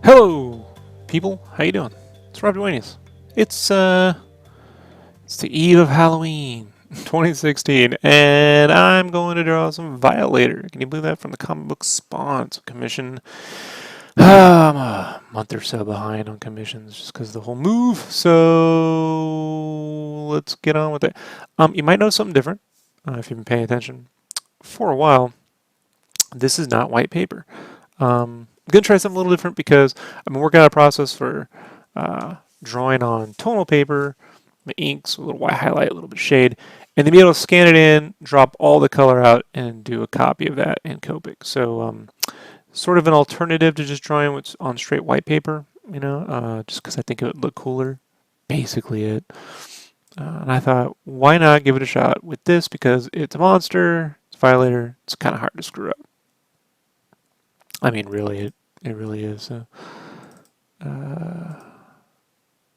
Hello, people. How you doing? It's Rob Duanius. It's the eve of Halloween, 2016, and I'm going to draw some Violator. Can you believe that? From the Comicbook Spawns commission. I'm a month or so behind on commissions just because of the whole move. So let's get on with it. You might notice something different if you've been paying attention for a while. This is not white paper. I'm going to try something a little different because I've been working out a process for drawing on tonal paper, the inks, a little white highlight, a little bit of shade, and then be able to scan it in, drop all the color out, and do a copy of that in Copic. So sort of an alternative to just drawing what's on straight white paper, just because I think it would look cooler. Basically it. And I thought, why not give it a shot with this because it's a monster, it's a Violator, it's kind of hard to screw up. I mean, really, it really is.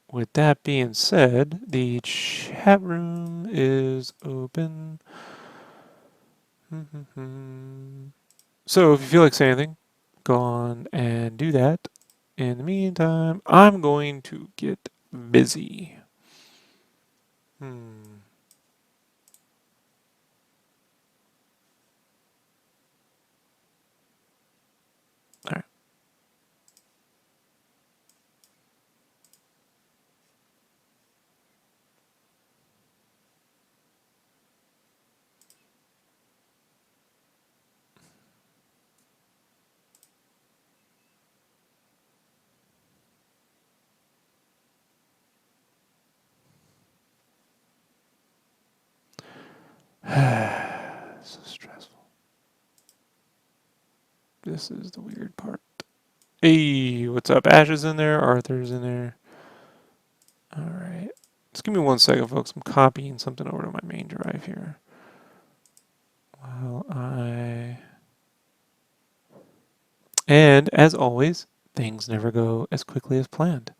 With that being said, the chat room is open. So if you feel like saying anything, go on and do that. In the meantime, I'm going to get busy. All right. So stressful. This is the weird part. Hey, what's up? Ash is in there. Arthur's in there. All right. Just give me 1 second, folks. I'm copying something over to my main drive here. And as always, things never go as quickly as planned.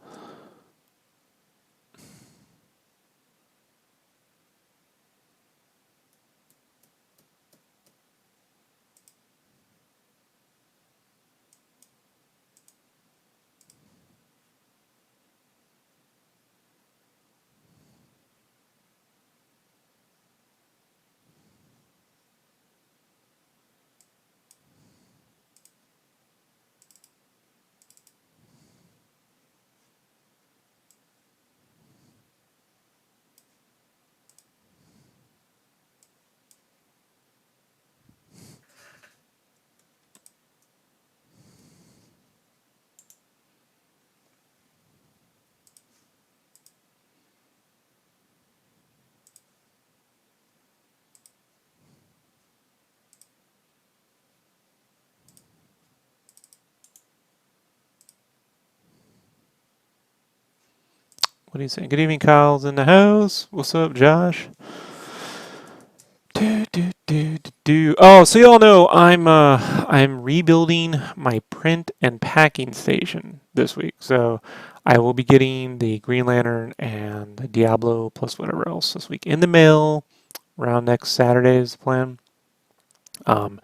What are you saying? Good evening, Kyle's in the house. What's up, Josh? Oh, so y'all know I'm rebuilding my print and packing station this week. So I will be getting the Green Lantern and the Diablo plus whatever else this week in the mail around next Saturday is the plan. I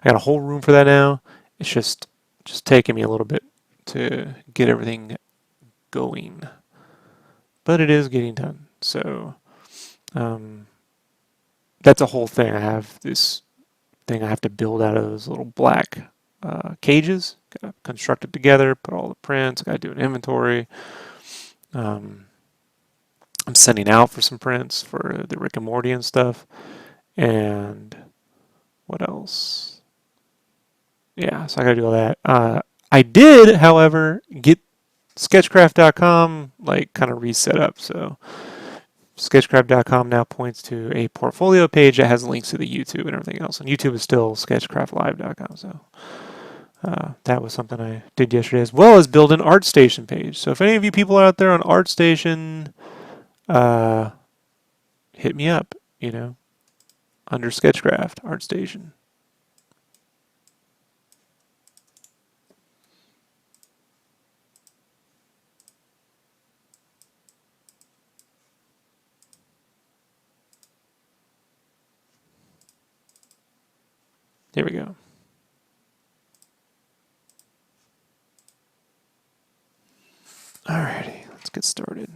got a whole room for that now. It's just taking me a little bit to get everything going. But it is getting done. So that's a whole thing. I have this thing I have to build out of those little black cages. Got to construct it together, put all the prints. Got to do an inventory. I'm sending out for some prints for the Rick and Morty and stuff. And what else? Yeah, so I got to do all that. I did, however, get SketchCraft.com like kind of reset up. So SketchCraft.com now points to a portfolio page that has links to the YouTube and everything else. And YouTube is still SketchCraftLive.com. So that was something I did yesterday, as well as build an ArtStation page. So if any of you people are out there on ArtStation, hit me up, under SketchCraft, ArtStation. There we go. Alrighty, let's get started.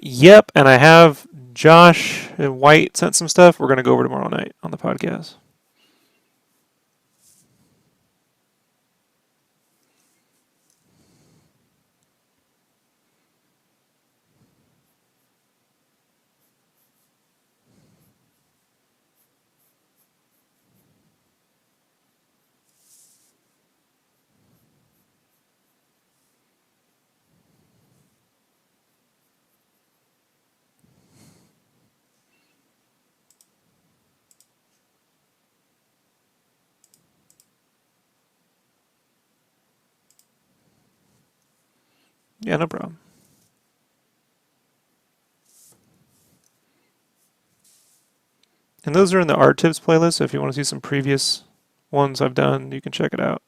Yep, and I have Josh and White sent some stuff. We're going to go over tomorrow night on the podcast. Yeah, no problem. And those are in the art tips playlist, so if you want to see some previous ones I've done, you can check it out.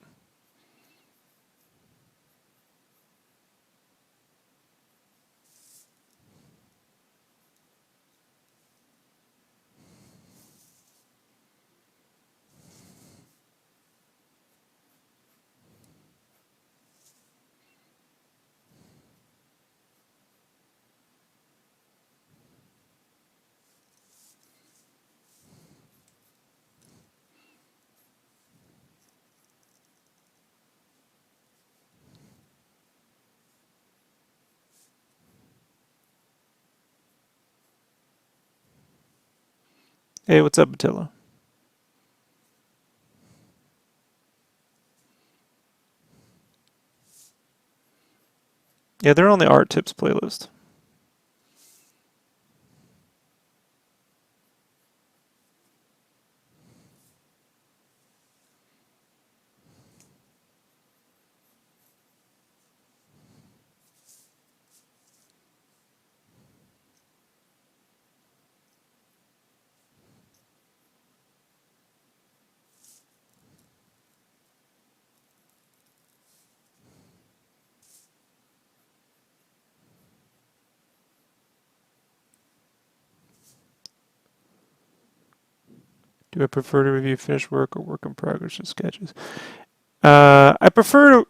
Hey, what's up, Attila? Yeah, they're on the art tips playlist. Do I prefer to review finished work or work in progress or sketches? I prefer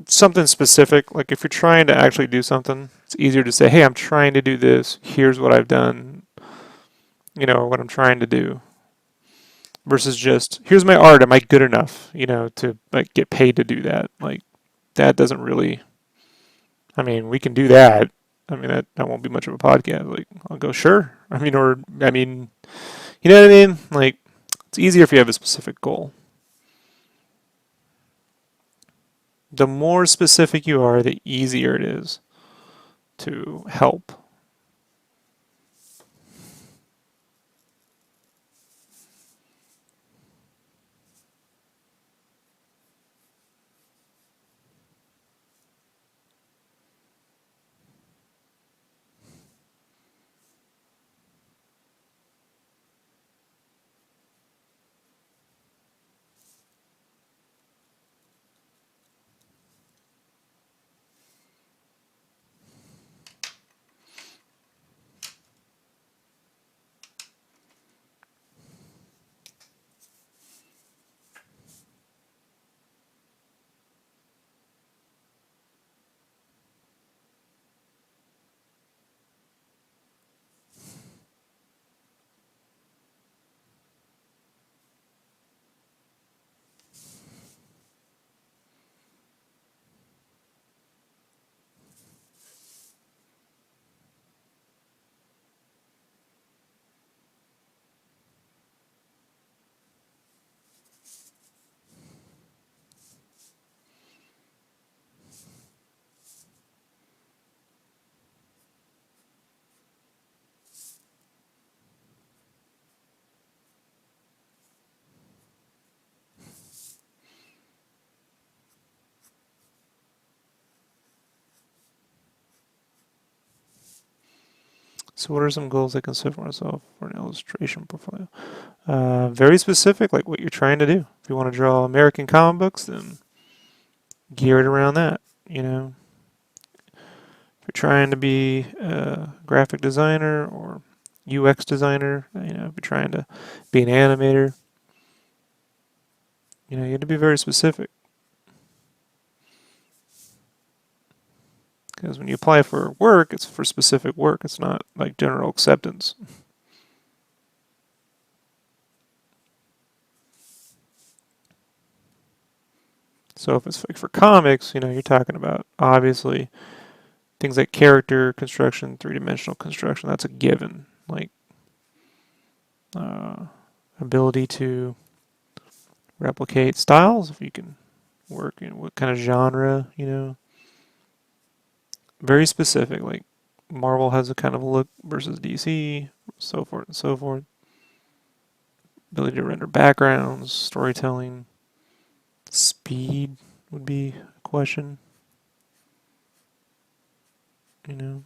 something specific. Like if you're trying to actually do something, it's easier to say, hey, I'm trying to do this. Here's what I've done, what I'm trying to do. Versus just, here's my art. Am I good enough, to like get paid to do that? Like that doesn't really, we can do that. That won't be much of a podcast. Like I'll go, sure. You know what I mean? Like it's easier if you have a specific goal. The more specific you are, the easier it is to help. So what are some goals I can set for myself for an illustration portfolio? Very specific, like what you're trying to do. If you want to draw American comic books, then gear it around that, you know. If you're trying to be a graphic designer or UX designer, you know, if you're trying to be an animator, you know, you have to be very specific. Because when you apply for work, it's for specific work. It's not like general acceptance. So if it's like for comics, you know, you're talking about obviously things like character construction, three-dimensional construction. That's a given. Like ability to replicate styles, if you can work in what kind of genre, you know. Very specific. Like Marvel has a kind of look versus DC, so forth and so forth. Ability to render backgrounds, storytelling, speed would be a question, you know.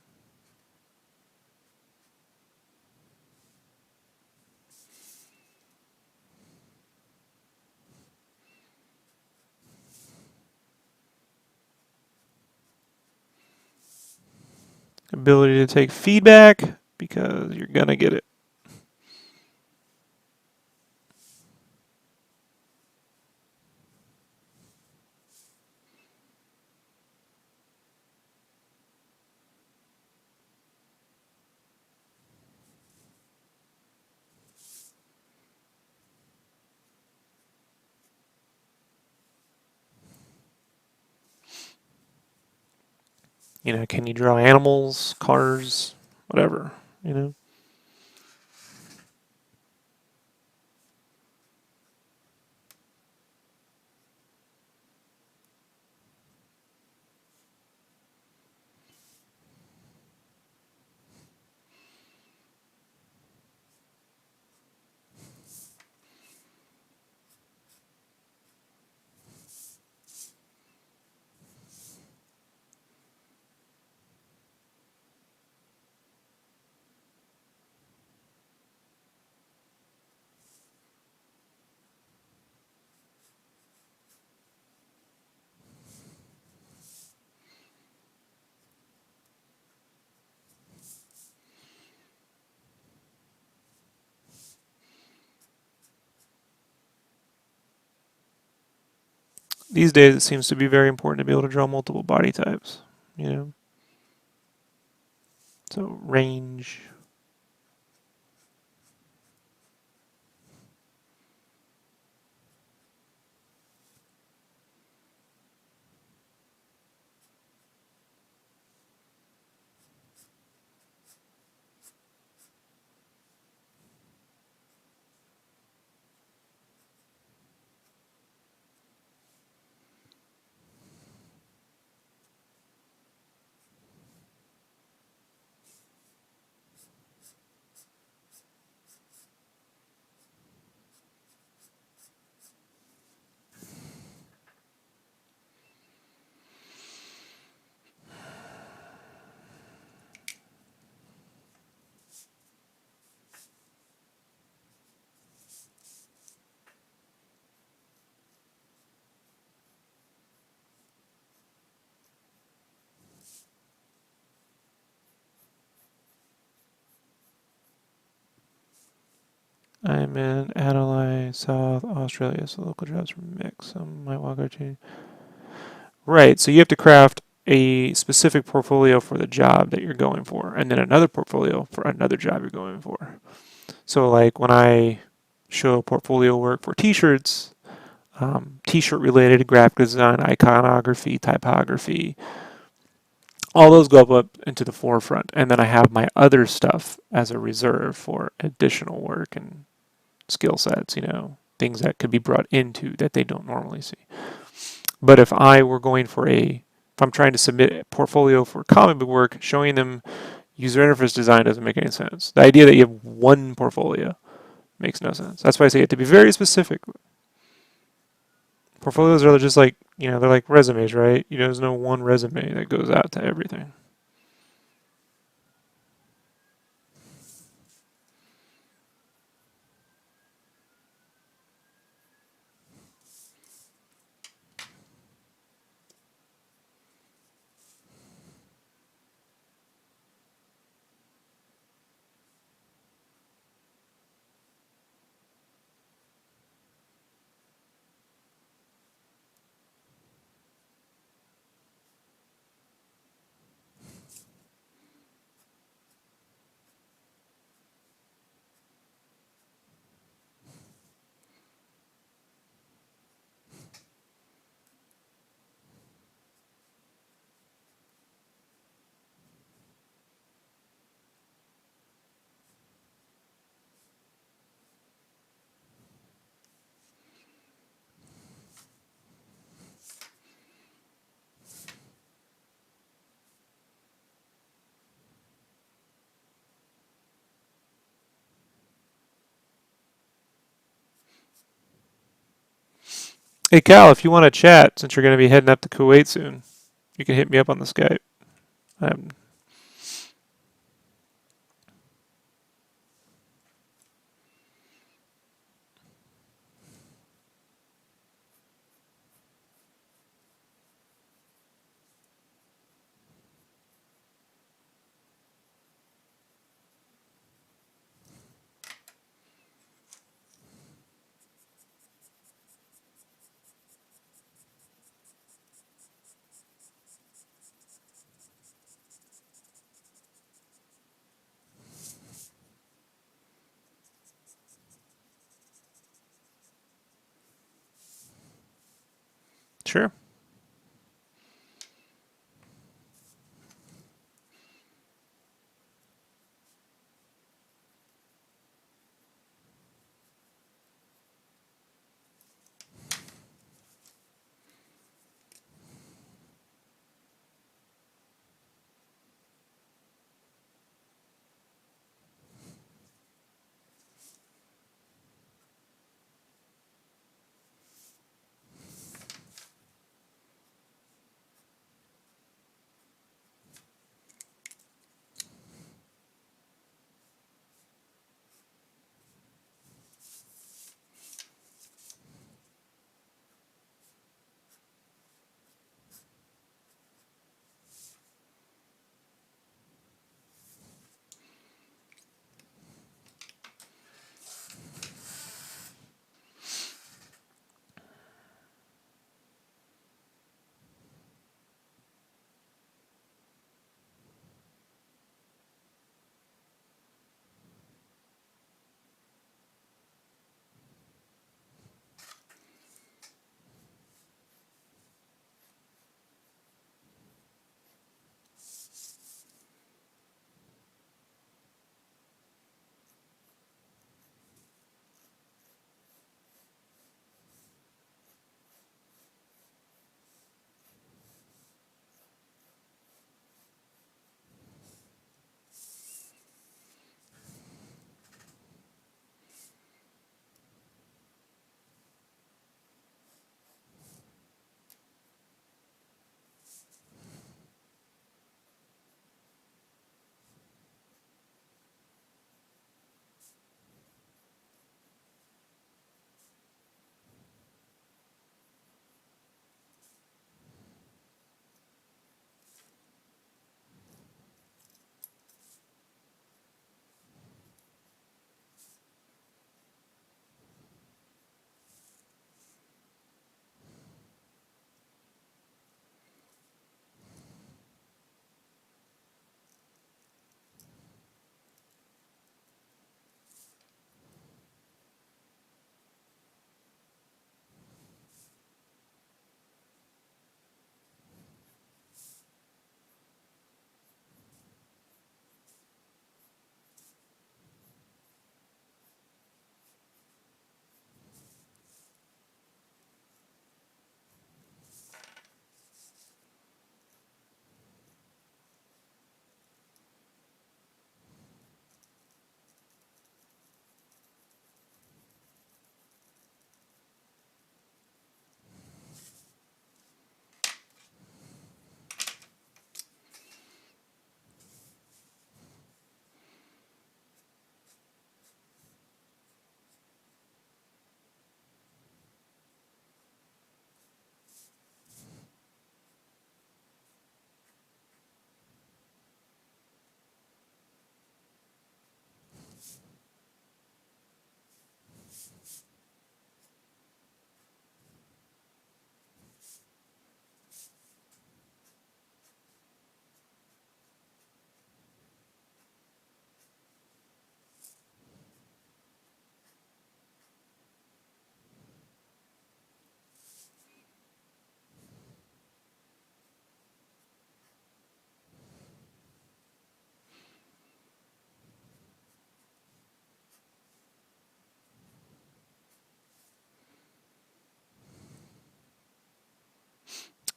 Ability to take feedback because you're gonna get it. You know, can you draw animals, cars, whatever, you know? These days, it seems to be very important to be able to draw multiple body types, you know? So, range. I'm in Adelaide, South Australia, so local jobs are mixed. Some might walk out to. Right, so you have to craft a specific portfolio for the job that you're going for, and then another portfolio for another job you're going for. So, like when I show portfolio work for T-shirts, T-shirt related graphic design, iconography, typography, all those go up into the forefront, and then I have my other stuff as a reserve for additional work and skill sets, you know, things that could be brought into that they don't normally see. But if I were going for if I'm trying to submit a portfolio for comic book work, showing them user interface design doesn't make any sense. The idea that you have one portfolio makes no sense. That's why I say you have to be very specific. Portfolios are just like, you know, they're like resumes, right? You know, there's no one resume that goes out to everything. Hey Cal, if you want to chat, since you're going to be heading up to Kuwait soon, you can hit me up on the Skype. Um, sure.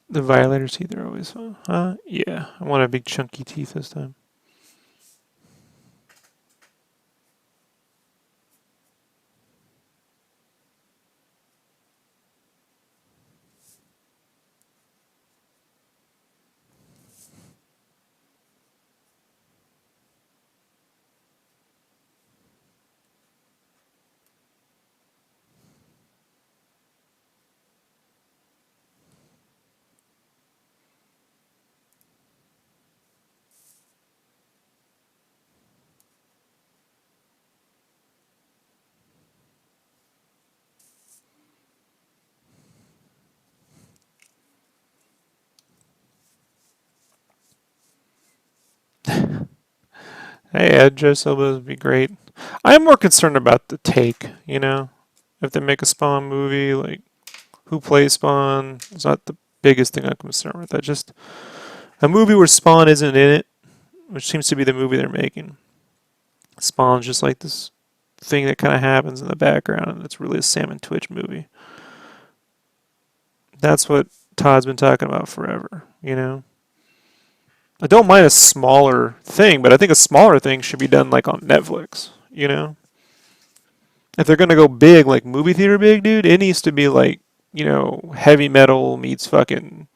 The Violator teeth are always fun. Yeah. I want a big chunky teeth this time. Hey, Ed, Joe would be great. I am more concerned about the take, you know? If they make a Spawn movie, like, who plays Spawn is not the biggest thing I'm concerned with. I just, a movie where Spawn isn't in it, which seems to be the movie they're making. Spawn's just like this thing that kind of happens in the background, and it's really a Sam and Twitch movie. That's what Todd's been talking about forever, you know? I don't mind a smaller thing, but I think a smaller thing should be done like on Netflix, you know? If they're gonna go big, like movie theater big, dude, it needs to be like, you know, heavy metal meets fucking,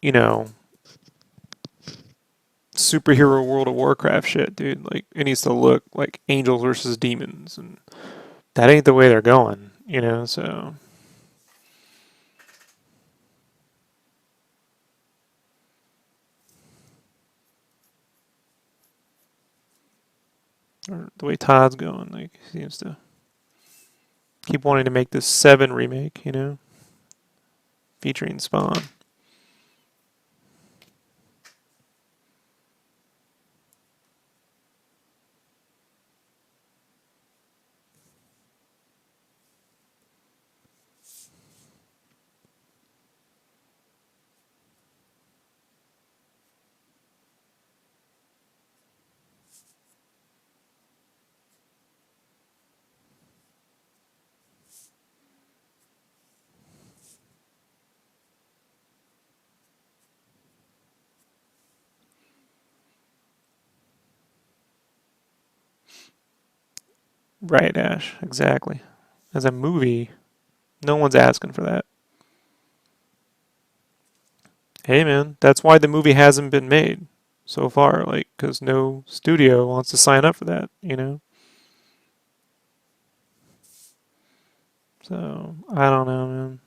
you know, superhero World of Warcraft shit, dude. Like, it needs to look like angels versus demons, and that ain't the way they're going, you know, so. Or the way Todd's going, like, he seems to keep wanting to make this 7 remake, you know, featuring Spawn. Right, Ash, exactly. As a movie, no one's asking for that. Hey, man, that's why the movie hasn't been made so far, like, because no studio wants to sign up for that, you know? So, I don't know, man.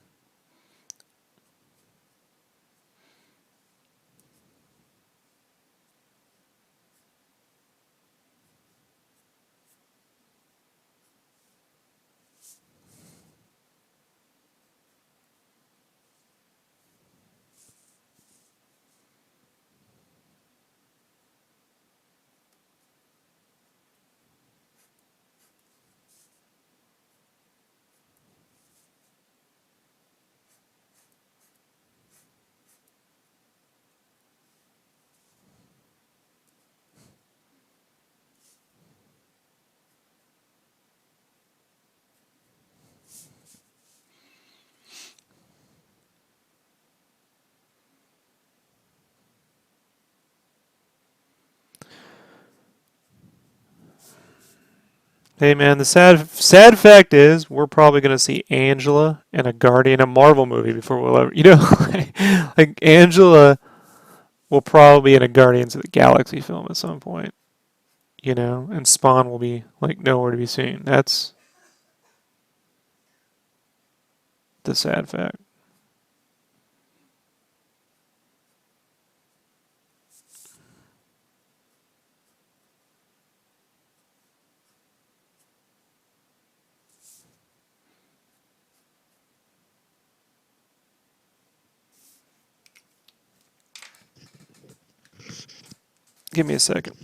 Hey, man, the sad fact is we're probably going to see Angela in a Guardian, a Marvel movie before we'll ever, you know, like Angela will probably be in a Guardians of the Galaxy film at some point, you know, and Spawn will be like nowhere to be seen. That's the sad fact. Give me a second.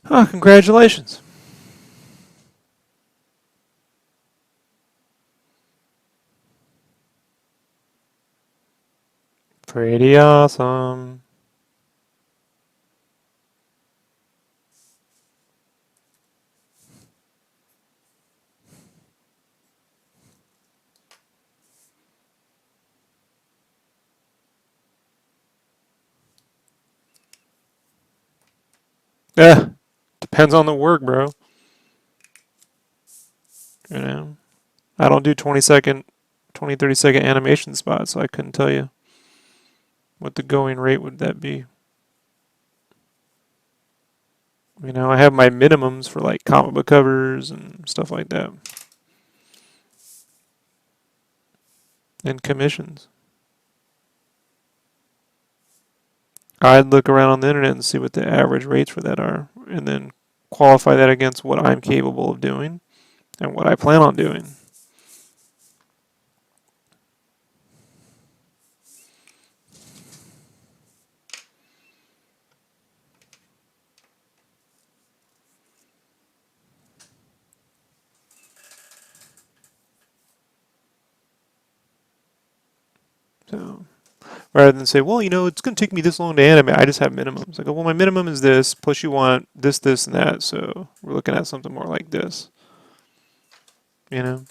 Oh, congratulations. Pretty awesome. Yeah, depends on the work, bro. You know, I don't do 20-second, 20, 30-second animation spots, so I couldn't tell you what the going rate would that be. You know, I have my minimums for like comic book covers and stuff like that, and commissions. I'd look around on the internet and see what the average rates for that are, and then qualify that against what I'm capable of doing and what I plan on doing. So rather than say, well, you know, it's going to take me this long to animate, I just have minimums. I go, well, my minimum is this, plus you want this, this, and that, so we're looking at something more like this. You know?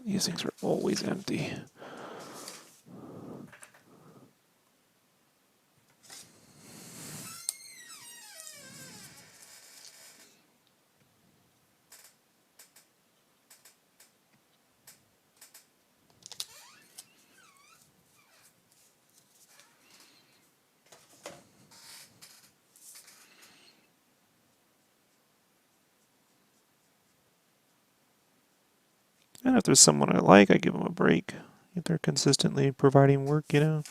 These things are always empty. And if there's someone I like, I give them a break. If they're consistently providing work, you know.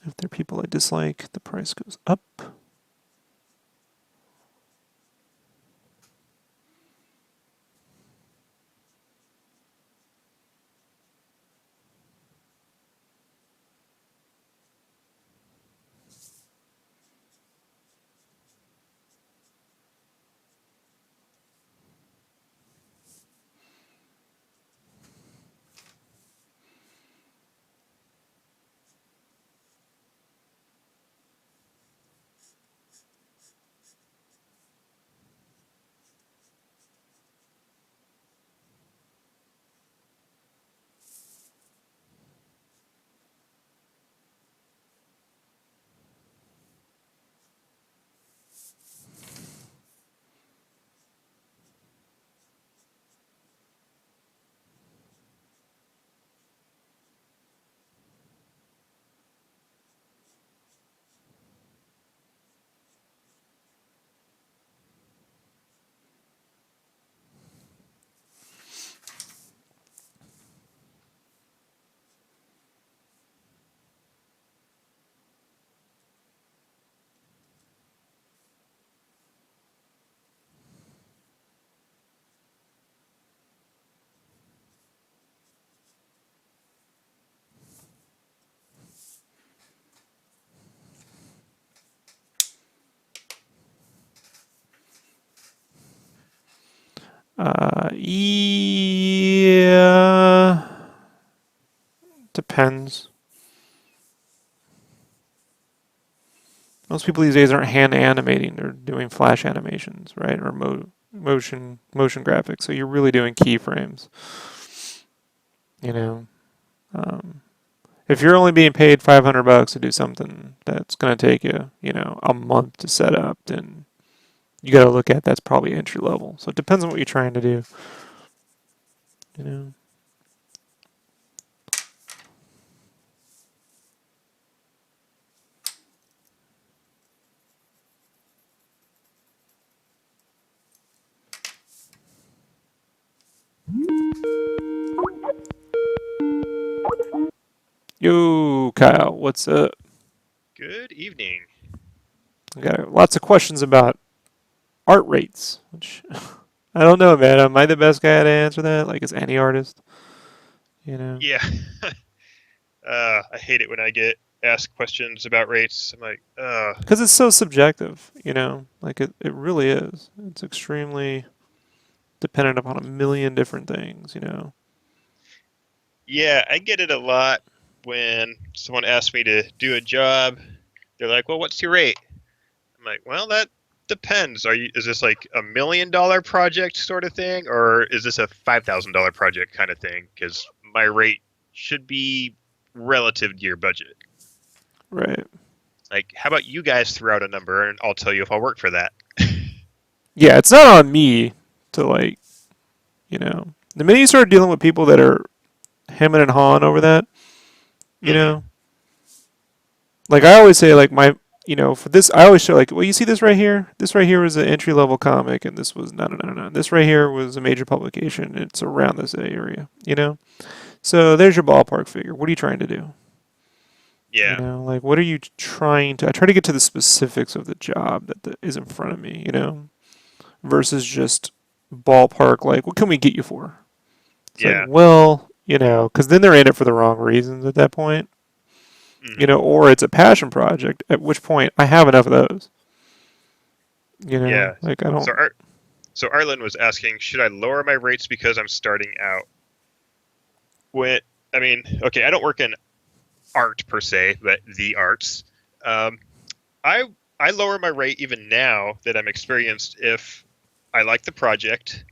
If they're people I dislike, the price goes up. Yeah, depends. Most people these days aren't hand animating; they're doing flash animations, right? Or motion graphics. So you're really doing keyframes. You know, um, if you're only being paid $500 to do something that's going to take you, you know, a month to set up, then you got to look at that's probably entry level. So it depends on what you're trying to do. You know. Yo, Kyle, what's up? Good evening. I got lots of questions about art rates, which I don't know, man. Am I the best guy to answer that? Like, is any artist, you know? Yeah, I hate it when I get asked questions about rates. I'm like, Because it's so subjective, Like, it really is. It's extremely dependent upon a million different things. yeah, I get it a lot when someone asks me to do a job. They're like, well, what's your rate? I'm like, well, that depends. Is this like $1 million project sort of thing, or is this a $5,000 project kind of thing? Because my rate should be relative to your budget. Right. Like, how about you guys throw out a number and I'll tell you if I'll work for that. Yeah, it's not on me to, like, the minute you start dealing with people that are hemming and hawing over that, you Hmm. know, like I always say, like for this, I always show like, well, you see this right here. This right here was an entry level comic, and this was no. This right here was a major publication. It's around this area. So there's your ballpark figure. What are you trying to do? Yeah. Like what are you trying to? I try to get to the specifics of the job that is in front of me. Versus just ballpark. Like, what can we get you for? It's like, Yeah. well, because then they're in it for the wrong reasons at that point. Hmm. Or it's a passion project, at which point I have enough of those. Yeah. Like I So don't. Ar- so Arlen was asking, should I lower my rates because I'm starting out? When I mean, okay, I don't work in art per se, but the arts. Um, I I lower my rate even now that I'm experienced if I like the project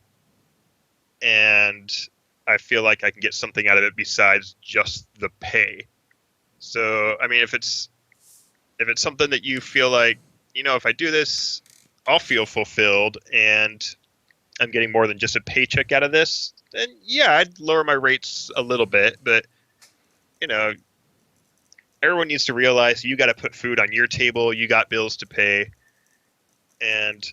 and I feel like I can get something out of it besides just the pay. So I mean, if it's something that you feel like, if I do this, I'll feel fulfilled and I'm getting more than just a paycheck out of this, then yeah, I'd lower my rates a little bit. But you know, everyone needs to realize you got to put food on your table. You got bills to pay, and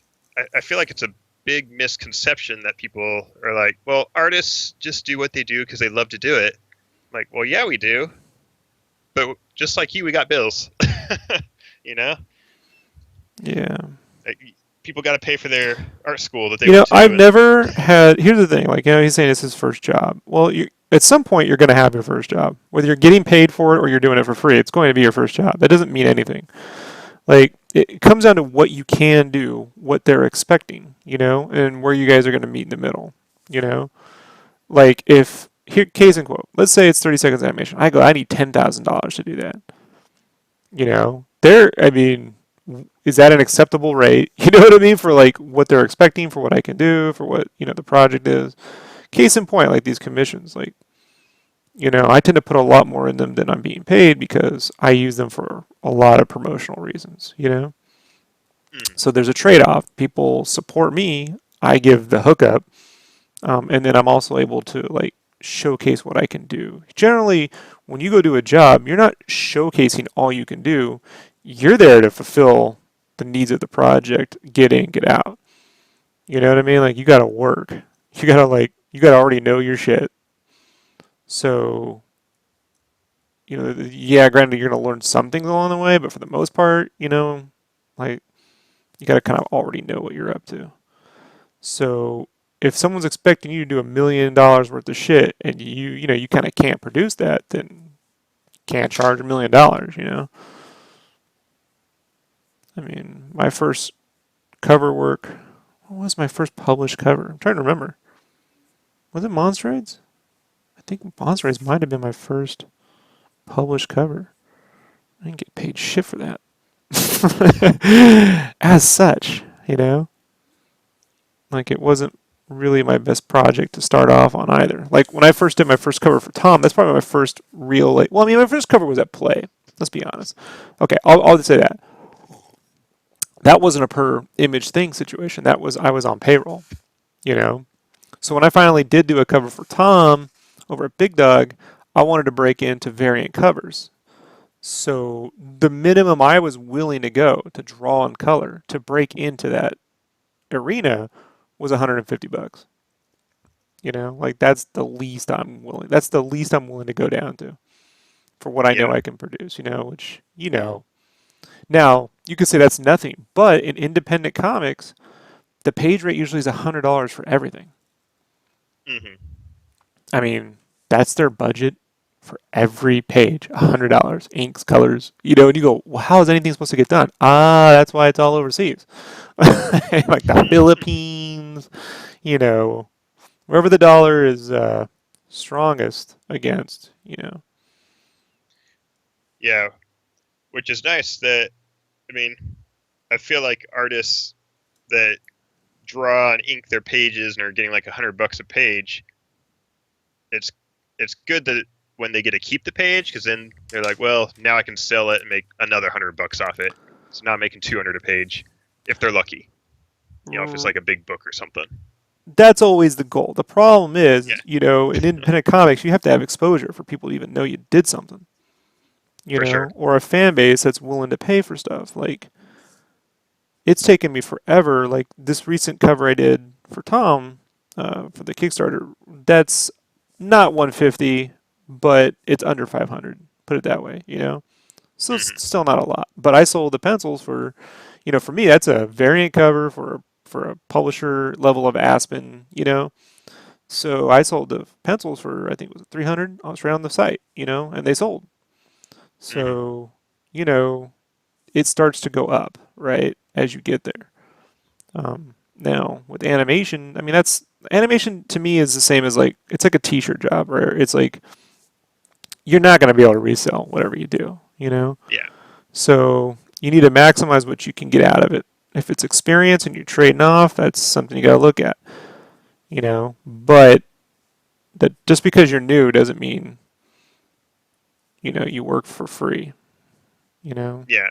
I feel like it's a big misconception that people are like, well, artists just do what they do because they love to do it. I'm like, well, yeah, we do, but just like you, we got bills. you know, Yeah. like, people got to pay for their art school that they went I've to, and never had. Here's the thing. Like, he's saying it's his first job. Well, at some point you're going to have your first job, whether you're getting paid for it or you're doing it for free. It's going to be your first job. That doesn't mean anything. Like, it comes down to what you can do, what they're expecting, and where you guys are going to meet in the middle. You know, like if here, case in quote, let's say it's 30 seconds animation. I go, I need $10,000 to do that. I mean, is that an acceptable rate? You know what I mean? For like what they're expecting, for what I can do, for what, the project is. Case in point, like these commissions, like, I tend to put a lot more in them than I'm being paid because I use them for a lot of promotional reasons. mm, So there's a trade off. People support me, I give the hookup, and then I'm also able to like showcase what I can do. Generally, when you go do a job, you're not showcasing all you can do. You're there to fulfill the needs of the project, get in, get out. You know what I mean? Like you got to work. You got to already know your shit. So, yeah, granted you're going to learn some things along the way, but for the most part, like you got to kind of already know what you're up to. So if someone's expecting you to do $1 million worth of shit and you kind of can't produce that, then you can't charge $1 million. I mean, my first cover work, what was my first published cover? I'm trying to remember. Was it Monstrades? I think Monstrades might have been my first published cover. I didn't get paid shit for that. As such. Like it wasn't really my best project to start off on either. Like when I first did my first cover for Tom, that's probably my first real like. Well, I mean, my first cover was at Play. Let's be honest. Okay, I'll just say that that wasn't a per image thing situation. That was I was on payroll. You know. So when I finally did do a cover for Tom over at Big Dog, I wanted to break into variant covers. So the minimum I was willing to go to draw in color to break into that arena was $150. You know, like that's the least I'm willing. That's the least I'm willing to go down to for what I know Yeah. I can produce. You know, which now you could say that's nothing, but in independent comics, the page rate usually is $100 for everything. Hmm. I mean, that's their budget for every page, $100, inks, colors. You know, and you go, well, how is anything supposed to get done? Ah, that's why it's all overseas, like the Philippines. You know, wherever the dollar is strongest against. You know. Yeah, which is nice. That I mean, I feel like artists that draw and ink their pages and are getting like $100 a page, it's it's good that when they get to keep the page, because then they're like, well, now I can sell it and make another $100 off it. So now I'm making 200 a page if they're lucky. You know, if it's like a big book or something. That's always the goal. The problem Yeah, is, in independent comics, you have to have exposure for people to even know you did something, for sure. or a fan base that's willing to pay for stuff. Like, it's taken me forever. Like, this recent cover I did for Tom for the Kickstarter, that's not 150, but it's under 500. Put it that way. So it's Hmm. still not a lot. But I sold the pencils for me, that's a variant cover for a publisher level of Aspen. So I sold the pencils for I think it was 300. I was right on the site, and they sold. Hmm. So, you know, it starts to go up, right, as you get there. Now with animation, I mean that's animation to me is the same as like it's like a t-shirt job, where it's like you're not going to be able to resell whatever you do. Yeah. So you need to maximize what you can get out of it. If it's experience and you're trading off, that's something you got to look at. But that just because you're new doesn't mean you work for free, you know? Yeah.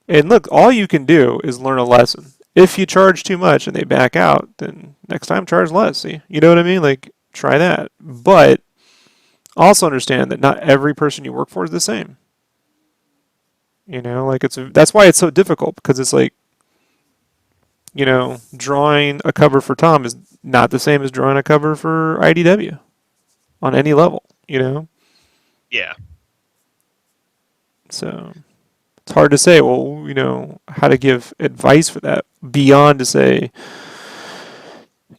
And look, all you can do is learn a lesson. If you charge too much and they back out, then next time charge less. See? You know what I mean? Like, try that. But also understand that not every person you work for is the same. Like that's why it's so difficult because it's like, drawing a cover for Tom is not the same as drawing a cover for IDW on any level. Yeah. So it's hard to say, well, how to give advice for that beyond to say,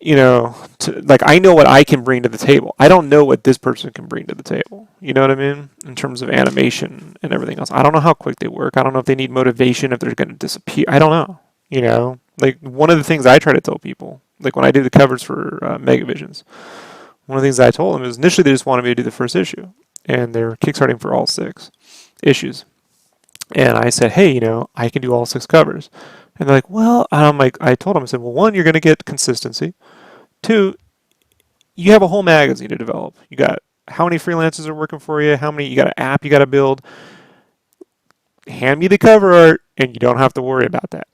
like I know what I can bring to the table. I don't know what this person can bring to the table. You know what I mean? In terms of animation and everything else. I don't know how quick they work. I don't know if they need motivation, if they're going to disappear. I don't know. Like one of the things I try to tell people, like when I do the covers for Megavisions, one of the things I told them is initially they just wanted me to do the first issue, and they're kickstarting for all 6 issues. And I said, hey, I can do all 6 covers. And they're like, well, I'm like, I told them, I said, well, one, you're going to get consistency. Two, you have a whole magazine to develop. You got how many freelancers are working for you? How many? You got an app you got to build. Hand me the cover art, and you don't have to worry about that.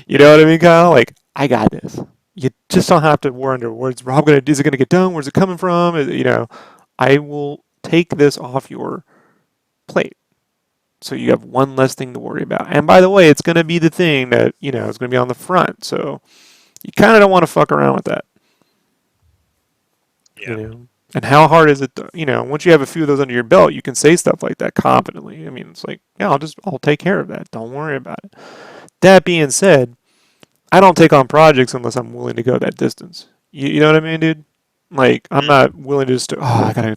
You know what I mean, Kyle? Like, I got this. You just don't have to worry where's Rob gonna? Is it gonna get done? Where's it coming from? I will take this off your plate. So you have one less thing to worry about. And by the way, it's going to be the thing that, is going to be on the front. So you kind of don't want to fuck around with that, you Yeah. know. And how hard is it once you have a few of those under your belt, you can say stuff like that confidently. I mean, it's like, yeah, I'll take care of that. Don't worry about it. That being said, I don't take on projects unless I'm willing to go that distance. You know what I mean, dude? Like, I'm Hmm. not willing to just, I gotta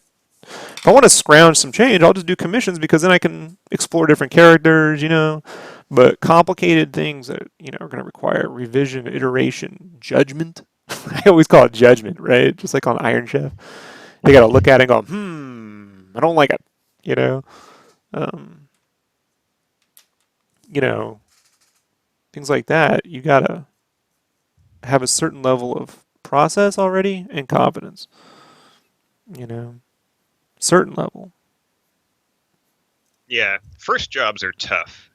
if I want to scrounge some change, I'll just do commissions because then I can explore different characters. But complicated things that are going to require revision, iteration, judgment. I always call it judgment, right? Just like on Iron Chef, they got to look at it and go, I don't like it. You know, um, you know, things like that. You got to have a certain level of process already and confidence. You know, certain level. Yeah. First jobs are tough.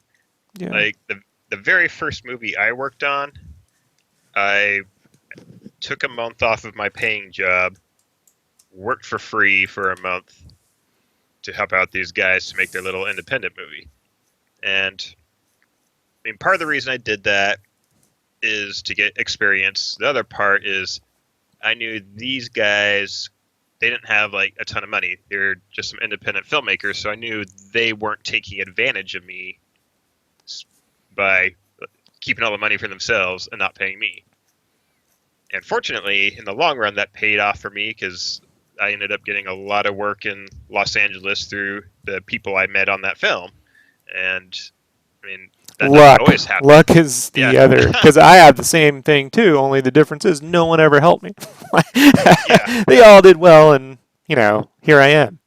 Yeah. Like the very first movie I worked on, I took a month off of my paying job, worked for free for a month to help out these guys to make their little independent movie. And I mean, part of the reason I did that is to get experience. The other part is I knew these guys, they didn't have like a ton of money. They're just some independent filmmakers, so I knew they weren't taking advantage of me by keeping all the money for themselves and not paying me. And fortunately, in the long run, that paid off for me because I ended up getting a lot of work in Los Angeles through the people I met on that film. And I mean, that doesn't Luck. always happen. Luck is Yeah. the other. Because I had the same thing too, only the difference is no one ever helped me. Yeah. They all did well, and, here I am.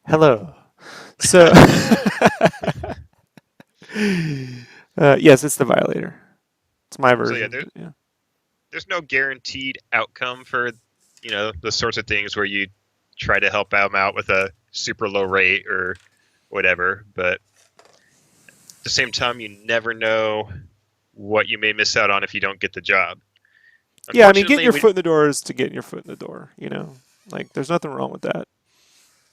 Hello. So, yes, it's the Violator. It's my So yeah, version. Yeah. there's no guaranteed outcome for, the sorts of things where you try to help them out with a super low rate or whatever. But at the same time, you never know what you may miss out on if you don't get the job. Yeah, I mean, getting Unfortunately, your foot in the door is to getting your foot in the door. Like, there's nothing wrong with that.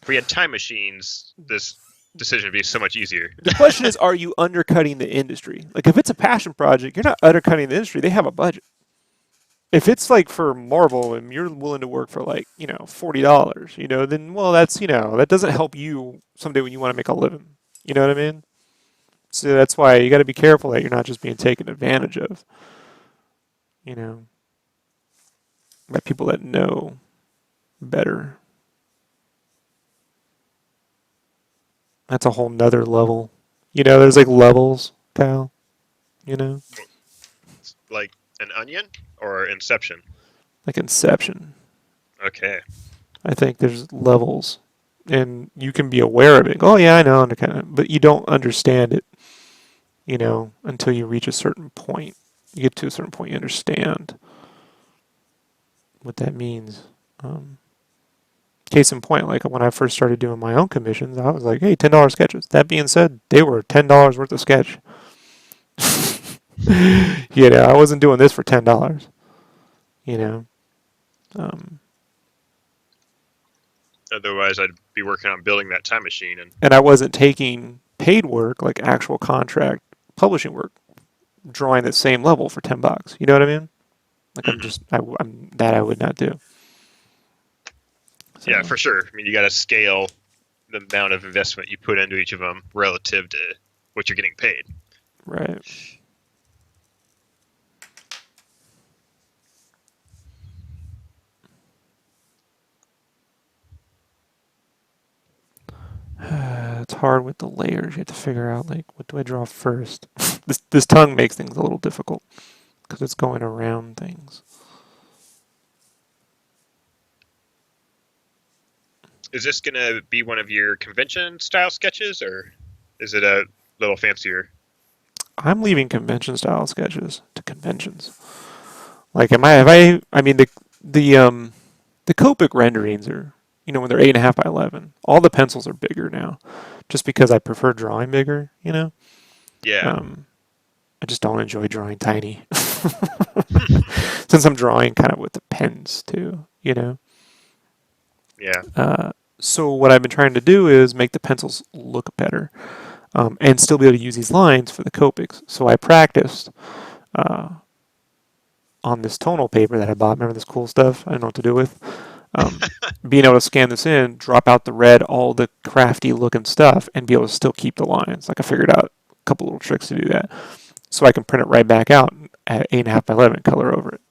if we had time machines, this decision would be so much easier. The question is, are you undercutting the industry? Like, if it's a passion project, you're not undercutting the industry. They have a budget. If it's like for Marvel and you're willing to work for like, $40, then, well, that doesn't help you someday when you want to make a living. You know what I mean? So that's why you got to be careful that you're not just being taken advantage of, you know, by people that know better. That's a whole nother level. There's like levels, Kyle, you know, Like an onion or Inception? like Inception. Okay. I think there's levels, and you can be aware of it. Oh yeah, I know, but you don't understand it, until you reach a certain point. You get to a certain point, you understand what that means. Case in point, like when I first started doing my own commissions, I was like, hey, $10 sketches. That being said, they were $10 worth of sketch. I wasn't doing this for $10. You know, um, Otherwise, I'd be working on building that time machine. and I wasn't taking paid work, like actual contract publishing work, drawing the same level for $10. You know what I mean? Like I'm that I would not do. So, Yeah, for sure. I mean, you got to scale the amount of investment you put into each of them relative to what you're getting paid. right. It's hard with the layers. You have to figure out like what do I draw first. This tongue makes things a little difficult because it's going around things. Is this going to be one of your convention style sketches, or is it a little fancier? I'm leaving convention style sketches to conventions. Like, I mean, the Copic renderings are, when they're 8.5 by 11. All the pencils are bigger now, just because I prefer drawing bigger. Yeah. I just don't enjoy drawing tiny. Since I'm drawing kind of with the pens too. Yeah. So what I've been trying to do is make the pencils look better, and still be able to use these lines for the Copics. So I practiced on this tonal paper that I bought. Remember this cool stuff? I don't know what to do with. Being able to scan this in, drop out the red, all the crafty looking stuff, and be able to still keep the lines. Like I figured out a couple little tricks to do that, so I can print it right back out at 8.5 by 11, color over it.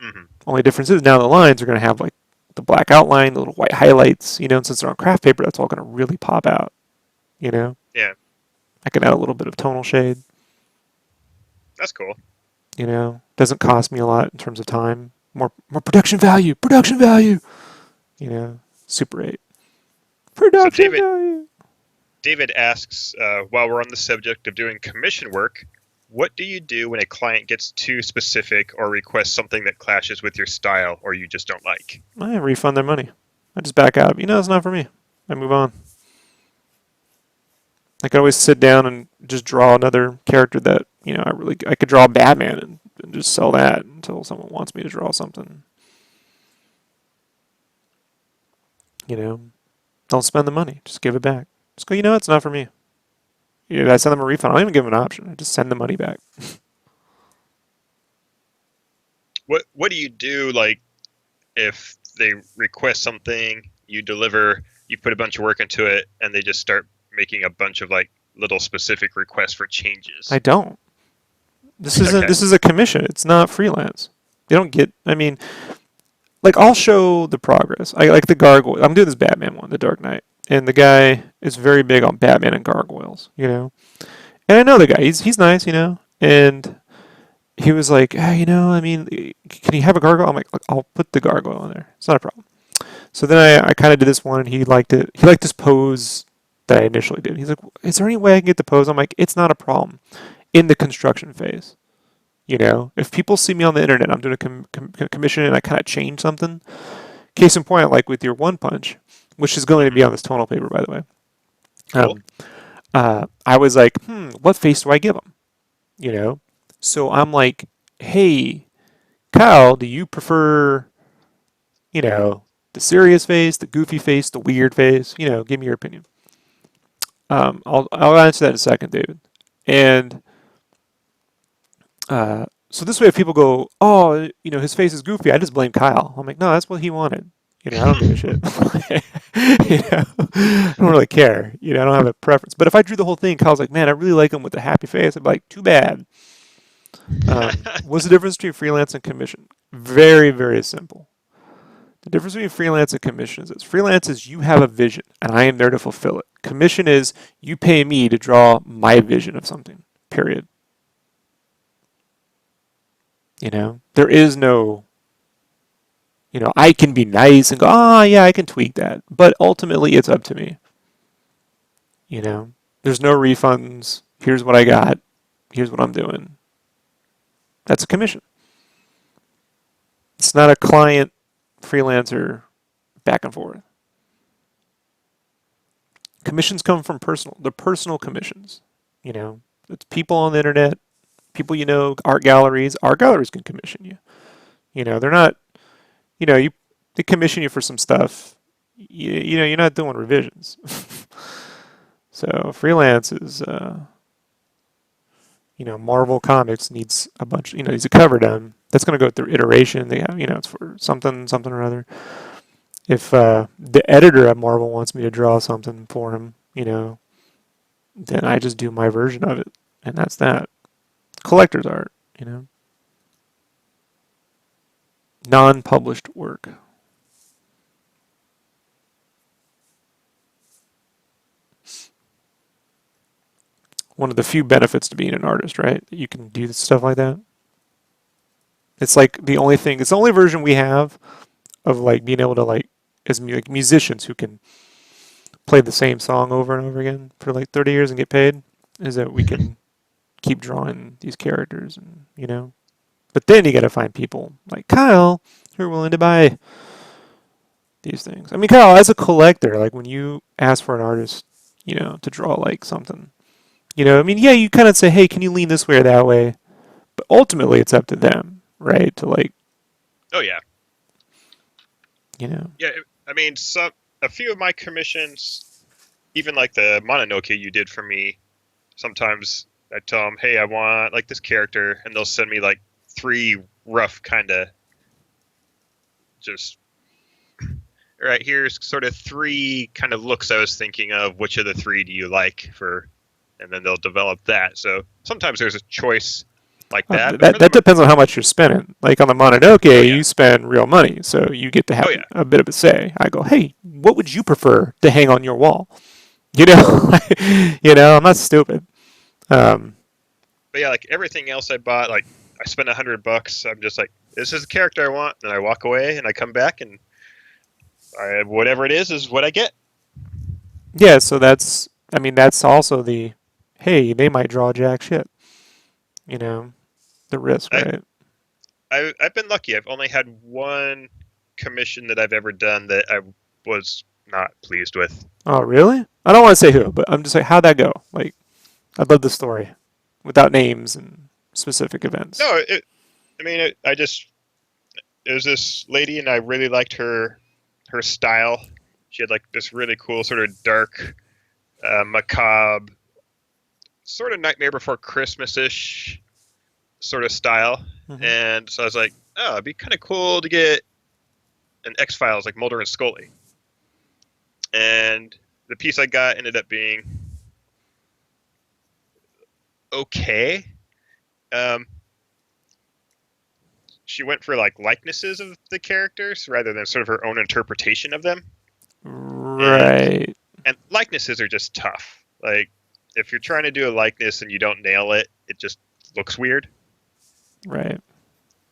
Mm-hmm. Only difference is now the lines are going to have like the black outline, the little white highlights. And since they're on craft paper, that's all going to really pop out. Yeah. I can add a little bit of tonal shade. That's cool. Doesn't cost me a lot in terms of time. More production value. Production value. Super 8. Production value. David asks, while we're on the subject of doing commission work, what do you do when a client gets too specific or requests something that clashes with your style or you just don't like? I refund their money. I just back out. It's not for me. I move on. I could always sit down and just draw another character that, I could draw Batman and just sell that until someone wants me to draw something. Don't spend the money. Just give it back. Just go, it's not for me. I send them a refund. I don't even give them an option. I just send the money back. what do you do like if they request something, you deliver, you put a bunch of work into it, and they just start making a bunch of like little specific requests for I changes? don't. This isn't. Okay. This is a commission. It's not freelance. They don't get. I mean, like I'll show the progress. I like the gargoyle. I'm doing this Batman one, the Dark Knight, and the guy is very big on Batman and gargoyles. And I know the guy. He's nice. And he was like, I mean, can you have a gargoyle? I'm like, "Look, I'll put the gargoyle in there. It's not a problem." So then I kind of did this one, and he liked it. He liked this pose that I initially did. He's like, "Is there any way I can get the pose?" I'm like, "It's not a problem in the construction phase." If people see me on the internet, I'm doing a commission and I kind of change something. Case in point, like with your One Punch, which is going to be Mhm. on this tonal paper, by the way. Cool. Um, I was like, what face do I give them? You know, so I'm like, hey, Kyle, do you prefer, the serious face, the goofy face, the weird face? Give me your opinion. I'll answer that in a second, David. And so this way, if people go, oh, his face is goofy, I just blame Kyle. I'm like, no, that's what he wanted. I don't give a shit. I don't really care. I don't have a preference. But if I drew the whole thing, Kyle's like, man, I really like him with the happy face. I'd be like, too bad. What's the difference between freelance and commission? Very, very simple. The difference between freelance and commission is this. Freelance is you have a vision, and I am there to fulfill it. Commission is you pay me to draw my vision of something, period. There is no, I can be nice and go, yeah, I can tweak that. But ultimately, it's up to me. There's no refunds. Here's what I got. Here's what I'm doing. That's a commission. It's not a client freelancer back and forth. Commissions come from the personal commissions. It's people on the internet, people art galleries. Art galleries can commission you. They're not, you they commission you for some stuff. You're not doing revisions. So freelance is, Marvel Comics needs a bunch, needs a cover done. That's going to go through iteration. They have, it's for something, something or other. If the editor at Marvel wants me to draw something for him, then I just do my version of it, and that's that. Collector's art, non-published work. One of the few benefits to being an artist, right? You can do stuff like that. It's like the only thing. It's the only version we have of like being able to like as like musicians who can play the same song over and over again for like 30 years and get paid is that we can keep drawing these characters and. But then you got to find people like Kyle who are willing to buy these things. I mean, Kyle, as a collector, like when you ask for an artist, to draw like something, I mean, yeah, you kind of say, hey, can you lean this way or that way? But ultimately, it's up to them, right? To like, Oh yeah. you know, Yeah. I mean, a few of my commissions, even like the Mononoke you did for me, sometimes I tell them, hey, I want like this character, and they'll send me like three rough kind of just all right, here's sort of three kind of looks I was thinking of. Which of the three do you like for? And then they'll develop that. So sometimes there's a choice like that. But for that the depends on how much you're spending. Like on the oh Mononoke, yeah, you spend real money, so you get to have oh yeah, a bit of a say. I go, hey, what would you prefer to hang on your wall? I'm not stupid. Um, but yeah, like everything else I bought, like I spent $100. I'm just like, this is the character I want, and I walk away, and I come back, and whatever it is what I get. yeah, so I mean, that's also hey, they might draw jack shit. You know, the risk, I, right? I've been lucky. I've only had one commission that I've ever done that I was not pleased with. Oh, really? I don't want to say who, but I'm just like, how'd that go? Like, I'd love the story without names and specific events. No, I mean, I just it was this lady, and I really liked her style. She had like this really cool sort of dark, macabre, sort of Nightmare Before Christmas ish sort of style. Hmm. And so I was like, oh, it'd be kind of cool to get an X-Files like Mulder and Scully. And the piece I got ended up being okay. Um, she went for like likenesses of the characters rather than sort of her own interpretation of them. And Right. and likenesses are just tough. Like if you're trying to do a likeness and you don't nail it, it just looks weird. Right.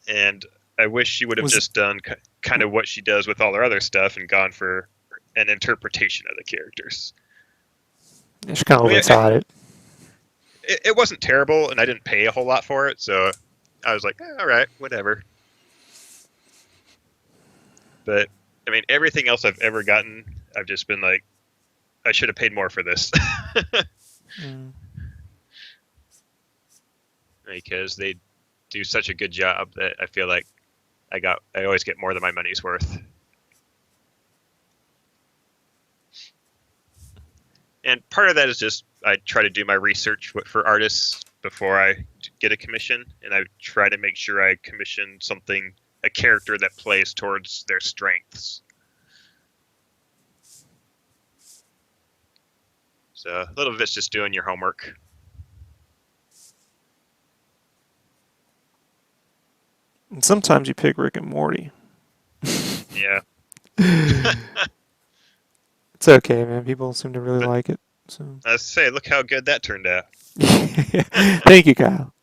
And I wish she would have Was just done kind of what she does with all her other stuff and gone for an interpretation of the characters. she kind I of mean, overthought it. it wasn't terrible, and I didn't pay a whole lot for it, so I was like, all right, whatever. But I mean, everything else I've ever gotten, I've just been like, I should have paid more for this Mm. because they do such a good job that I feel like I always get more than my money's worth. And part of that is just I try to do my research for artists before I get a commission, and I try to make sure I commission something, a character that plays towards their strengths. So a little of it's just doing your homework. And sometimes you pick Rick and Morty. Yeah. It's okay, man. People seem to really But like it. So I say, look how good that turned out. thank you, Kyle.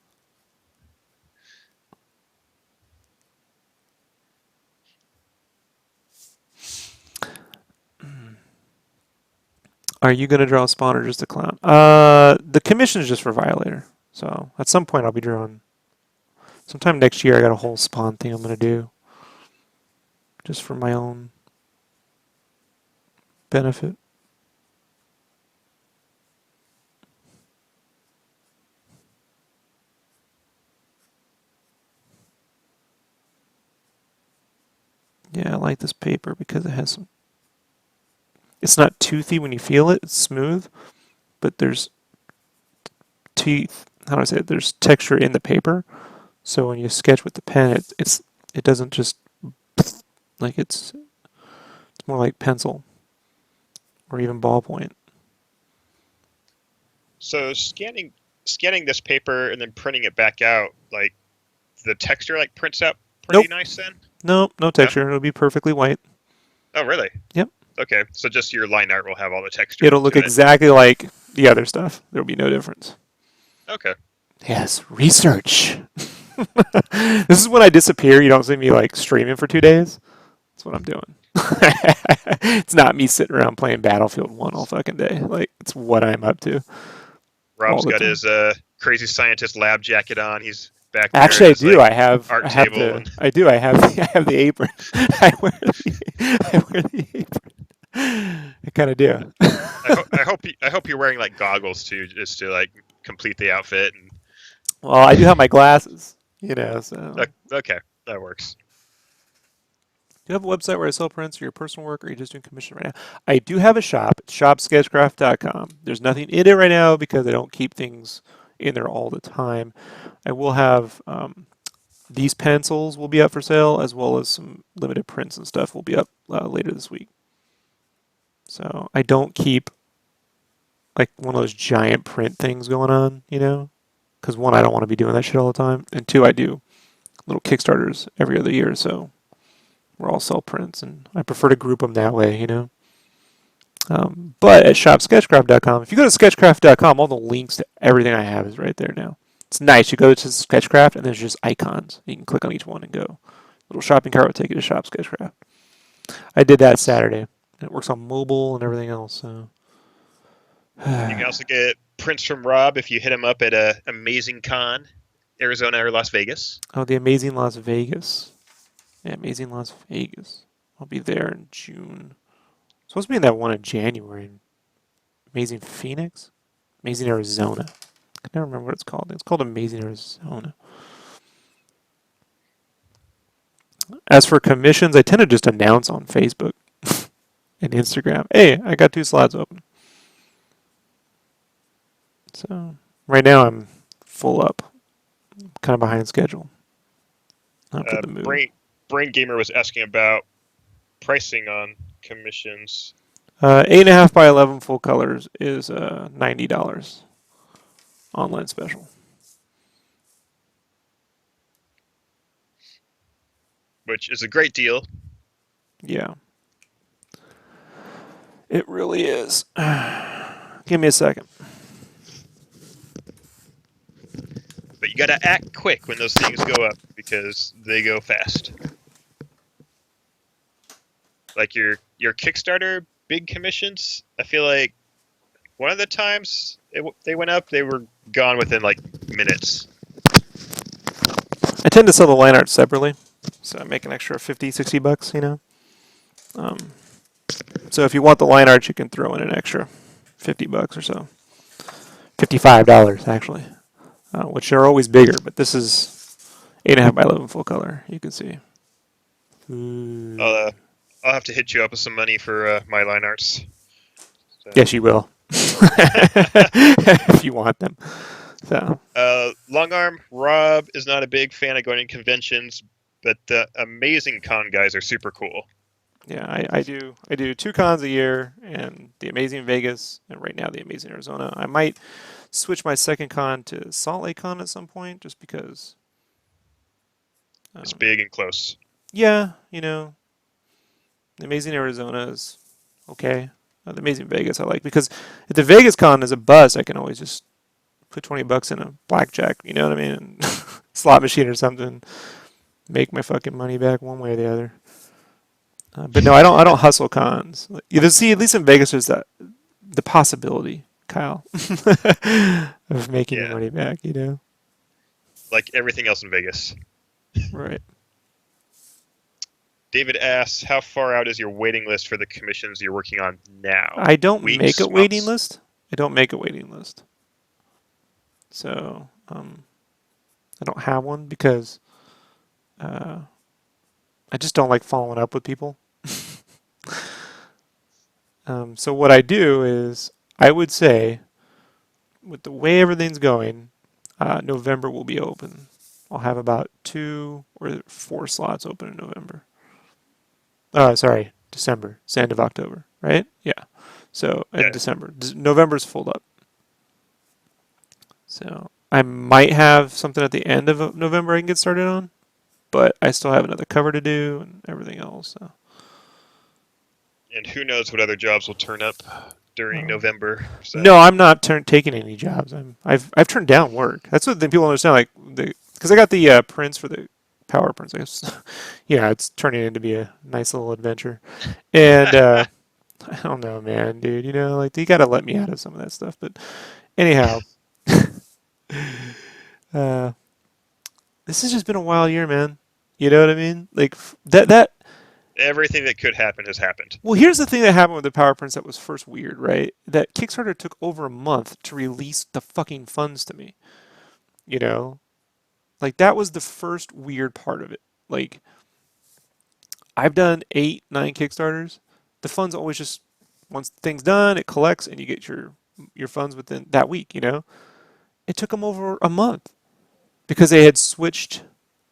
Are you gonna draw a Spawn or just a clown? The commission is just for Violator. So at some point I'll be drawing. Sometime next year I got a whole Spawn thing I'm gonna do, just for my own benefit. Yeah, I like this paper because it has some. It's not toothy when you feel it. It's smooth, but there's teeth. How do I say it? There's texture in the paper. So when you sketch with the pen, it doesn't just like it's more like pencil or even ballpoint. So scanning this paper and then printing it back out, like the texture like prints out pretty Nope, nice then? no No? texture. It'll be perfectly white. Oh, really? Yep, Okay, so just your line art will have all the texture it'll look to it. exactly like the other stuff. There'll be no difference. Okay. Yes, research. This is when I disappear. You don't see me like streaming for 2 days. That's what I'm doing. It's not me sitting around playing Battlefield 1 all fucking day. Like, it's what I'm up to all Rob's the got time. his crazy scientist lab jacket on. He's back there at Actually, I his do. like I art have table, and I do. I have, I have the apron. I wear the apron. I kind of do. I hope you're wearing like goggles too, just to like complete the outfit. And Well, I do have my glasses, so. okay, that works. Do you have a website where I sell prints or your personal work, or are you just doing commission right now? I do have a shop. It's shopsketchcraft.com. There's nothing in it right now because I don't keep things in there all the time. I will have these pencils will be up for sale, as well as some limited prints and stuff will be up later this week. So I don't keep like one of those giant print things going on, because one, I don't want to be doing that shit all the time, and two, I do little Kickstarters every other year, so we're all sell prints, and I prefer to group them that way. But at shopsketchcraft.com, if you go to sketchcraft.com, all the links to everything I have is right there now. It's nice. You go to Sketchcraft, and there's just icons. You can click on each one and go. Little shopping cart will take you to Shop Sketchcraft. I did that Saturday. And it works on mobile and everything else. So. You can also get prints from Rob if you hit him up at Amazing Con, Arizona or Las Vegas. Oh, the Amazing Las Vegas. Yeah, Amazing Las Vegas. I'll be there in June. Supposed to be in that one in January. Amazing Phoenix? Amazing Arizona. I can't remember what it's called. It's called Amazing Arizona. As for commissions, I tend to just announce on Facebook and Instagram, hey, I got 2 slots open. So right now I'm full up. I'm kind of behind schedule. after the move. Brain Gamer was asking about pricing on commissions. 8.5 by 11 full colors is $90 online special. Which is a great deal. Yeah. It really is. Give me a second. But you gotta act quick when those things go up because they go fast. Like your Kickstarter big commissions, I feel like one of the times they went up, they were gone within like minutes. I tend to sell the line art separately, so I make an extra 50, 60 bucks, you know. So if you want the line art, you can throw in an extra 50 bucks or so. $55 actually, which are always bigger, but this is 8.5 by 11 full color. You can see. I'll have to hit you up with some money for my line arts. So. Yes, you will. If you want them. So. Long arm Rob is not a big fan of going to conventions, but the Amazing Con guys are super cool. Yeah, I do 2 cons a year, and the Amazing Vegas, and right now the Amazing Arizona. I might switch my second con to Salt Lake Con at some point, just because it's big and close. Yeah, you know, the Amazing Arizona is okay. The Amazing Vegas I like, because if the Vegas Con is a bust, I can always just put 20 bucks in a blackjack, you know what I mean? Slot machine or something. Make my fucking money back one way or the other. But no, I don't hustle cons. You see, at least in Vegas, there's the possibility, Kyle, of making your money back, you know? Like everything else in Vegas. Right. David asks, how far out is your waiting list for the commissions you're working on now? I don't Weeks, make a waiting months? list. I don't make a waiting list. So, I don't have one because I just don't like following up with people. So what I do is, I would say, with the way everything's going, November will be open. I'll have about 2 or 4 slots open in November. Sorry, December. It's the end of October, right? Yeah. So in December. November's full up. So I might have something at the end of November I can get started on, but I still have another cover to do and everything else. So. And who knows what other jobs will turn up during November. So. No, I'm not taking any jobs. I've turned down work. That's what the people understand. Like because I got the prints for the power prints. I guess, yeah, it's turning into be a nice little adventure. And I don't know, man, dude. You know, like you got to let me out of some of that stuff. But anyhow, this has just been a wild year, man. You know what I mean? Like that. Everything that could happen has happened. Well, here's the thing that happened with the power prints that was first weird, right? That Kickstarter took over a month to release the fucking funds to me. You know? Like, that was the first weird part of it. Like, I've done 8, 9 Kickstarters. The funds always just, once the thing's done, it collects and you get your funds within that week, you know? It took them over a month because they had switched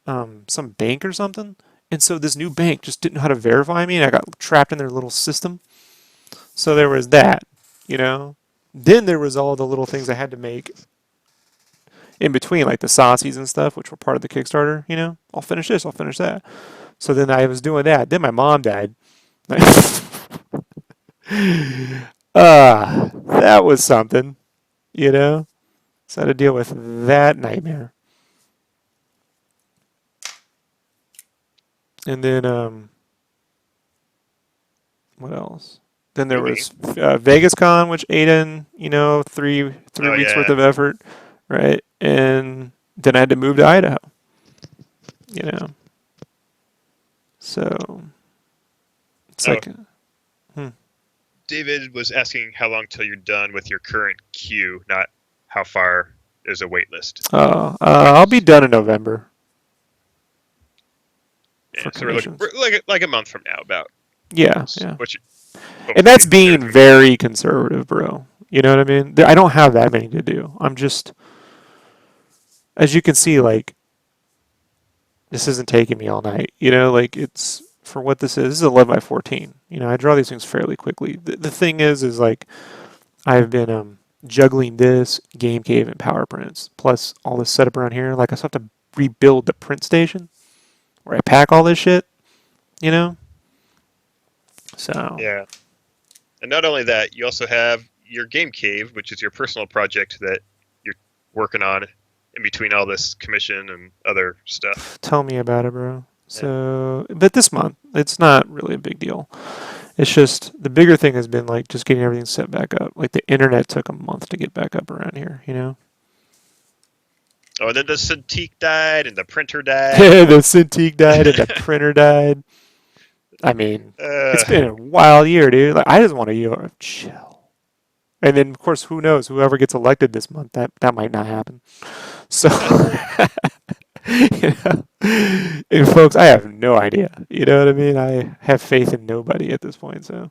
some bank or something. And so this new bank just didn't know how to verify me, and I got trapped in their little system. So there was that, you know. Then there was all the little things I had to make in between, like the saucies and stuff, which were part of the Kickstarter, you know. I'll finish this, I'll finish that. So then I was doing that. Then my mom died. That was something, you know. So I had to deal with that nightmare. And then, what else? Then there was Vegas Con, which ate in, you know, three weeks worth of effort, right? And then I had to move to Idaho, you know. So it's like. David was asking how long till you're done with your current queue, not how far is a wait list. I'll be done in November. Yeah, so we're looking like a month from now, about. Yeah. And that's being very conservative, bro. You know what I mean? I don't have that many to do. I'm just, as you can see, like, this isn't taking me all night. You know, like it's for what this is. This is 11 by 14. You know, I draw these things fairly quickly. The thing is like I've been juggling this game cave and power prints plus all this setup around here. Like I still have to rebuild the print station where I pack all this shit. You know, so Yeah. And not only that, you also have your game cave, which is your personal project that you're working on in between all this commission and other stuff. tell me about it, bro. Yeah. So, but this month it's not really a big deal. It's just the bigger thing has been like just getting everything set back up. Like the internet took a month to get back up around here, you know? Oh, and then the Cintiq died and the printer died. The Cintiq died and the printer died. I mean, it's been a wild year, dude. Like I just want a year of chill. And then of course, who knows? Whoever gets elected this month, that might not happen. So you know? And folks, I have no idea. You know what I mean? I have faith in nobody at this point, so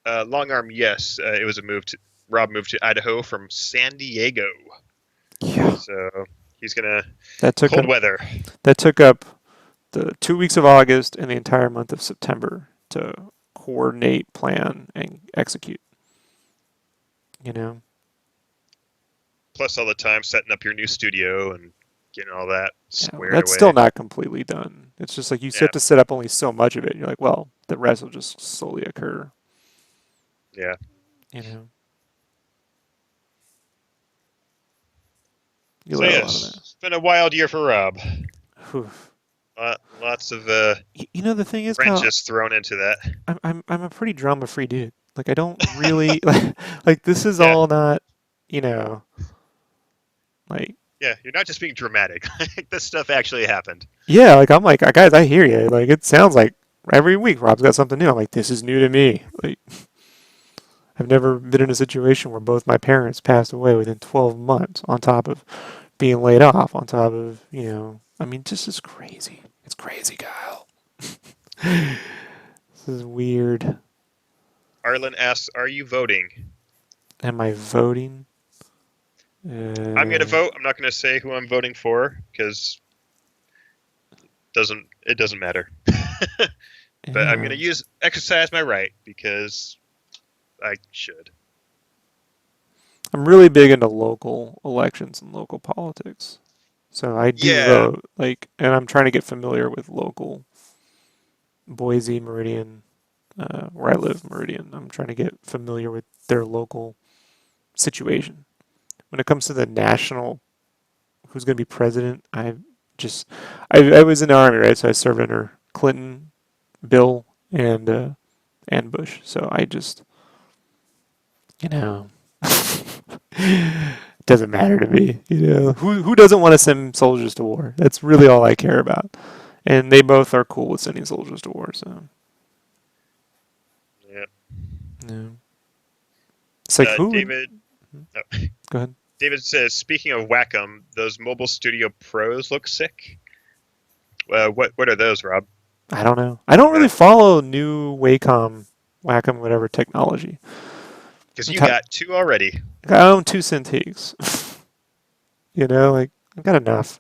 Long arm, yes. It was a move to Rob moved to Idaho from San Diego. yeah. So he's gonna That took cold up weather. that took up the 2 weeks of August and the entire month of September to coordinate, plan, and execute. You know, Plus all the time setting up your new studio and getting all that yeah, squared that's away. still not completely done. It's just like you Yeah. have to set up only so much of it. And you're like, well, the rest will just slowly occur. Yeah. You know, you So let a lot of yes, that. it's been a wild year for Rob. Whew. Lots of You know, the thing is, Kyle, wrenches thrown into that. I'm a pretty drama free dude. Like I don't really like this is Yeah. all not, you know, like Yeah, you're not just being dramatic. Like this stuff actually happened. yeah, like I'm like guys, I hear you. Like it sounds like every week Rob's got something new. I'm like this is new to me. Like I've never been in a situation where both my parents passed away within 12 months on top of being laid off on top of, you know, I mean this is crazy. It's crazy, Kyle. This is weird. Arlen asks, "Are you voting?" Am I voting? I'm gonna vote. I'm not gonna say who I'm voting for because it doesn't matter. But I'm Yeah. gonna exercise my right because I should. I'm really big into local elections and local politics. So I do Yeah, vote, like, and I'm trying to get familiar with local Boise, Meridian, where I live, Meridian. I'm trying to get familiar with their local situation. When it comes to the national, who's going to be president, just, I was in the army, right? So I served under Clinton, Bill, and Bush. So I just, you know, doesn't matter to me. You know, who doesn't want to send soldiers to war? That's really all I care about. And they both are cool with sending soldiers to war. So, yeah. yeah. It's like who? David. No. Go ahead. David says, "Speaking of Wacom, those Mobile Studio Pros look sick." What are those, Rob? I don't know. I don't really follow new Wacom, whatever technology. Because I'm you ti- got two already. I own two Cintiqs. You know, like I've got enough.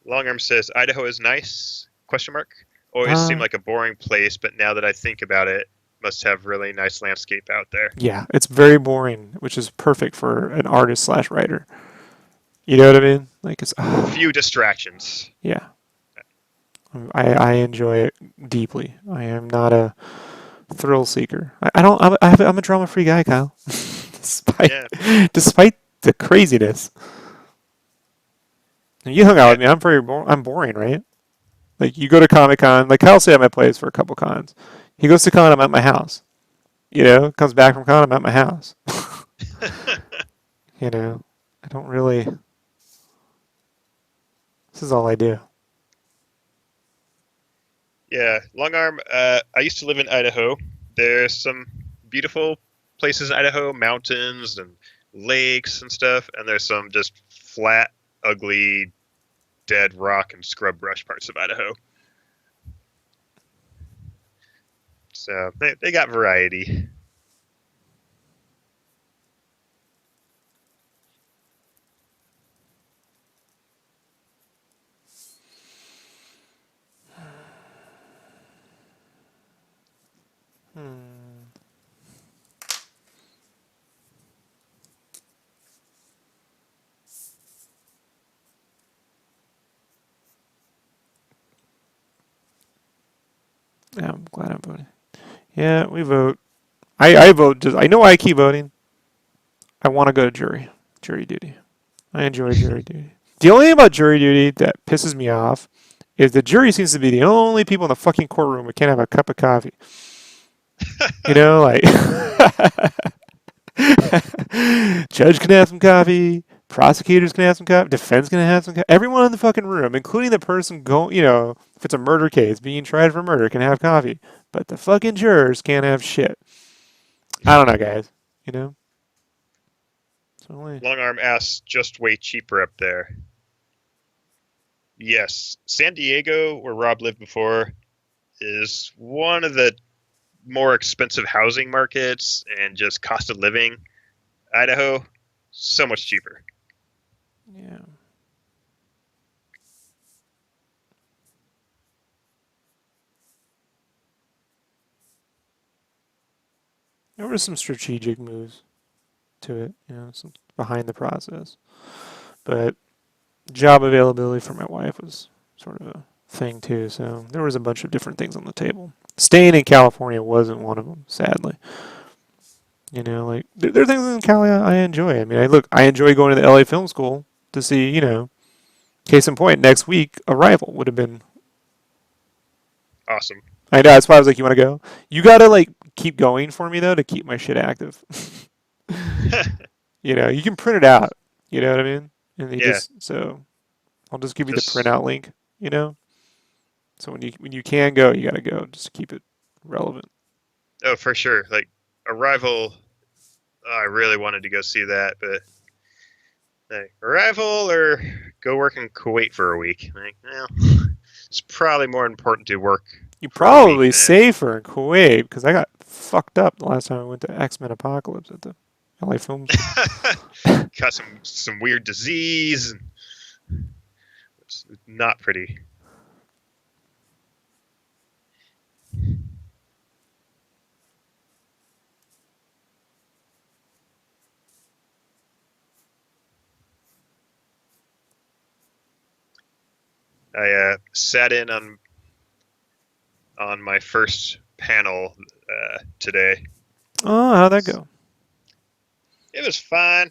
Longarm says, "Idaho is nice?" Question mark. Always seemed Uh, like a boring place, but now that I think about it, must have really nice landscape out there. yeah, it's very boring, which is perfect for an artist slash writer. You know what I mean? Like it's Few distractions. yeah. I enjoy it deeply. I am not a thrill seeker. I don't. I'm a drama free guy, Kyle. despite Yeah, despite the craziness. And you hung out yeah, with me. I'm boring, right? Like you go to Comic Con. Like Kyle stayed at my place for a couple cons. He goes to con. I'm at my house. You know, comes back from con. I'm at my house. You know, I don't really. This is all I do. yeah. Longarm. I used to live in Idaho. There's some beautiful places in Idaho, mountains and lakes and stuff, and there's some just flat, ugly, dead rock and scrub brush parts of Idaho. So they got variety. Hmm. Yeah, I'm glad I'm voting. Yeah, we vote. I vote. Just I know I keep voting. I want to go to jury duty. I enjoy jury duty. The only thing about jury duty that pisses me off is the jury seems to be the only people in the fucking courtroom who can't have a cup of coffee. You know, like judge can have some coffee, prosecutors can have some coffee, defense can have some coffee. Everyone in the fucking room, including the person going, if it's a murder case being tried for murder, can have coffee, but the fucking jurors can't have shit. I don't know, guys. You know, it's only. Long arm asks, just way cheaper up there. Yes, San Diego, where Rob lived before, is one of the more expensive housing markets and just cost of living. Idaho, so much cheaper. Yeah. There were some strategic moves to it, some behind the process. But job availability for my wife was sort of a thing too. So there was a bunch of different things on the table. Staying in California wasn't one of them, sadly. Like there are things in Cali I enjoy. I mean, I enjoy going to the LA Film School to see, case in point, next week, Arrival would have been. Awesome. I know, that's why I was like, you want to go? You got to, like, keep going for me, though, to keep my shit active. You can print it out. You know what I mean? And Yeah, so I'll just give you the just printout link, you know? So when you can go, you got to go. Just keep it relevant. oh for sure. Like Arrival, I really wanted to go see that, but like, Arrival or go work in Kuwait for a week. Like, well, it's probably more important to work You're for a week probably than safer in Kuwait because I got fucked up the last time I went to X-Men Apocalypse at the LA Film School. got some weird disease. It's not pretty. I sat in on my first panel today. Oh, how'd that go? It was fine.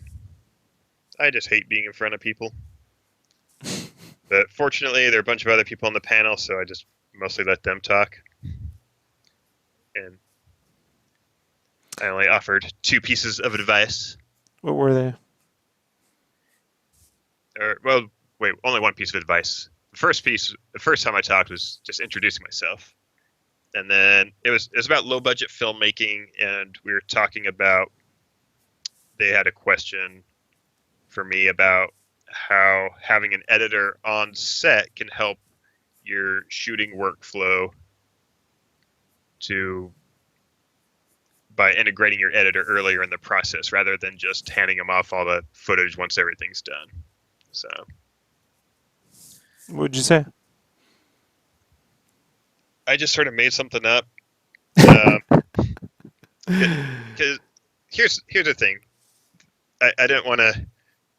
I just hate being in front of people. But fortunately, there are a bunch of other people on the panel, so I just mostly let them talk. And I only offered 2 pieces of advice. What were they? Or, well, wait, only 1 piece of advice. The first time I talked was just introducing myself. And then it was about low budget filmmaking, and we were talking about, they had a question for me about how having an editor on set can help your shooting workflow by integrating your editor earlier in the process rather than just handing them off all the footage once everything's done. So What'd you say? I just sort of made something up. Because here's the thing. I didn't want to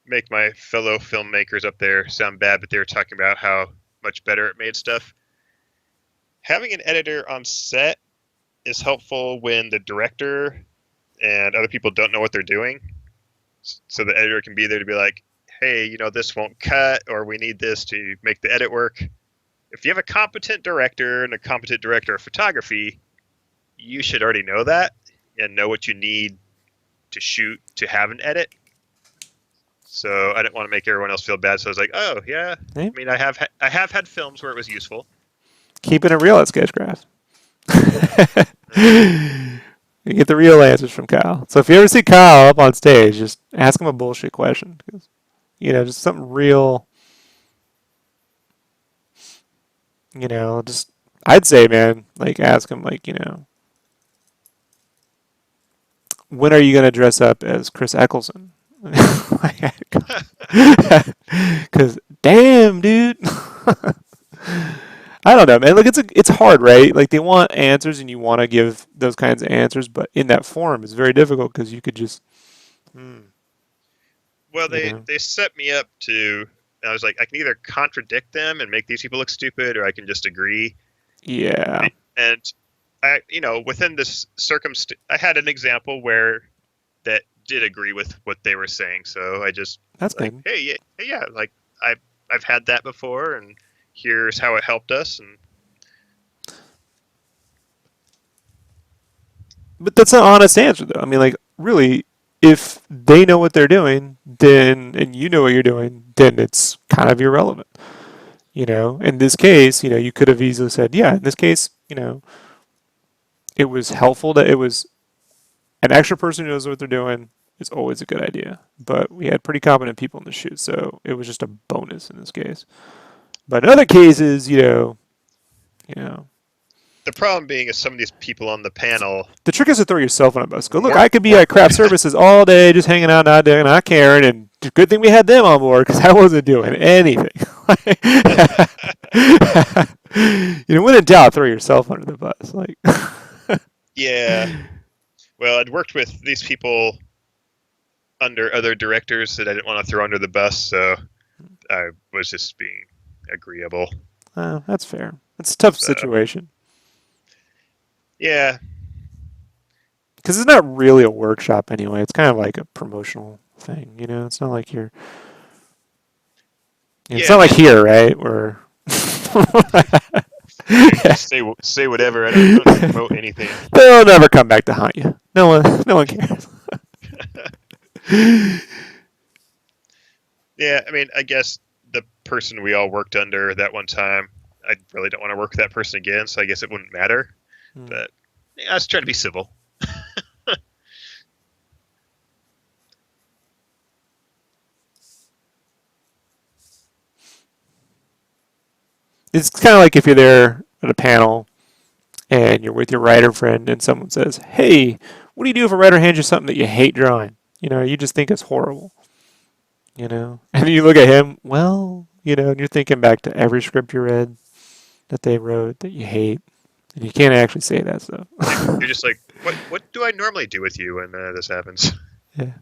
make my fellow filmmakers up there sound bad, but they were talking about how much better it made stuff. Having an editor on set is helpful when the director and other people don't know what they're doing. So the editor can be there to be like, hey, this won't cut, or we need this to make the edit work. If you have a competent director and a competent director of photography, you should already know that and know what you need to shoot to have an edit. So I didn't want to make everyone else feel bad. So I was like, oh yeah, Hey, I mean, I have had films where it was useful. keeping it real at SketchCraft. You get the real answers from Kyle. So if you ever see Kyle up on stage, just ask him a bullshit question. 'Cause, just something real. Just I'd say, man, like ask him, like, when are you gonna dress up as Chris Eccleston? Because damn, dude. I don't know, man. Like it's hard, right? Like they want answers, and you want to give those kinds of answers, but in that form, it's very difficult because you could just, hmm, Well, you they know, they set me up to. I was like, I can either contradict them and make these people look stupid, or I can just agree. yeah, And I, within this circumstance, I had an example where that did agree with what they were saying. So I just that's like, good. hey, yeah, like I've had that before, and here's how it helped us. And But that's an honest answer, though. I mean, like, really, if they know what they're doing, then and you know what you're doing, then it's kind of irrelevant. In this case, you could have easily said, yeah, in this case, it was helpful that it was an extra person who knows what they're doing is always a good idea. But we had pretty competent people in the shoot, so it was just a bonus in this case. But in other cases, you know, the problem being is some of these people on the panel the trick is to throw yourself on a bus. Go, look, weren't I could be weren't at craft services all day, just hanging out, not doing, not caring, and good thing we had them on board because I wasn't doing anything. When in doubt, throw yourself under the bus. Like, yeah. Well, I'd worked with these people under other directors that I didn't want to throw under the bus, so I was just being agreeable. that's fair. It's a tough So situation yeah, because it's not really a workshop anyway. It's kind of like a promotional thing. It's not like you're. It's yeah. I not like mean, here, right? Where. you can just say whatever. I don't need to promote anything. They'll never come back to haunt you. No one cares. Yeah, I mean, I guess the person we all worked under that one time, I really don't want to work with that person again, so I guess it wouldn't matter. Hmm. But yeah, I was trying to be civil. It's kind of like if you're there at a panel and you're with your writer friend and someone says, "Hey, what do you do if a writer hands you something that you hate drawing? You just think it's horrible, And you look at him, well, and you're thinking back to every script you read that they wrote that you hate, and you can't actually say that stuff. You're just like, what do I normally do with you when this happens? Yeah.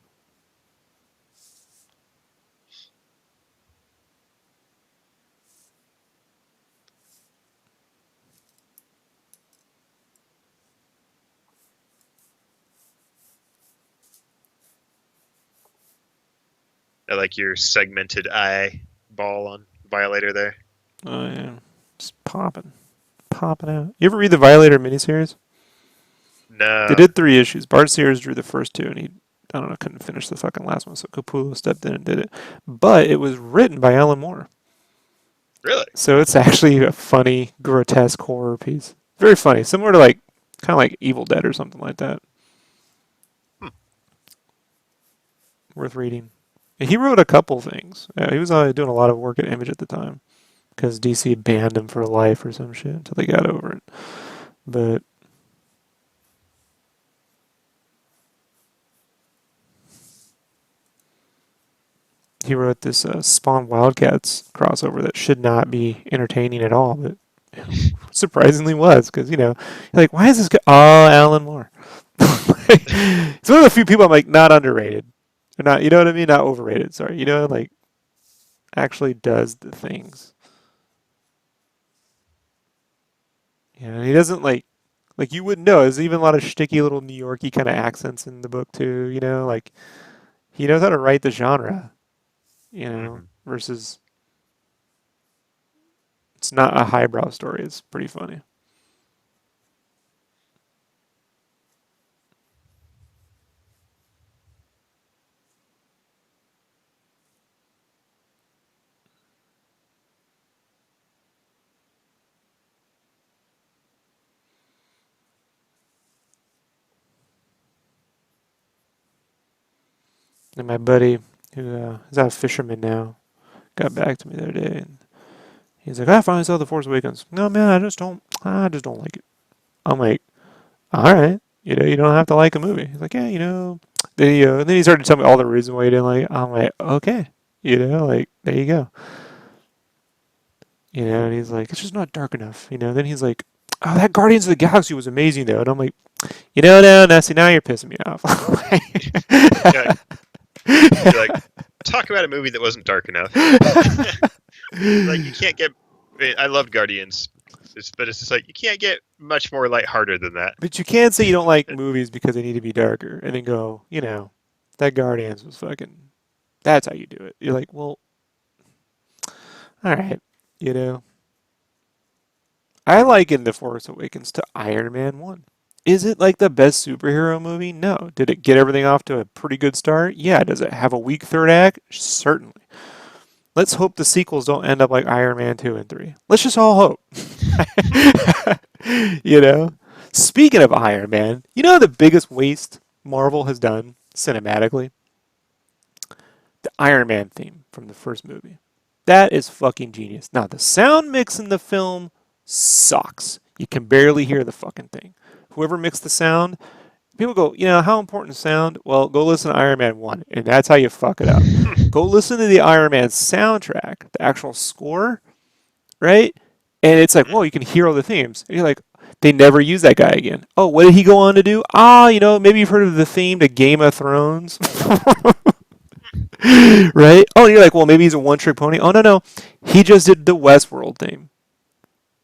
I like your segmented eye ball on Violator there. Oh yeah, just popping out. You ever read the Violator miniseries? They No, did 3 issues. Bart Sears drew the first two, and he, I don't know, couldn't finish the fucking last one, so Capullo stepped in and did it. But it was written by Alan Moore, really? so it's actually a funny, grotesque horror piece. Very funny, similar to kind of like Evil Dead or something like that. Hmm. Worth reading. And he wrote a couple things. He was doing a lot of work at Image at the time because DC banned him for life or some shit until they got over it. But he wrote this Spawn Wildcats crossover that should not be entertaining at all, but surprisingly was because you're like, why is this guy? Oh, Alan Moore. It's one of the few people I'm like not underrated, or not. You know what I mean? Not overrated. Sorry. Like actually does the things. He doesn't like you wouldn't know. There's even a lot of shticky little New Yorky kind of accents in the book too. Like he knows how to write the genre. Hmm. Versus it's not a highbrow story. It's pretty funny. And my buddy, who is out a fisherman now, got back to me the other day, and he's like, "I finally saw The Force Awakens." No, man, I just don't like it. I'm like, all right, you don't have to like a movie. He's like, yeah, and then he started to tell me all the reasons why he didn't like it. I'm like, okay, like there you go. And he's like, it's just not dark enough, Then he's like, oh, that Guardians of the Galaxy was amazing, though. And I'm like, now, see, now you're pissing me off. Yeah, you're like, talk about a movie that wasn't dark enough. Like you can't get. I loved Guardians, but it's just like you can't get much more lighthearted than that. But you can't say you don't like movies because they need to be darker, and then go, that Guardians was fucking. That's how you do it. You're like, well, all right, you know. I liken The Force Awakens to Iron Man 1. Is it like the best superhero movie? No. Did it get everything off to a pretty good start? Yeah. Does it have a weak third act? Certainly. Let's hope the sequels don't end up like Iron Man 2 and 3. Let's just all hope. you know? Speaking of Iron Man, the biggest waste Marvel has done cinematically? The Iron Man theme from the first movie. That is fucking genius. Now, the sound mix in the film sucks. You can barely hear the fucking thing. Whoever mixed the sound, people go, how important is sound? Well, go listen to Iron Man 1, and that's how you fuck it up. Go listen to the Iron Man soundtrack, the actual score, right? And it's like, whoa, you can hear all the themes. And you're like, they never use that guy again. Oh, what did he go on to do? Maybe you've heard of the theme to Game of Thrones. right? Oh, and you're like, well, maybe he's a one-trick pony. Oh, no. He just did the Westworld theme.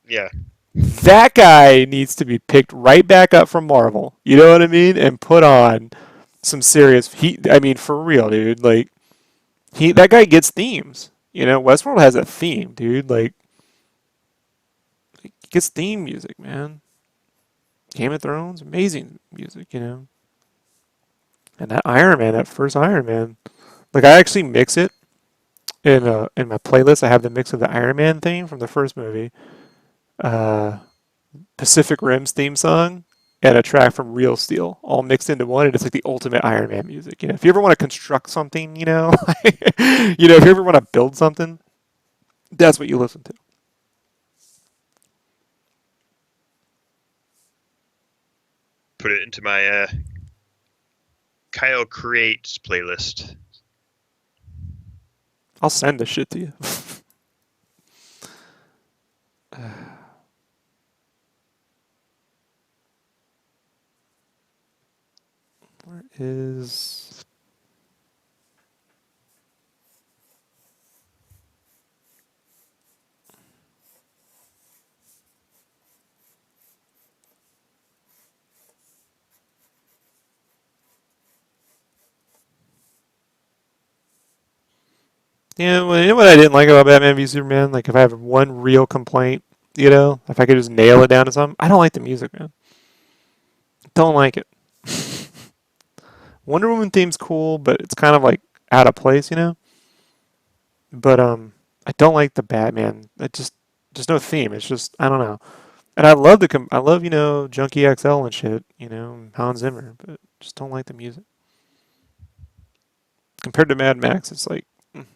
Yeah. That guy needs to be picked right back up from Marvel. You know what I mean? And put on some serious heat. I mean, for real, dude. Like, that guy gets themes. Westworld has a theme, dude. Like, he gets theme music, man. Game of Thrones, amazing music. And that Iron Man, that first Iron Man, like, I actually mix it in my playlist. I have the mix of the Iron Man theme from the first movie, uh, Pacific Rim's theme song, and a track from Real Steel, all mixed into one, and it's like the ultimate Iron Man music. If you ever want to construct something, if you ever want to build something, that's what you listen to. Put it into my Kyle Creates playlist. I'll send this shit to you. Where is... Yeah, well, what I didn't like about Batman v Superman? Like, if I have one real complaint, if I could just nail it down to something, I don't like the music, man. Don't like it. Wonder Woman theme's cool, but it's kind of like out of place. But I don't like the Batman. Just no theme. It's just I don't know. And I love I love Junkie XL and shit. Hans Zimmer, but just don't like the music. Compared to Mad Max, it's like mm,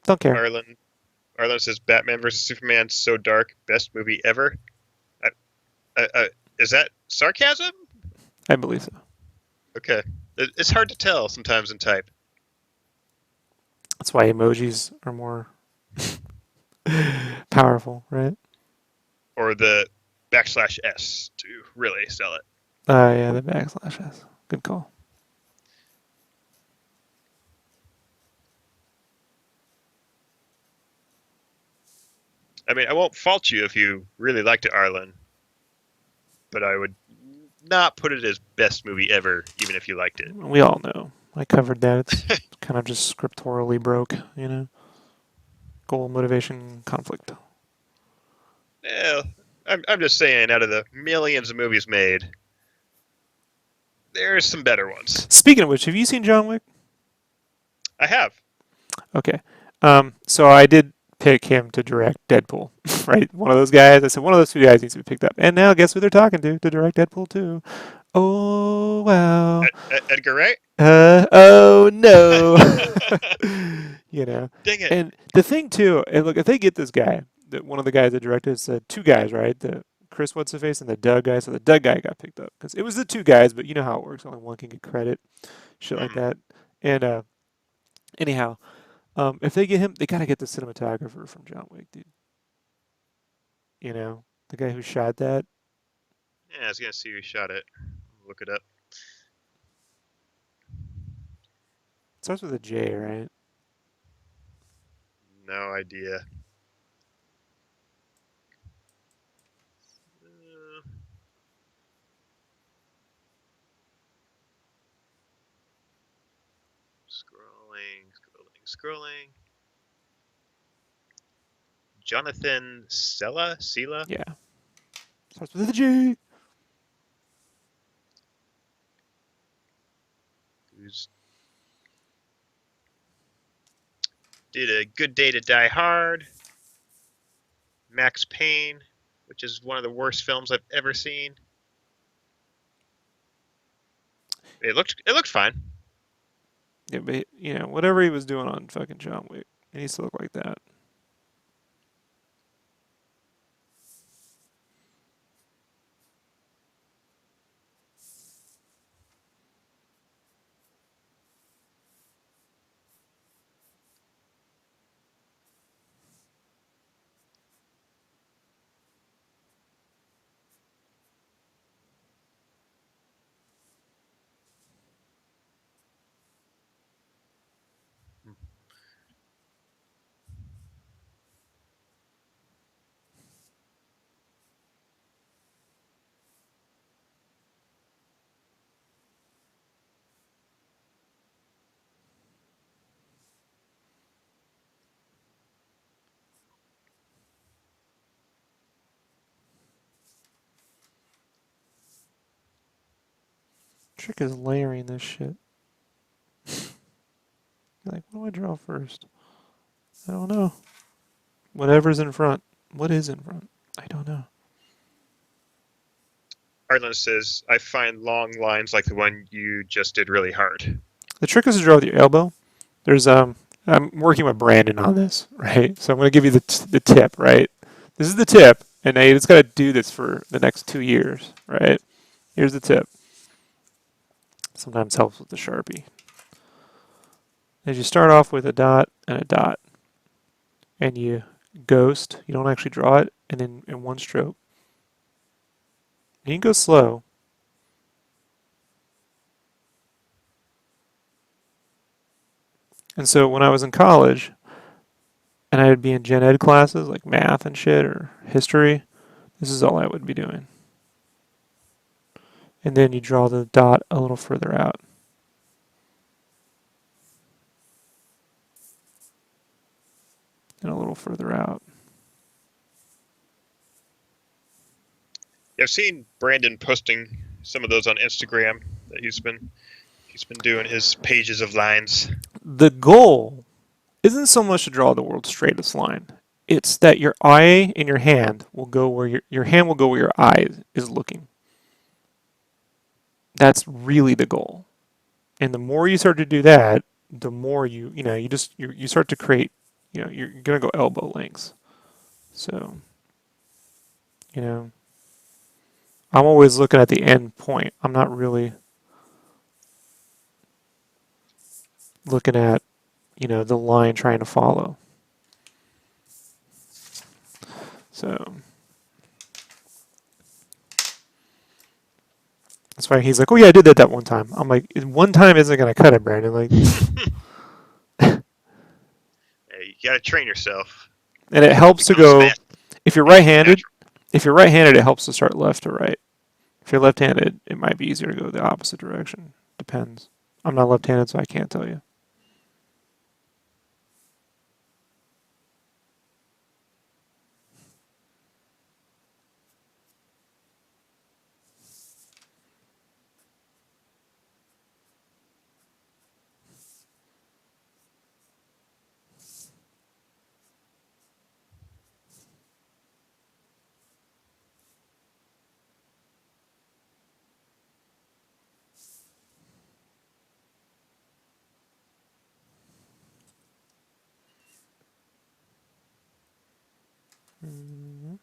don't care. Arlen says Batman versus Superman so dark, best movie ever. Is that sarcasm? I believe so. Okay, it's hard to tell sometimes in type. That's why emojis are more powerful, right? Or the \S to really sell it. Yeah, the backslash S. Good call. I mean, I won't fault you if you really liked it, Arlen, but I would not put it as best movie ever, even if you liked it. We all know. I covered that. It's kind of just scriptorally broke, Goal, motivation, conflict. Yeah, I'm just saying, out of the millions of movies made, there's some better ones. Speaking of which, have you seen John Wick? I have. Okay. So I did pick him to direct Deadpool, right? One of those guys. I said one of those two guys needs to be picked up. And now guess who they're talking to direct Deadpool 2? Oh, wow. Edgar Wright? Oh, no. Dang it. And the thing, too, and look, if they get this guy, one of the guys that directed, said two guys, right? The Chris What's-His-Face and the Doug guy. So the Doug guy got picked up. Because it was the two guys, but you know how it works. Only one can get credit. Shit like that. And anyhow, If they get him, they gotta get the cinematographer from John Wick, dude. You know, the guy who shot that. Yeah, I was gonna see who shot it. Look it up. Starts with a J, right? No idea. Uh, scrolling. Jonathan Sela? Yeah. Starts with a J. Who's did A Good Day to Die Hard, Max Payne, which is one of the worst films I've ever seen. It looked fine. Yeah, but you know, whatever he was doing on fucking John Wick, he needs to look like that. Trick is layering this shit. Like, what do I draw first? I don't know. Whatever's in front. What is in front? I don't know. Arlen says, I find long lines like the one you just did really hard. The trick is to draw with your elbow. There's I'm working with Brandon on this, right? So I'm going to give you the tip, right? This is the tip, and now you just got to do this for the next 2 years, right? Here's the tip. Sometimes helps with the Sharpie. As you start off with a dot and a dot, and you ghost, you don't actually draw it, and then in one stroke. And you can go slow. And so when I was in college, and I would be in gen ed classes like math and shit or history, this is all I would be doing. And then you draw the dot a little further out. And a little further out. I've seen Brandon posting some of those on Instagram that he's been doing his pages of lines. The goal isn't so much to draw the world's straightest line. It's that your eye and your hand will go where your hand will go where your eye is looking. That's really the goal. And the more you start to do that, the more you start to create, you're gonna go elbow lengths. So, you know, I'm always looking at the end point. I'm not really looking at, the line trying to follow. So that's why he's like, "Oh yeah, I did that one time." I'm like, "One time isn't gonna cut it, Brandon." Like, Hey, you gotta train yourself. and it It helps to becomes go fast. if you're It becomes right-handed. natural. If you're right-handed, it helps to start left to right. If you're left-handed, it might be easier to go the opposite direction. Depends. I'm not left-handed, so I can't tell you. Mhm.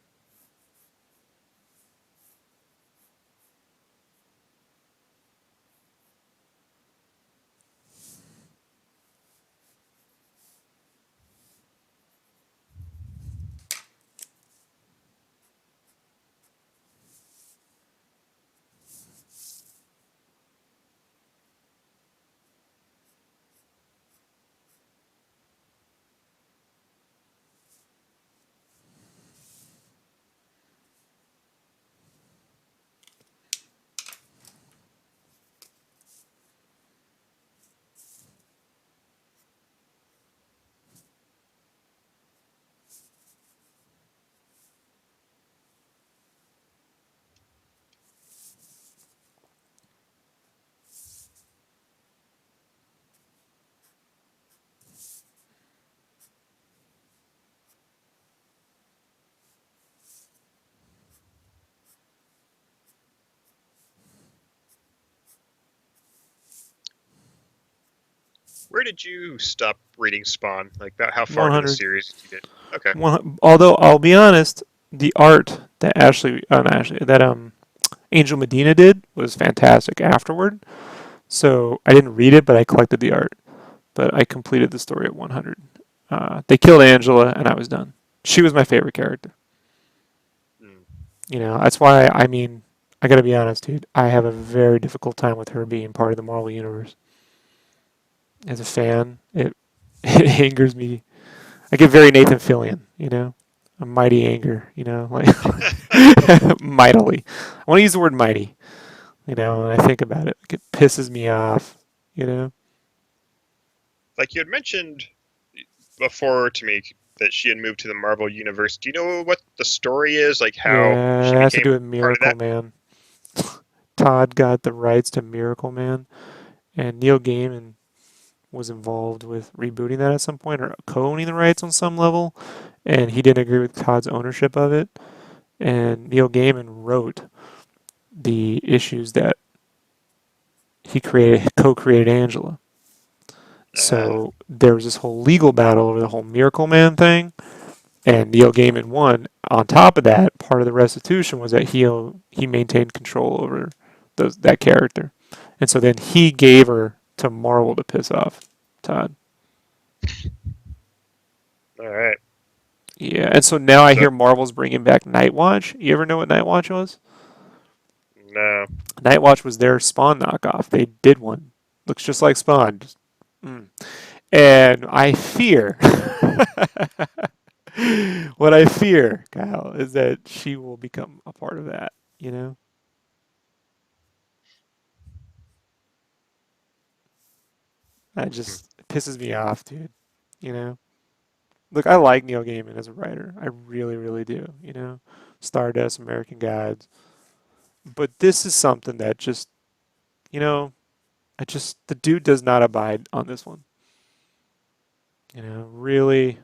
Where did you stop reading Spawn? Like, about how far into the 100. series did you get? Okay. Although I'll be honest, the art that Angel Medina did was fantastic afterward. So I didn't read it, but I collected the art. But I completed the story at 100. They killed Angela, and I was done. She was my favorite character. Hmm. That's why, I mean, I gotta be honest, dude. I have a very difficult time with her being part of the Marvel Universe. As a fan, it angers me. I get very Nathan Fillion. A mighty anger, like mightily. I want to use the word mighty, when I think about it. Like it pisses me off. Like you had mentioned before to me that she had moved to the Marvel universe. Do you know what the story is? Like how Yeah, she it has to do became with part of Miracle that? Man. Todd got the rights to Miracle Man, and Neil Gaiman was involved with rebooting that at some point or co-owning the rights on some level, and he didn't agree with Todd's ownership of it. And Neil Gaiman wrote the issues that he co-created Angela. Ah, So there was this whole legal battle over the whole Miracle Man thing, and Neil Gaiman won. On top of that, part of the restitution was that he maintained control over that character, and so then he gave her to Marvel to piss off Todd. all right. Yeah, and so now I So hear Marvel's bringing back Nightwatch. You ever know what Nightwatch was? no. Nightwatch was their Spawn knockoff. They did one. Looks just like Spawn. Mm. And I fear, what I fear, Kyle, is that she will become a part of that. That Hmm. just pisses me off, dude. You know? Look, I like Neil Gaiman as a writer. I really, really do. Stardust, American Gods. But this is something that just, you know, the dude does not abide on this one. Really,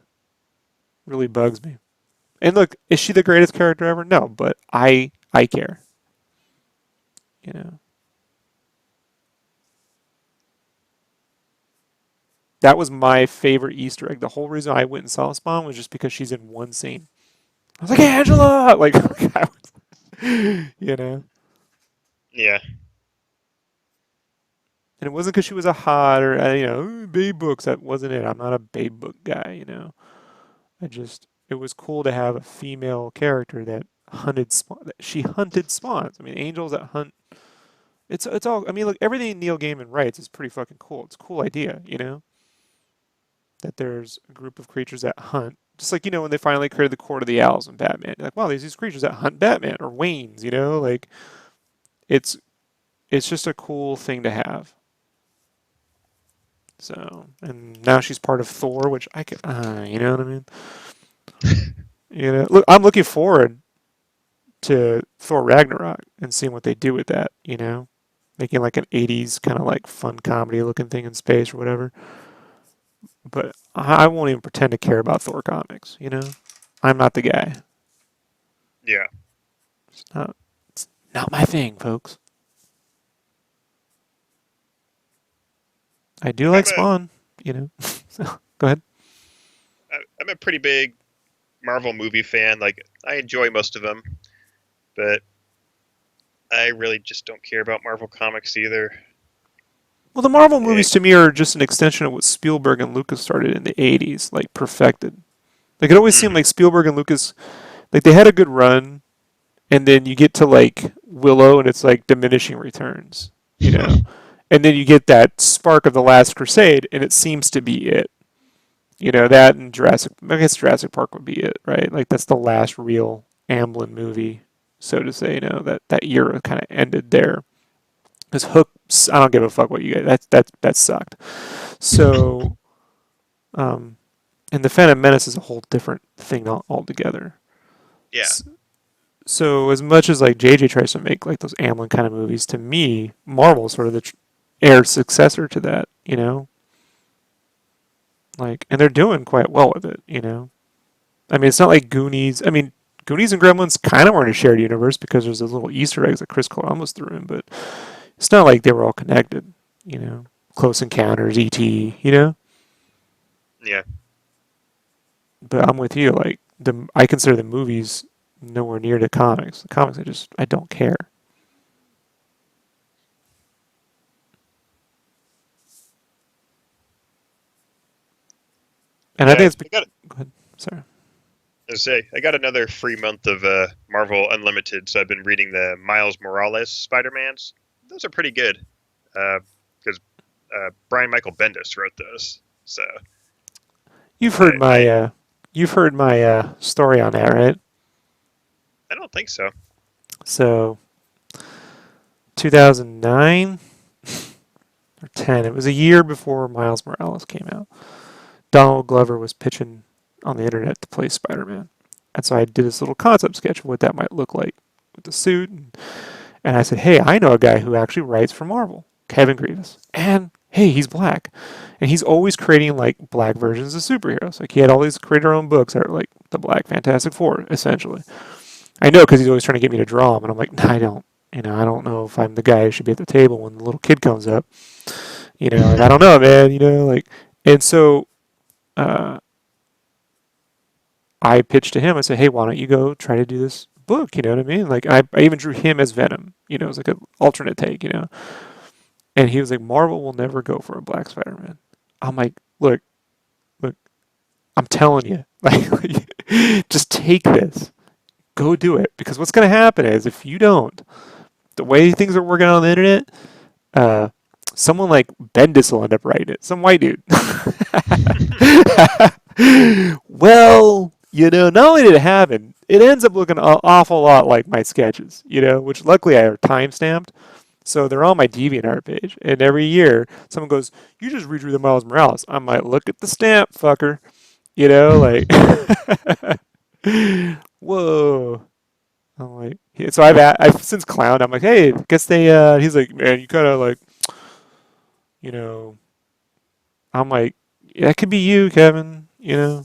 really bugs me. And look, is she the greatest character ever? No, but I care. You know, that was my favorite Easter egg. The whole reason I went and saw Spawn was just because she's in one scene. I was like, Angela, like, I was, you know, Yeah. and it wasn't because she was a hot or Babe Books. That wasn't it. I'm not a Babe Book guy. It was cool to have a female character that hunted spawn. That she hunted spawns. I mean, angels that hunt. It's all. I mean, look, everything Neil Gaiman writes is pretty fucking cool. It's a cool idea. That there's a group of creatures that hunt. Just like, when they finally created the Court of the Owls in Batman. You're like, wow, there's these creatures that hunt Batman or Waynes. Like it's it's just a cool thing to have. So, and now she's part of Thor, which I can, you know what I mean? Look, I'm looking forward to Thor Ragnarok and seeing what they do with that. Making like an 80s kind of like fun comedy looking thing in space or whatever. But I won't even pretend to care about Thor comics. I'm not the guy. Yeah. It's not my thing, folks. I do Like like Spawn. So, go ahead. I'm a pretty big Marvel movie fan. Like I enjoy most of them, but I really just don't care about Marvel comics either. Well, the Marvel Eh, movies to me are just an extension of what Spielberg and Lucas started in the 80s, like perfected. Like it always seemed mhm. like Spielberg and Lucas, like they had a good run, and then you get to like Willow, and it's like diminishing returns. And then you get that spark of the Last Crusade, and it seems to be it. That and Jurassic. I guess Jurassic Park would be it, right? Like that's the last real Amblin movie, so to say. That era kind of ended there. Because Hook, I don't give a fuck what you guys. That sucked. So, um, and the Phantom Menace is a whole different thing altogether. Yeah. So as much as like JJ tries to make like those Amblin kind of movies, to me, Marvel's sort of the heir successor to that. Like, and they're doing quite well with it. I mean, it's not like Goonies. I mean, Goonies and Gremlins kind of were in a shared universe because there's those little Easter eggs that Chris Columbus threw in, but it's not like they were all connected. Close Encounters, E.T., you know. Yeah. But I'm with you. Like I consider the movies nowhere near the comics. The comics, I don't care. And I think Yeah. it's. Go ahead. Sorry. I got another free month of Marvel Unlimited, so I've been reading the Miles Morales Spider-Mans. Those are pretty good, because Brian Michael Bendis wrote those. So You've heard I, my I uh, you've heard my story on that, right? I don't think so. So 2009 or 10. It was a year before Miles Morales came out. Donald Glover was pitching on the internet to play Spider-Man, and so I did this little concept sketch of what that might look like with the suit, and I said, "Hey, I know a guy who actually writes for Marvel, Kevin Grievous, and hey, he's black, and he's always creating like black versions of superheroes. Like he had all these creator own books that are like the Black Fantastic Four, essentially. I know because he's always trying to get me to draw him, and I'm like, nah, I don't. I don't know if I'm the guy who should be at the table when the little kid comes up. Like I don't know, man. Like, and so uh, I pitched to him. I said, hey, why don't you go try to do this book? You know what I mean? Like, I even drew him as Venom. It was like an alternate take. And he was like, Marvel will never go for a black Spider-Man. I'm like, look, I'm telling you, like, just take this, go do it, because what's going to happen is if you don't, the way things are working on the internet, uh, someone like Bendis will end up writing it, some white dude. Well, not only did it happen, it ends up looking an awful lot like my sketches, which luckily I are time stamped. So they're on my DeviantArt page. And every year, someone goes, you just redrew the Miles Morales. I might look at the stamp, fucker. Like, whoa. I'm like, yeah, so I've since clowned. I'm like, hey, guess they, he's like, man, you kind of like, you know, I'm like, yeah, that could be you, Kevin. Yeah,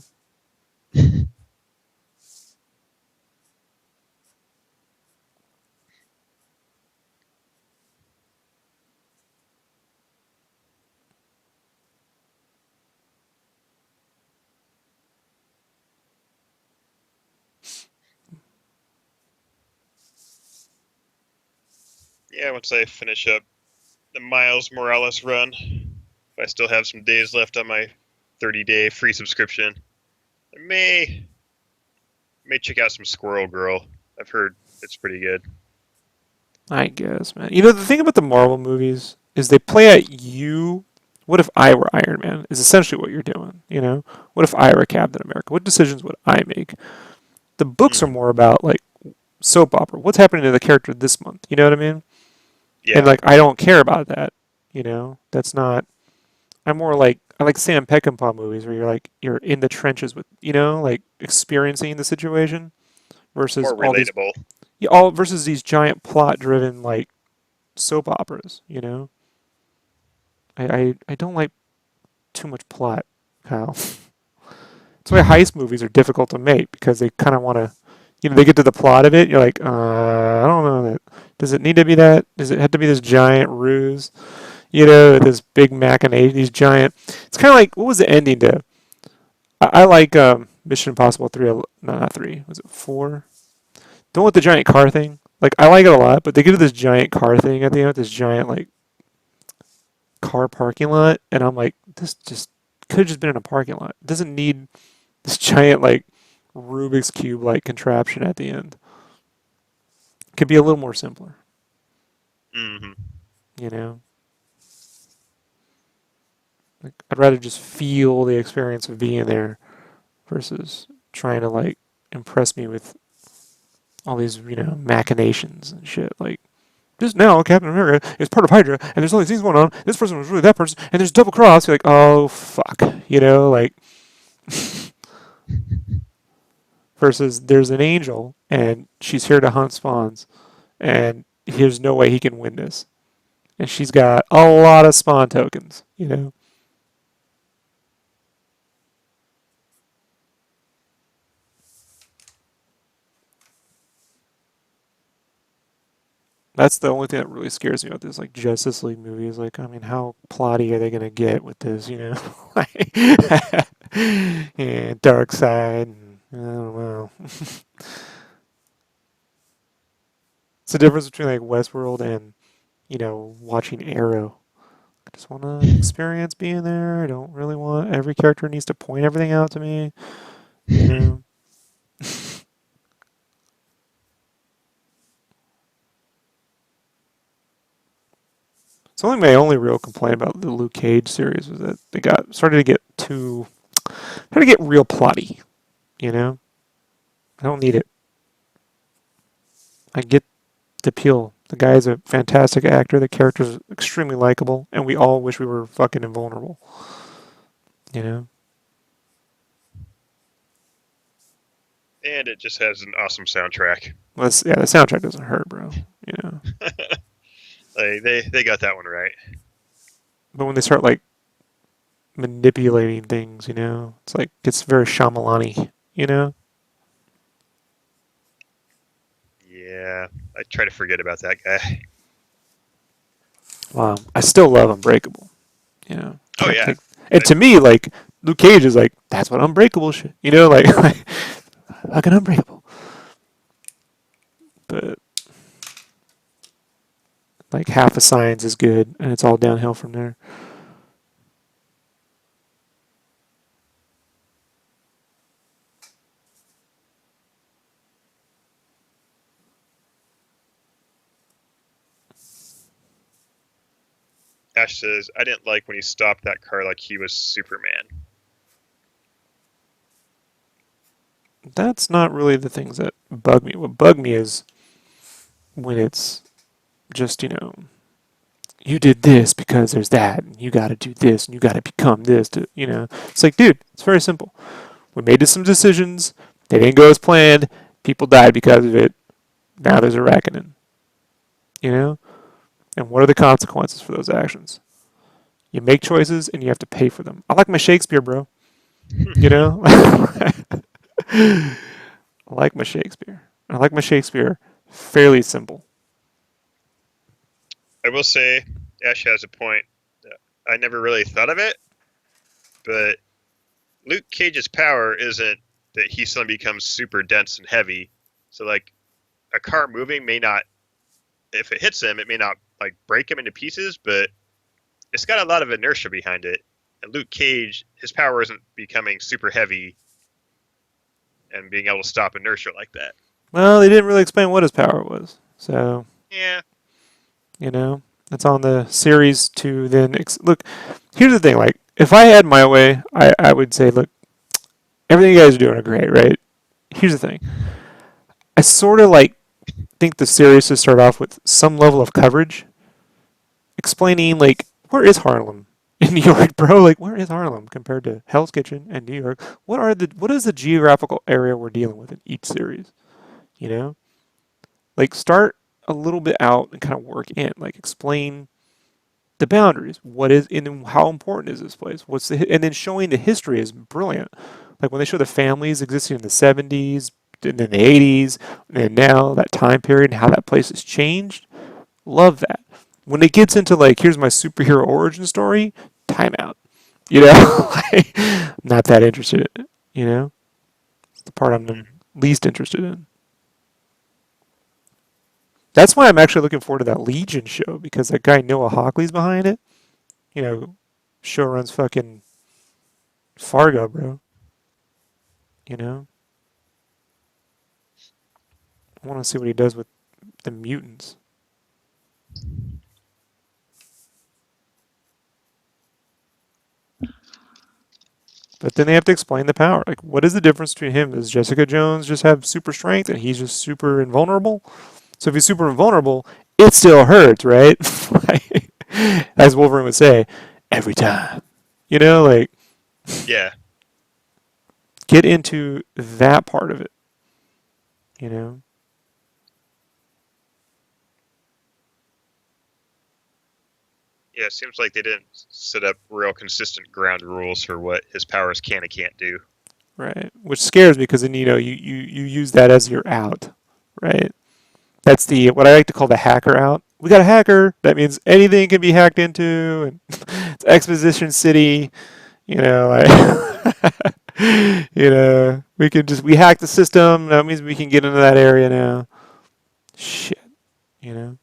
once I finish up the Miles Morales run, if I still have some days left on my 30-day free subscription, I may check out some Squirrel Girl. I've heard it's pretty good. I guess, man. The thing about the Marvel movies is they play at you. What if I were Iron Man? Is essentially what you're doing. What if I were Captain America? What decisions would I make? The books are Mm, more about like soap opera. What's happening to the character this month? You know what I mean? And yeah, like I don't care about that. That's not. I'm more like I like Sam Peckinpah movies where you're in the trenches with like experiencing the situation versus more relatable. all versus these giant plot driven like soap operas. I don't like too much plot, Kyle. That's why heist movies are difficult to make because they kind of want to, they get to the plot of it. You're like, I don't know that. Does it need to be that? Does it have to be this giant ruse? This big machination, these giant. It's kind of like what was the ending to? I like Mission Impossible 3. No, not 3. Was it 4? The one with the giant car thing. Like I like it a lot, but they get to this giant car thing at the end, this giant like car parking lot, and I'm like, this just could have just been in a parking lot. It doesn't need this giant like Rubik's cube like contraption at the end. It could be a little more simpler, Hmm. you know. Like I'd rather just feel the experience of being there versus trying to like impress me with all these machinations and shit. Like this now, Captain America is part of Hydra, and there's all these things going on. This person was really that person, and there's double cross. You're like, oh fuck, like versus there's an angel and she's here to hunt spawns and there's no way he can win this. And she's got a lot of spawn tokens. That's the only thing that really scares me about this, like Justice League movies. Like, I mean, how plotty are they gonna get with this? You know, like, yeah, Dark Side. And, I don't know. It's the difference between like Westworld and watching Arrow. I just want to experience being there. I don't really want every character needs to point everything out to me. You know. It's only my only real complaint about the Luke Cage series was that they got started to get started to get real plotty. You know, I don't need it. I get the appeal. The guy is a fantastic actor. The character's extremely likable, and we all wish we were fucking invulnerable. You know. And it just has an awesome soundtrack. Well, yeah, the soundtrack doesn't hurt, bro. You know. Like they got that one right. But when they start like manipulating things, it's like it's very Shyamalan-y, you know. Yeah, I try to forget about that guy. I still love Unbreakable, you know. Oh Can't yeah, take, and to me, like Luke Cage is like that's what Unbreakable should, like like an Unbreakable. But like half of Science is good, and it's all downhill from there. Ash says I didn't like when he stopped that car like he was Superman. That's not really the things that bug me. What bug me is when it's just you did this because there's that, and you got to do this, and you got to become this. It's like, dude, it's very simple. We made some decisions. They didn't go as planned. People died because of it. Now there's a reckoning. You know? And what are the consequences for those actions? You make choices and you have to pay for them. I like my Shakespeare, bro. You know? I like my Shakespeare. I like my Shakespeare fairly simple. I will say, Ash has a point. I never really thought of it, but Luke Cage's power isn't that he suddenly becomes super dense and heavy. So, like, a car moving may not, if it hits him, it may not like break him into pieces, but it's got a lot of inertia behind it. And Luke Cage, his power isn't becoming super heavy and being able to stop inertia like that. Well, they didn't really explain what his power was. So, Yeah. it's on the series to then. Look, here's the thing. Like, if I had my way, I would say, look, everything you guys are doing are great, right? Here's the thing. I sort of think the series should start off with some level of coverage, explaining like where is Harlem in New York, bro? Like where is Harlem compared to Hell's Kitchen and New York? What is the geographical area we're dealing with in each series? You know, like start a little bit out and kind of work in, like explain the boundaries. What is and how important is this place? And then showing the history is brilliant. Like when they show the families existing in the 70s, and then the 80s, and now that time period and how that place has changed. Love that. When it gets into like, here's my superhero origin story, timeout. Not that interested in it. It's the part I'm the least interested in. That's why I'm actually looking forward to that Legion show because that guy Noah Hockley's behind it. Show runs fucking Fargo, bro. You know, I want to see what he does with the mutants. But then they have to explain the power. Like, what is the difference between him? Does Jessica Jones just have super strength and he's just super invulnerable? So if he's super invulnerable, it still hurts, right? As Wolverine would say, every time. Like, Yeah. get into that part of it. You know? Yeah, it seems like they didn't set up real consistent ground rules for what his powers can and can't do. Right. Which scares me because then, you use that as your out, right? That's the what I like to call the hacker out. We got a hacker. That means anything can be hacked into, and it's Exposition City. You know, we can just we hack the system. That means we can get into that area now. Shit, you know.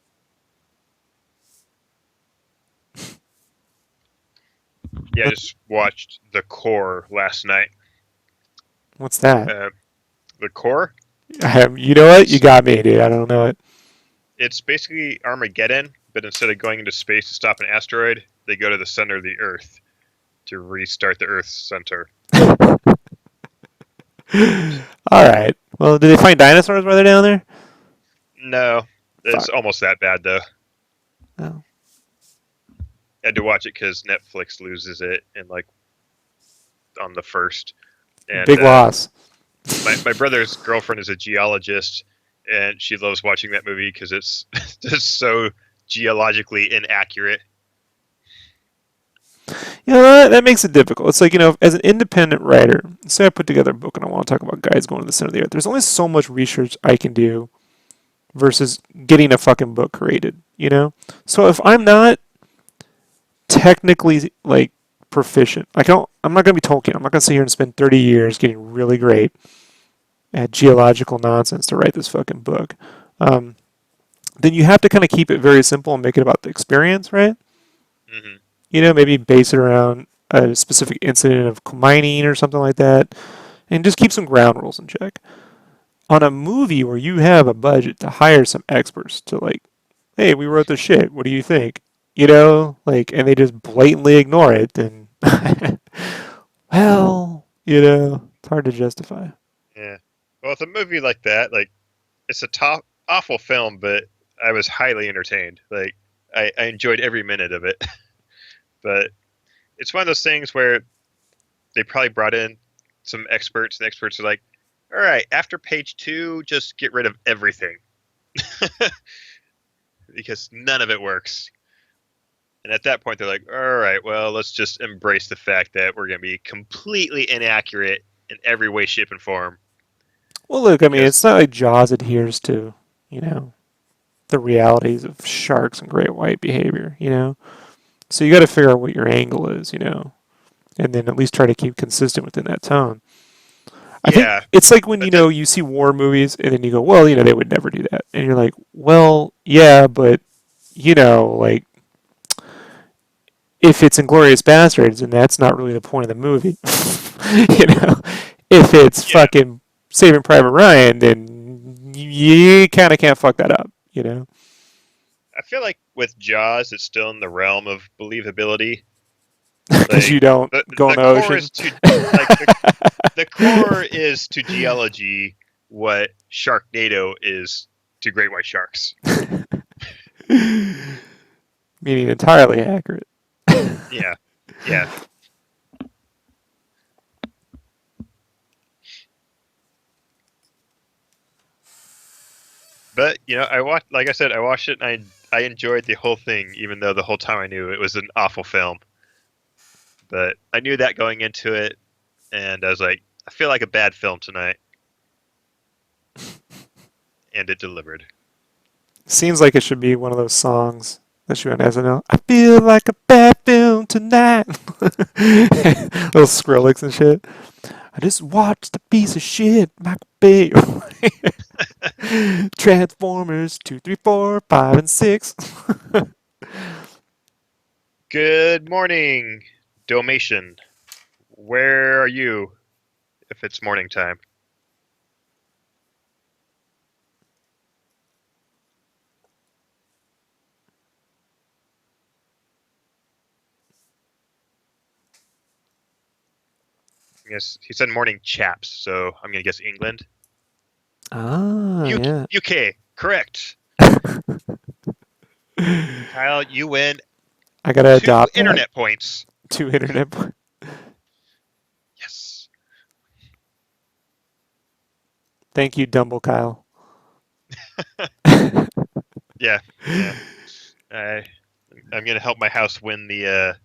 Yeah, I But just watched The Core last night. what's that? Uh, the Core? You know what? You It's got me, dude. I don't know it. it's basically Armageddon, but instead of going into space to stop an asteroid, they go to the center of the Earth to restart the Earth's center. All right. Well, did they find dinosaurs while they're down there? No, it's Fuck. almost that bad though. Oh. I had to watch it because Netflix loses it in like on the first, and Big loss. my brother's girlfriend is a geologist, and she loves watching that movie because it's just so geologically inaccurate. You know, that makes it difficult. It's like, as an independent writer, say I put together a book and I want to talk about guys going to the center of the earth, there's only so much research I can do versus getting a fucking book created, you know? So if I'm not technically, like, proficient, I'm not going to be Tolkien. I'm not going to sit here and spend 30 years getting really great at geological nonsense to write this fucking book. Um, then you have to kind of keep it very simple and make it about the experience, right? Hmm. Maybe base it around a specific incident of mining or something like that, and just keep some ground rules in check. On a movie where you have a budget to hire some experts to like, hey, we wrote this shit. What do you think? And they just blatantly ignore it, then, well, it's hard to justify. Yeah. Well, with a movie like that, like it's a top awful film, but I was highly entertained. Like I enjoyed every minute of it. But it's one of those things where they probably brought in some experts, and experts are like, "All right, after page two, just get rid of everything because none of it works." And at that point, they're like, "All right, well, let's just embrace the fact that we're going to be completely inaccurate in every way, shape, and form." Well, look, I mean, Because it's not like Jaws adheres to, you know, the realities of sharks and great white behavior. So you got to figure out what your angle is, and then at least try to keep consistent within that tone. I think yeah, it's like when but then you see war movies and then you go, well, they would never do that, and you're like, well, yeah, but like if it's Inglorious Bastards, and that's not really the point of the movie, you know, if it's yeah, fucking Saving Private Ryan, then you kind of can't fuck that up. I feel like with Jaws, it's still in the realm of believability. Because Like you don't go in the the core ocean. is to like the core is to geology what Sharknado is to great white sharks. Meaning entirely accurate. Yeah, yeah. But I watched, like I said, I watched it and I enjoyed the whole thing, even though the whole time I knew it was an awful film. But I knew that going into it, and I was like, I feel like a bad film tonight, and it delivered. Seems like it should be one of those songs that should be on SNL. I feel like a bad film tonight. Little Skrillex and shit. I just watched a piece of shit, Michael Bay. Transformers 2, 3, 4, 5, and 6. Good morning, Dalmatian. Where are you? If it's morning time. Yes, he said morning chaps, so I'm gonna guess England. Ah, yeah. UK, correct. Kyle, you win I gotta two adopt that internet points. to internet. Yes. Thank you, Dumble Kyle. Yeah, yeah. I I'm gonna help my house win the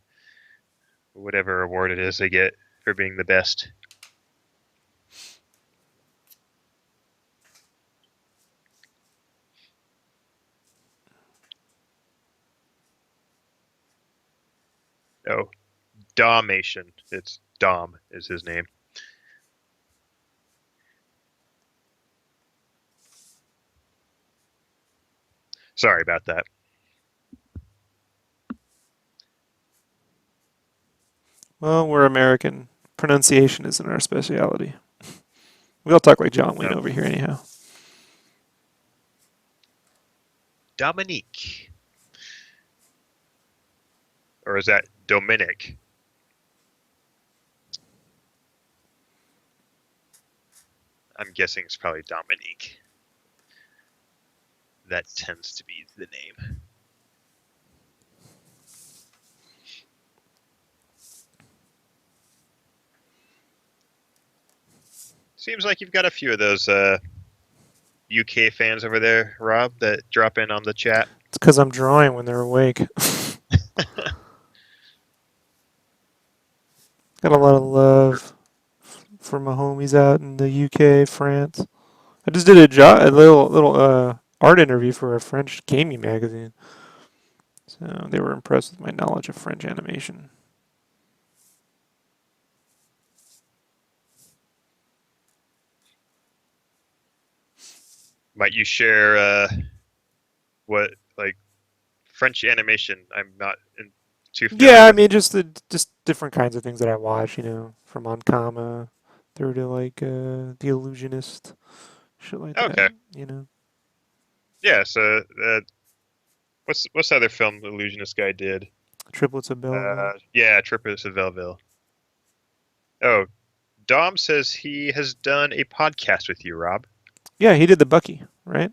whatever award it is they get for being the best. Oh, Domation. It's Dom is his name. Sorry about that. Well, we're American. Pronunciation isn't our specialty. We all talk like John Wayne Oh, over here, anyhow. Dominique. Or is that Dominic? I'm guessing it's probably Dominique. That tends to be the name. Seems like you've got a few of those UK fans over there, Rob, that drop in on the chat. It's because I'm drawing when they're awake. Got a lot of love for my homies out in the UK, France. I just did a little art interview for a French gaming magazine, so they were impressed with my knowledge of French animation. Might you share what like French animation? I'm not too familiar Yeah, I with. mean just different kinds of things that I watch, from Ankama through to like The Illusionist, shit like Okay, that. yeah. So what's the other film the Illusionist guy did? Triplets of Belleville. Yeah, Trippers of Belleville. Oh, Dom says he has done a podcast with you, Rob. Yeah, he did the Bucky, right?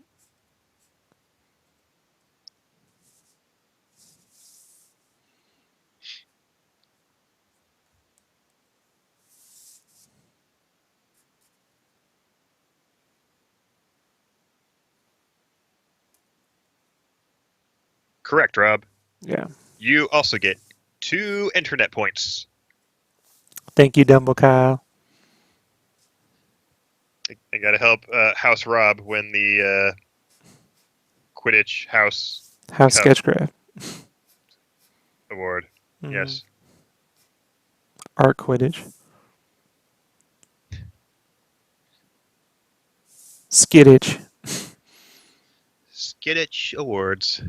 Correct, Rob. Yeah. You also get 2 internet points. Thank you, Dumbo Kyle. I gotta help House Rob win the Quidditch House House Cup Sketchcraft. award. Mm-hmm. Yes. Art Quidditch. Skidditch. Skidditch Awards.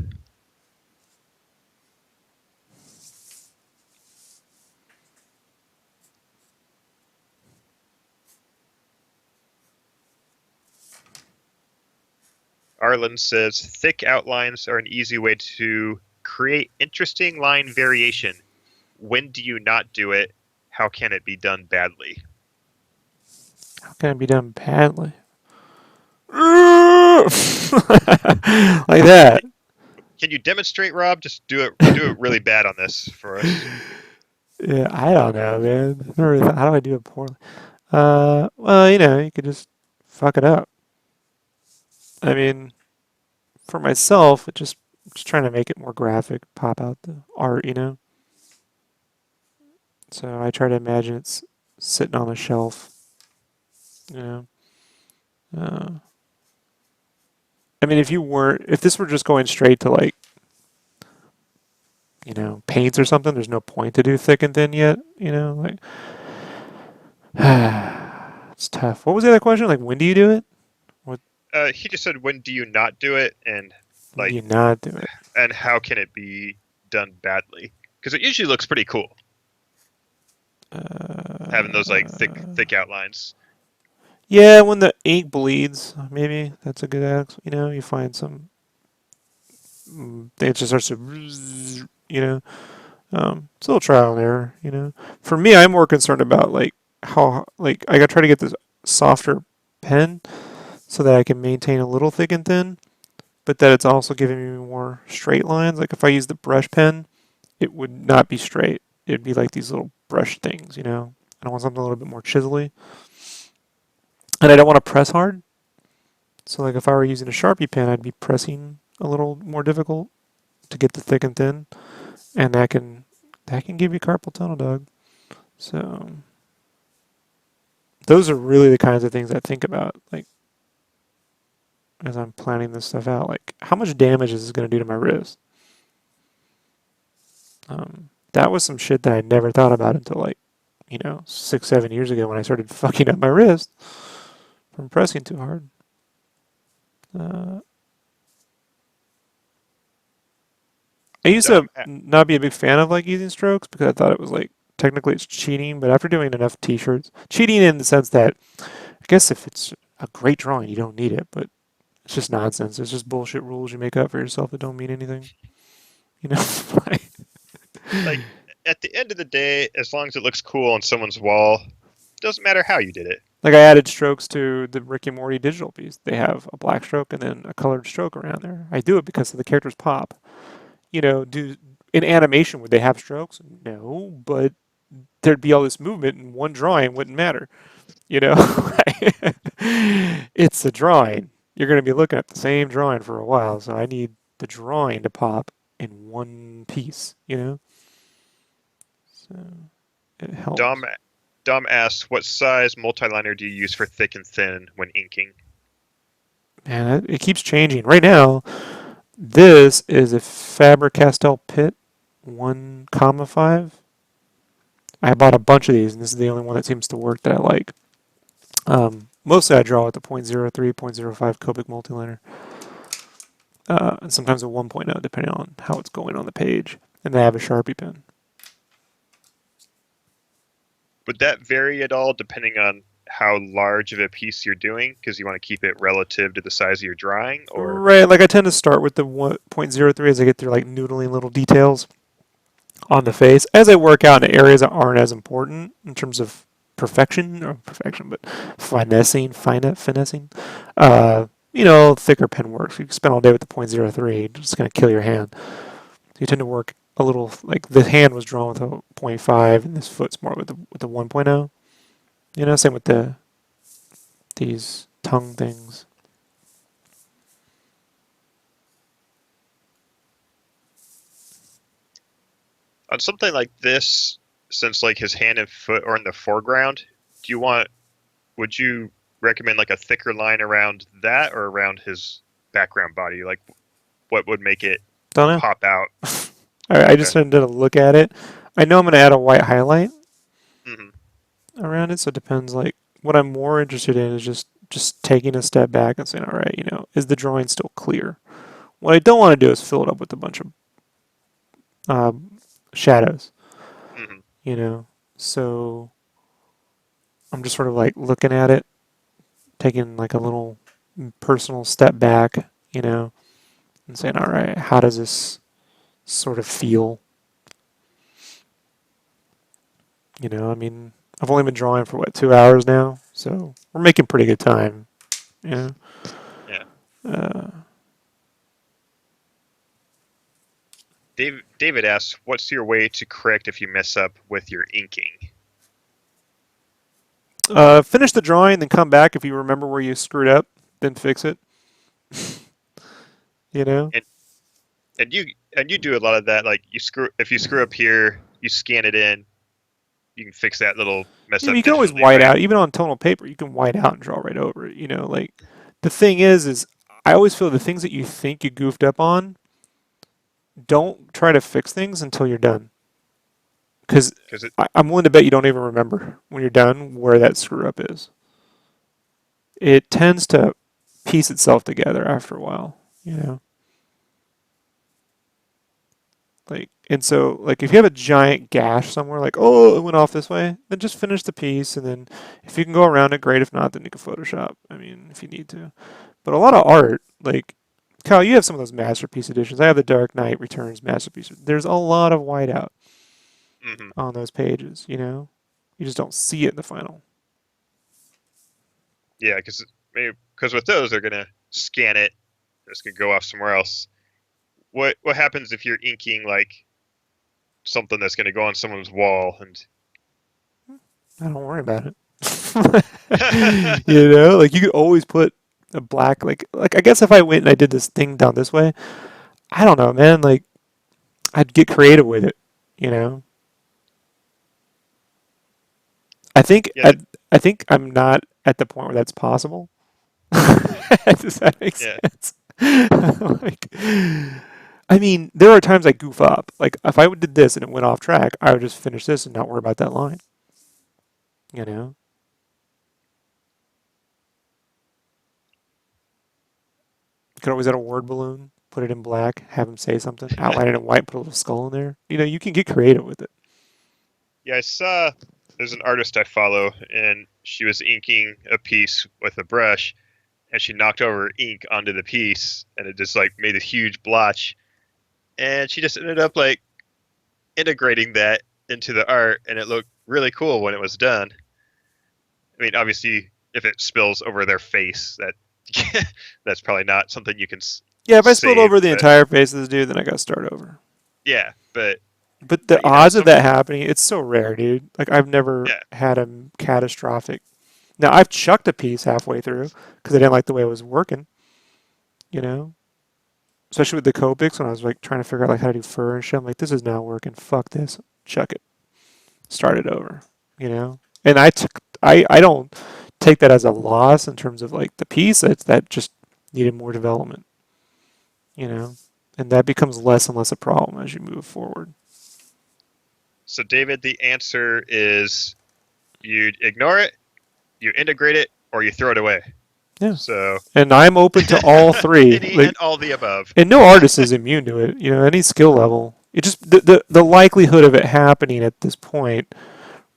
Arlen says thick outlines are an easy way to create interesting line variation. When do you not do it? How can it be done badly? How can it be done badly? Like that. Can you demonstrate, Rob? Just do it really bad on this for us. Yeah, I don't know, man. I never really how do I do it poorly? Well, you could just fuck it up. I mean, for myself, it just trying to make it more graphic, pop out the art. So I try to imagine it's sitting on a shelf, you know. Uh, I mean, if this were just going straight to like, paints or something, there's no point to do thick and thin yet, like, it's tough. What was the other question? Like, when do you do it? What, He just said, when do you not do it, and when do like, you not do it? and how can it be done badly? Because it usually looks pretty cool having those like thick outlines. Yeah, when the ink bleeds, maybe that's a good ax. You find some, it just starts to, it's a little trial and error. For me, I'm more concerned about like how, like, I got to try to get this softer pen so that I can maintain a little thick and thin, but that it's also giving me more straight lines. Like if I use the brush pen, it would not be straight. It'd be like these little brush things. I want something a little bit more chiselly. And I don't want to press hard. So like if I were using a Sharpie pen, I'd be pressing a little more difficult to get the thick and thin. And that can give you carpal tunnel, dog. So those are really the kinds of things I think about, like as I'm planning this stuff out. Like how much damage is this going to do to my wrist? that was some shit that I never thought about until like, 6, 7 years ago when I started fucking up my wrist from pressing too hard. Uh, I used to Dumb. not be a big fan of like using strokes because I thought it was like technically it's cheating, but after doing enough t-shirts, cheating in the sense that I guess if it's a great drawing, you don't need it, but it's just nonsense. It's just bullshit rules you make up for yourself that don't mean anything. You know, like, Like at the end of the day, as long as it looks cool on someone's wall, doesn't matter how you did it. like I added strokes to the Rick and Morty digital piece. They have a black stroke and then a colored stroke around there. I do it because of the characters pop. Do in animation would they have strokes? No, but there'd be all this movement and one drawing wouldn't matter. You know, it's a drawing. You're going to be looking at the same drawing for a while, so I need the drawing to pop in one piece. So it Dom helps. Dom asks, what size multiliner do you use for thick and thin when inking? Man, it keeps changing. Right now, this is a Faber-Castell Pit 1,5. I bought a bunch of these, and this is the only one that seems to work that I like. Mostly I draw with the .03, zero 0.05 Copic multiliner, and sometimes a 1.0 depending on how it's going on the page. And I have a Sharpie pen. Would that vary at all depending on how large of a piece you're doing? Because you want to keep it relative to the size of your drawing, or Right, like I tend to start with the .03 as I get through like noodling little details on the face. As I work out in areas that aren't as important in terms of perfection, but finessing. Thicker pen works. You can spend all day with the .03, it's just gonna kill your hand. So you tend to work a little like the hand was drawn with a .5, and this foot's more with the 1.0. Same with these tongue things. on something like this, since like his hand and foot are in the foreground, do you want? Would you recommend like a thicker line around that or around his background body? Like, what would make it Don't know. pop out? I Okay. just did a look at it. I know I'm gonna add a white highlight Hmm. around it, so it depends. Like what I'm more interested in is just taking a step back and saying, all right, is the drawing still clear? What I don't want to do is fill it up with a bunch of shadows. Hmm. You know, so I'm just sort of like looking at it, taking like a little personal step back, and saying, all right, how does this sort of feel? I mean, I've only been drawing for what 2 hours now, so we're making pretty good time. Yeah. Yeah. Uh, David asks, "What's your way to correct if you mess up with your inking?" finish the drawing, then come back if you remember where you screwed up, then fix it. You know. And and you do a lot of that. Like if you screw up here, you scan it in. You can fix that little mess Yeah, up you can always digitally, white right? out, even on tonal paper. You can white out and draw right over it. Like the thing is I always feel the things that you think you goofed up on, don't try to fix things until you're done. Because Because it, I'm willing to bet you don't even remember when you're done where that screw up is. It tends to piece itself together after a while, you know? And so, like, if you have a giant gash somewhere, like, oh, it went off this way, then just finish the piece. And then if you can go around it, great. If not, then you can Photoshop. I mean, if you need to. But a lot of art, like, Kyle, you have some of those masterpiece editions. I have the Dark Knight Returns masterpiece. There's a lot of whiteout hmm. on those pages, you know? You just don't see it in the final. Yeah, because with those they're gonna scan it. It's gonna go off somewhere else. What happens if you're inking like something that's gonna go on someone's wall and I don't worry about it. Like you could always put a black like I guess if I went and I did this thing down this way, I don't know, man, like I'd get creative with it, you know? I think yeah, I think I'm not at the point where that's possible. Does that make yeah. sense? Like I mean, there are times I goof up. Like if I did this and it went off track, I would just finish this and not worry about that line. You know. You could always add a word balloon, put it in black, have him say something, outline it in white, put a little skull in there. You know, you can get creative with it. Yeah, I saw there's an artist I follow, and she was inking a piece with a brush, and she knocked over ink onto the piece, and it just like made a huge blotch. And she just ended up like integrating that into the art, and it looked really cool when it was done. I mean, obviously, if it spills over their face, that that's probably not something you can Yeah, if I spilled save. over the But entire face of this dude, then I got to start over. yeah, But the you know, odds of some that happening, it's so rare, dude. Like I've never yeah, had a catastrophic. Now I've chucked a piece halfway through because I didn't like the way it was working. You know, especially with the Copics when I was like trying to figure out like how to do fur and shit. I'm like, this is not working. Fuck this. Chuck it. Start it over. You know, and I don't take that as a loss in terms of like the piece. It's that just needed more development. You know, and that becomes less and less a problem as you move forward. so David, the answer is you ignore it, you integrate it, or you throw it away. Yeah. So And I'm open to all three. any Like, and all the above. and no artist is immune to it. You know, any skill level. It just the likelihood of it happening at this point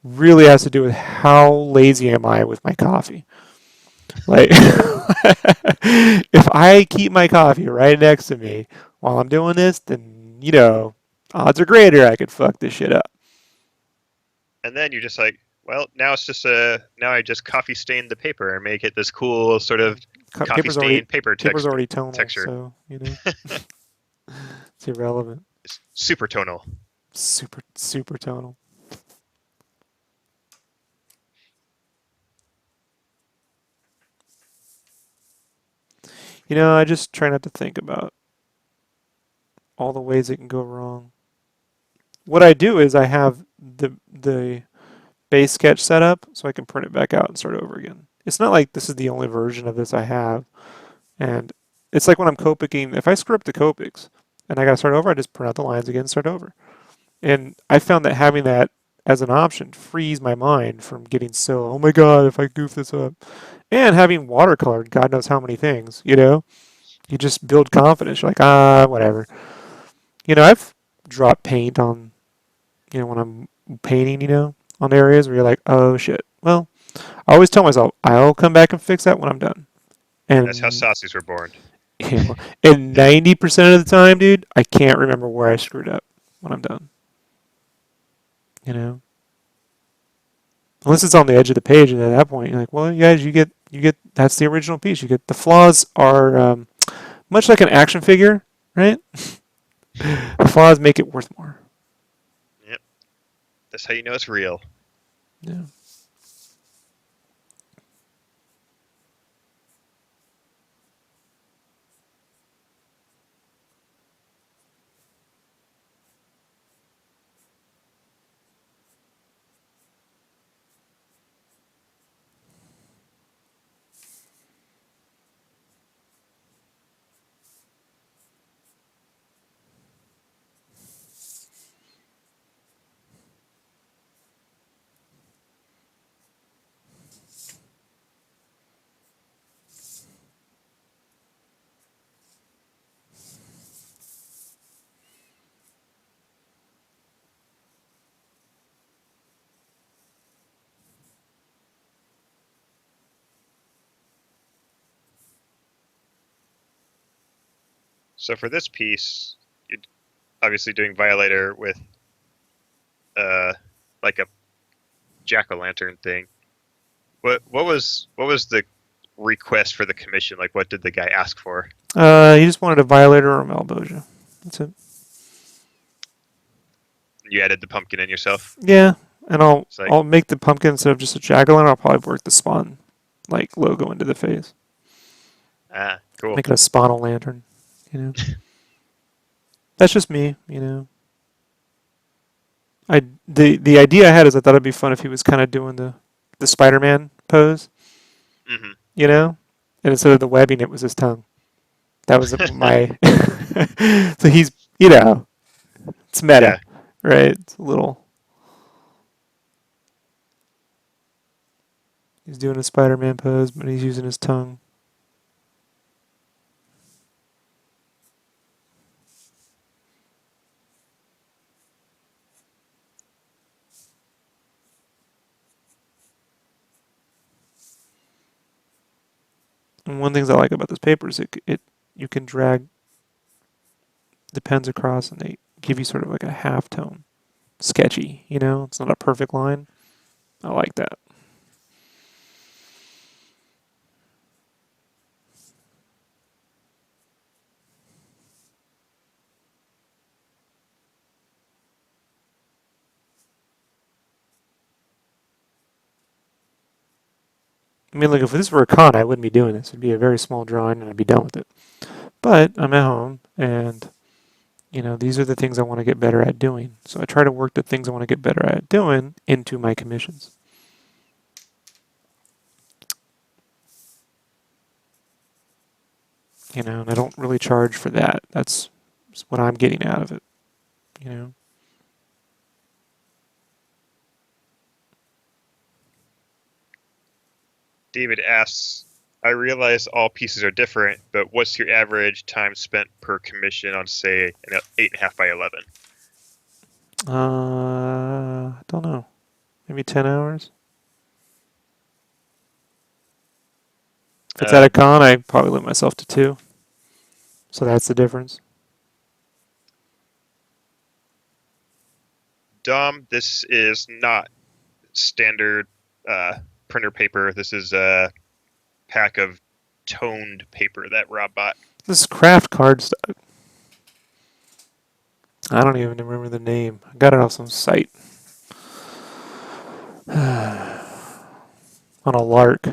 really has to do with how lazy am I with my coffee. Like, if I keep my coffee right next to me while I'm doing this, then you know, odds are greater I could fuck this shit up. And then you're just like, well, now it's just now I just coffee stain the paper and make it this cool sort of coffee stain paper Paper's already tonal, texture. so you know, it's irrelevant. It's super tonal. Super tonal. You know, I just try not to think about all the ways it can go wrong. What I do is I have the base sketch set up so I can print it back out and start over again. It's not like this is the only version of this I have. And it's like when I'm Copicing, if I screw up the Copics and I gotta start over, I just print out the lines again and start over. And I found that having that as an option frees my mind from getting so, oh my god, if I goof this up. And having watercolored God knows how many things, you know? You just build confidence. You're like, whatever. You know, I've dropped paint on, you know, when I'm painting, you know, on areas where you're like, oh shit. Well, I always tell myself, I'll come back and fix that when I'm done. That's how And, saucies were born. you know, and 90% of the time, dude, I can't remember where I screwed up when I'm done. You know? Unless it's on the edge of the page, and at that point, you're like, well, you guys, you get, that's the original piece. You get, the flaws are much like an action figure, right? The flaws make it worth more. Yep. That's how you know it's real. Yeah. So for this piece, you're obviously doing Violator with uh like a jack-o'-lantern thing. What was the request for the commission? Like, what did the guy ask for? He just wanted a Violator or a Malboja. That's it. You added the pumpkin in yourself. Yeah, and It's like, I'll make the pumpkin instead of just a jack-o'-lantern. I'll probably work the spawn like logo into the face. cool. Make it a spawnal lantern. You know, that's just me. You know, the idea I had is I thought it'd be fun if he was kind of doing the Spider-Man pose. Hmm. You know, and instead of the webbing, it was his tongue. That was my. So he's, you know, it's meta, Yeah, right? It's a little. He's doing a Spider-Man pose, but he's using his tongue. And one of the things I like about this paper is it you can drag the pens across and they give you sort of like a half tone. Sketchy, you know? It's not a perfect line. I like that. I mean, like if this were a con, I wouldn't be doing this. It'd be a very small drawing and I'd be done with it. But I'm at home and these are the things I want to get better at doing. So I try to work the things I want to get better at doing into my commissions. And I don't really charge for that. That's what I'm getting out of it, you know. David asks, I realize all pieces are different, but what's your average time spent per commission on, say, an 8.5 by 11? I don't know. Maybe 10 hours. If it's at a Um, con, I probably limit myself to 2. So that's the difference. Dom, this is not standard printer paper. This is a pack of toned paper that Rob bought. This is craft cardstock. I don't even remember the name. I got it off some site. On a lark.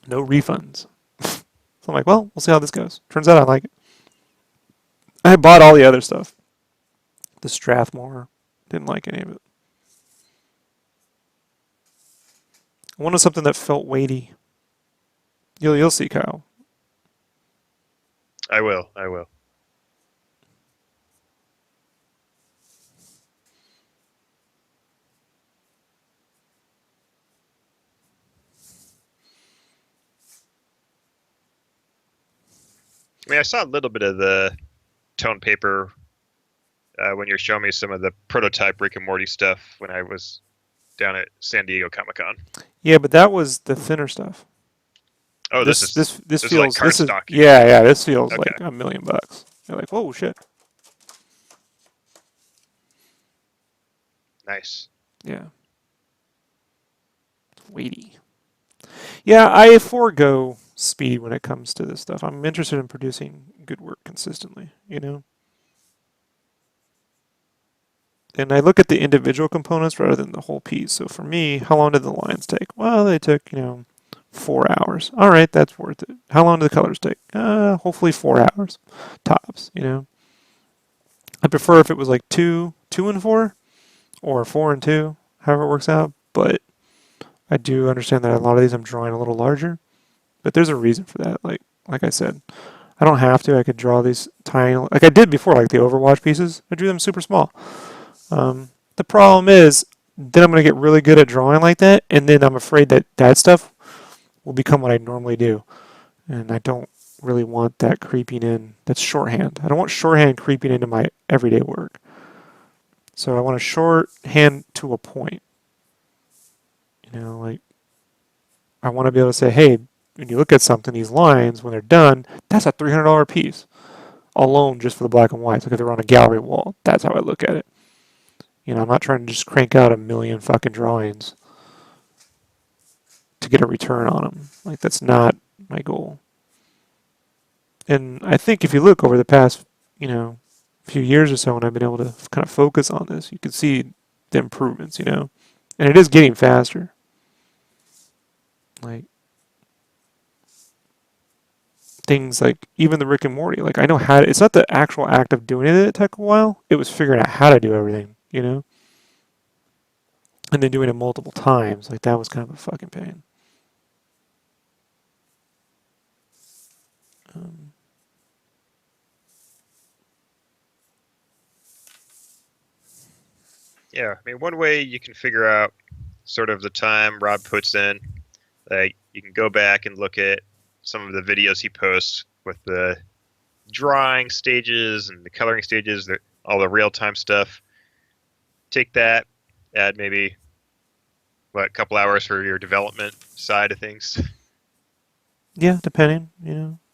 No refunds. So I'm like, well, we'll see how this goes. Turns out I like it. I bought all the other stuff. The Strathmore. Didn't like any of it. I wanted something that felt weighty. You'll see, Kyle. I will. I will. I mean, I saw a little bit of the tone paper when you're showing me some of the prototype Rick and Morty stuff when I was down at San Diego Comic Con. Yeah, but that was the thinner stuff. Oh, this is This this is like feels this is cardstock. yeah, this feels Okay, like $1,000,000. You're like, whoa, shit. nice. Yeah, weighty. Yeah, I forego speed when it comes to this stuff. I'm interested in producing good work consistently, you know? And I look at the individual components rather than the whole piece. So for me, how long did the lines take? Well, they took, 4 hours. All right, that's worth it. How long do the colors take? Hopefully 4 hours, tops, I prefer if it was like two and four, or four and two, however it works out. But I do understand that a lot of these I'm drawing a little larger. But there's a reason for that. Like I said, I don't have to. I could draw these tiny, like I did before, like the Overwatch pieces. I drew them super small. The problem is, then I'm going to get really good at drawing like that, and then I'm afraid that that stuff will become what I normally do. And I don't really want that creeping in. That's shorthand. I don't want shorthand creeping into my everyday work. So I want a shorthand to a point. Like I want to be able to say, hey, when you look at something, these lines, when they're done, that's a $300 piece alone just for the black and whites. Like if they're on a gallery wall, that's how I look at it. I'm not trying to just crank out a million fucking drawings to get a return on them. Like that's not my goal. And I think if you look over the past, few years or so, when I've been able to kind of focus on this, you can see the improvements, and it is getting faster. Like things like even the Rick and Morty. Like I know how to, it's not the actual act of doing it that took a while. It was figuring out how to do everything, and then doing it multiple times. Like that was kind of a fucking pain. Um, Yeah, I mean, one way you can figure out sort of the time Rob puts in, like you can go back and look at some of the videos he posts with the drawing stages and the coloring stages, all the real time stuff. Take that, add maybe what, a couple hours for your development side of things. yeah, depending,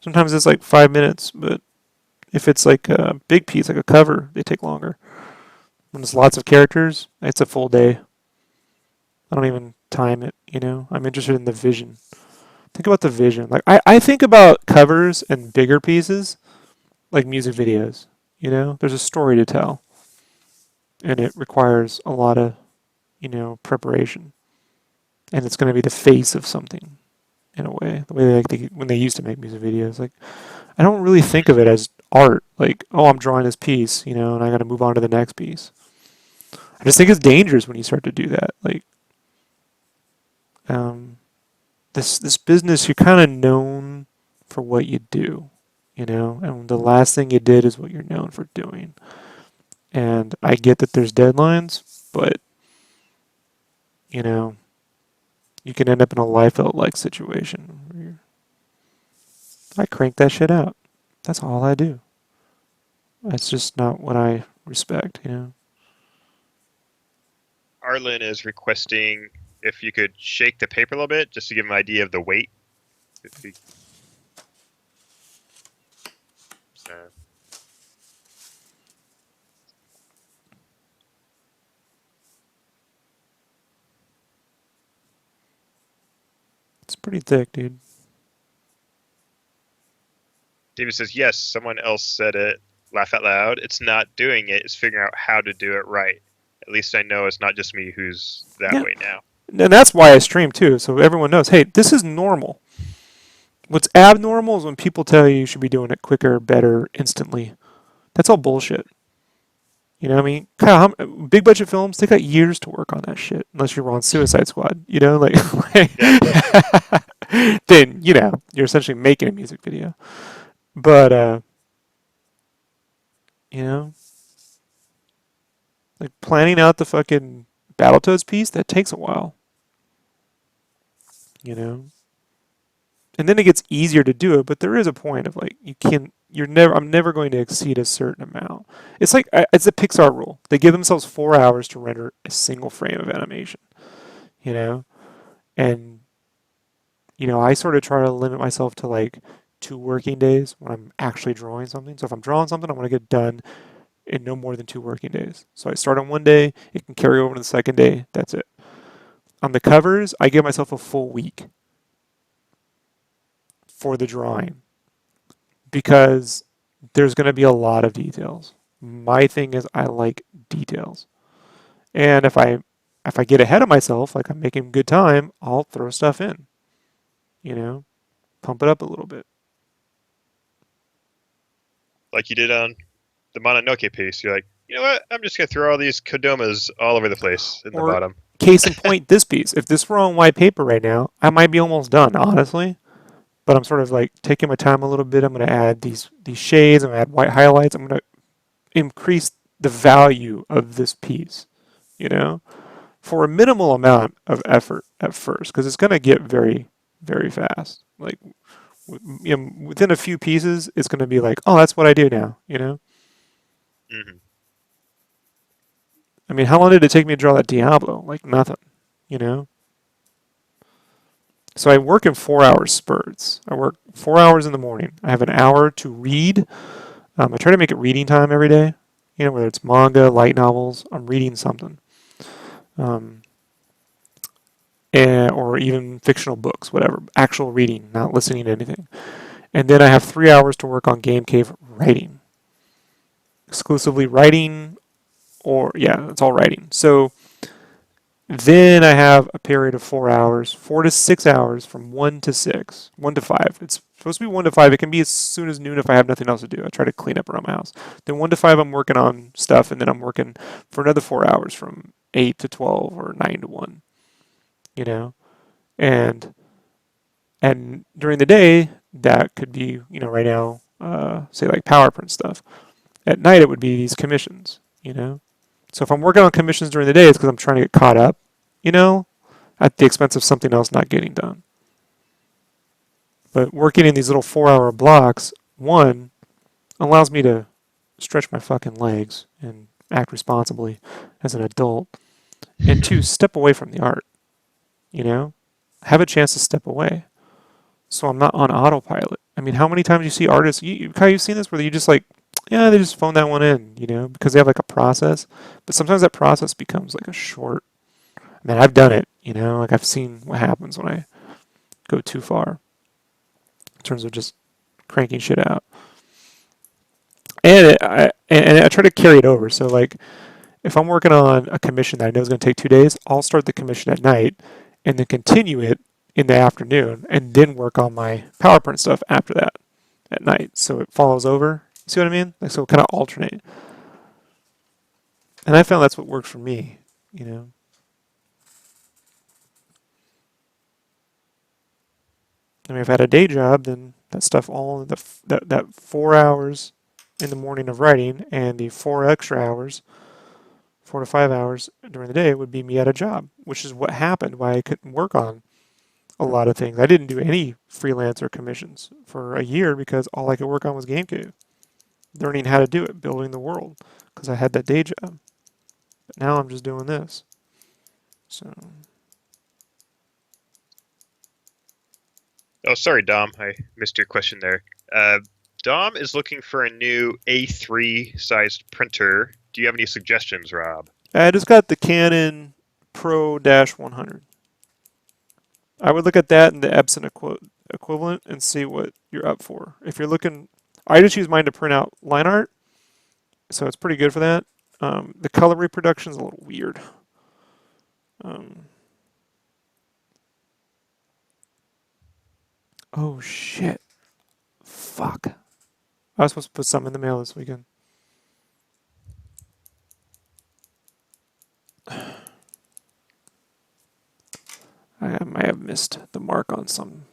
Sometimes it's like 5 minutes, but if it's like a big piece, like a cover, they take longer. When it's lots of characters, it's a full day. I don't even time it. I'm interested in the vision. Think about the vision. Like I think about covers and bigger pieces like music videos. There's a story to tell, and it requires a lot of preparation, and it's going to be the face of something in a way. The way when they used to make music videos, like I don't really think of it as art. Like, oh, I'm drawing this piece, and I got to move on to the next piece. I just think it's dangerous when you start to do that. Like, um, this business, you're kind of known for what you do, and the last thing you did is what you're known for doing. And I get that there's deadlines, but you know, you can end up in a life out like situation where I crank that shit out. That's all I do. That's just not what I respect. Arlen is requesting if you could shake the paper a little bit just to give him an idea of the weight. So, It's pretty thick, dude. David says, yes, someone else said it. Laugh out loud. It's not doing it, it's figuring out how to do it right. At least I know it's not just me who's that Yeah. way now. And that's why I stream too, so everyone knows, hey, this is normal. What's abnormal is when people tell you should be doing it quicker, better, instantly. That's all bullshit. You know what I mean? Kyle, big budget films, they got years to work on that shit, unless you're on Suicide Squad, Yeah. then, you're essentially making a music video. But, you know, like planning out the fucking Battletoads piece, that takes a while, you know? And then it gets easier to do it, but there is a point of like, I'm never going to exceed a certain amount. It's like, it's a Pixar rule. They give themselves 4 hours to render a single frame of animation, you know? And, I sort of try to limit myself to like 2 working days when I'm actually drawing something. So if I'm drawing something, I want to get done in no more than 2 working days. So I start on one day, it can carry over to the second day. That's it. On the covers, I give myself a full week for the drawing because there's going to be a lot of details. My thing is I like details. And if I get ahead of myself, like I'm making good time, I'll throw stuff in, you know, pump it up a little bit. Like you did on the Mononoke piece. You're like, you know what? I'm just going to throw all these Kodomas all over the place in the Or bottom. case in point, this piece. If this were on white paper right now, I might be almost done, honestly. But I'm sort of like taking my time a little bit. I'm going to add these shades. I'm going to add white highlights. I'm going to increase the value of this piece, for a minimal amount of effort at first, because it's going to get very, very fast. Like, within a few pieces, it's going to be like, oh, that's what I do now. Mm-hmm. I mean, how long did it take me to draw that Diablo? Like nothing, you know. So I work in 4 hour spurts. I work 4 hours in the morning. I have an hour to read. I try to make it reading time every day. Whether it's manga, light novels, I'm reading something. Um, or even fictional books, whatever. Actual reading, not listening to anything. And then I have 3 hours to work on Game Cave writing. Exclusively writing, or, yeah, it's all writing. So then I have a period of 4 hours, 4 to 6 hours from 1 to 6, 1 to 5. It's supposed to be 1 to 5. It can be as soon as noon if I have nothing else to do. I try to clean up around my house. Then 1 to 5, I'm working on stuff, and then I'm working for another 4 hours from 8 to 12 or 9 to 1. You know, and during the day, that could be, right now, say like PowerPrint stuff. At night, it would be these commissions. So if I'm working on commissions during the day, it's because I'm trying to get caught up, you know, at the expense of something else not getting done. But working in these little 4-hour blocks, one, allows me to stretch my fucking legs and act responsibly as an adult. And two, step away from the art, you know? Have a chance to step away. So I'm not on autopilot. I mean, how many times you see artists, Kai, you've seen this where you just like, yeah, they just phone that one in, because they have like a process. But sometimes that process becomes like a short. I mean, I've done it, like I've seen what happens when I go too far in terms of just cranking shit out. And I try to carry it over. So like, if I'm working on a commission that I know is going to take 2 days, I'll start the commission at night and then continue it in the afternoon and then work on my PowerPoint stuff after that at night. So it follows over. See what I mean? Like, so kind of alternate. And I found that's what worked for me. I mean, if I had a day job, then that stuff all that 4 hours in the morning of writing and the 4 extra hours, 4 to 5 hours during the day would be me at a job, which is what happened why I couldn't work on a lot of things. I didn't do any freelance or commissions for a year because all I could work on was GameCube, learning how to do it, building the world, because I had that day job. But now I'm just doing this. So, Oh, sorry, Dom. I missed your question there. Dom is looking for a new A3 sized printer. Do you have any suggestions, Rob? I just got the Canon Pro 100. I would look at that and the Epson equivalent and see what you're up for. If you're looking, I just use mine to print out line art, so it's pretty good for that. The color reproduction is a little weird. Um, oh shit! Fuck! I was supposed to put something in the mail this weekend. I might have missed the mark on something.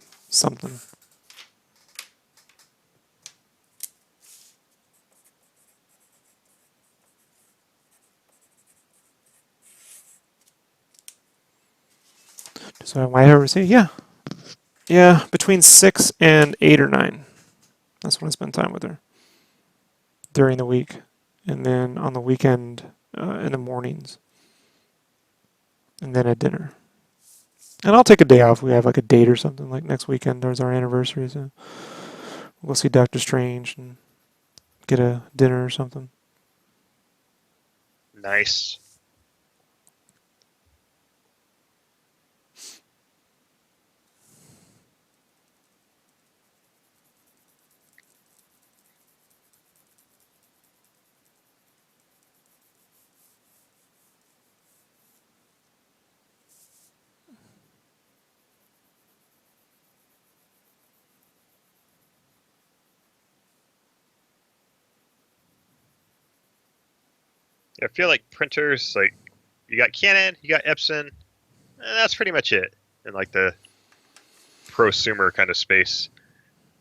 So I might have received, yeah, between 6 and 8 or 9. That's when I spend time with her during the week, and then on the weekend in the mornings, and then at dinner. And I'll take a day off. We have like a date or something. Like next weekend, there's our anniversary, so we'll go see Doctor Strange and get a dinner or something. Nice. I feel like printers, like, you got Canon, you got Epson, and that's pretty much it in like the prosumer kind of space.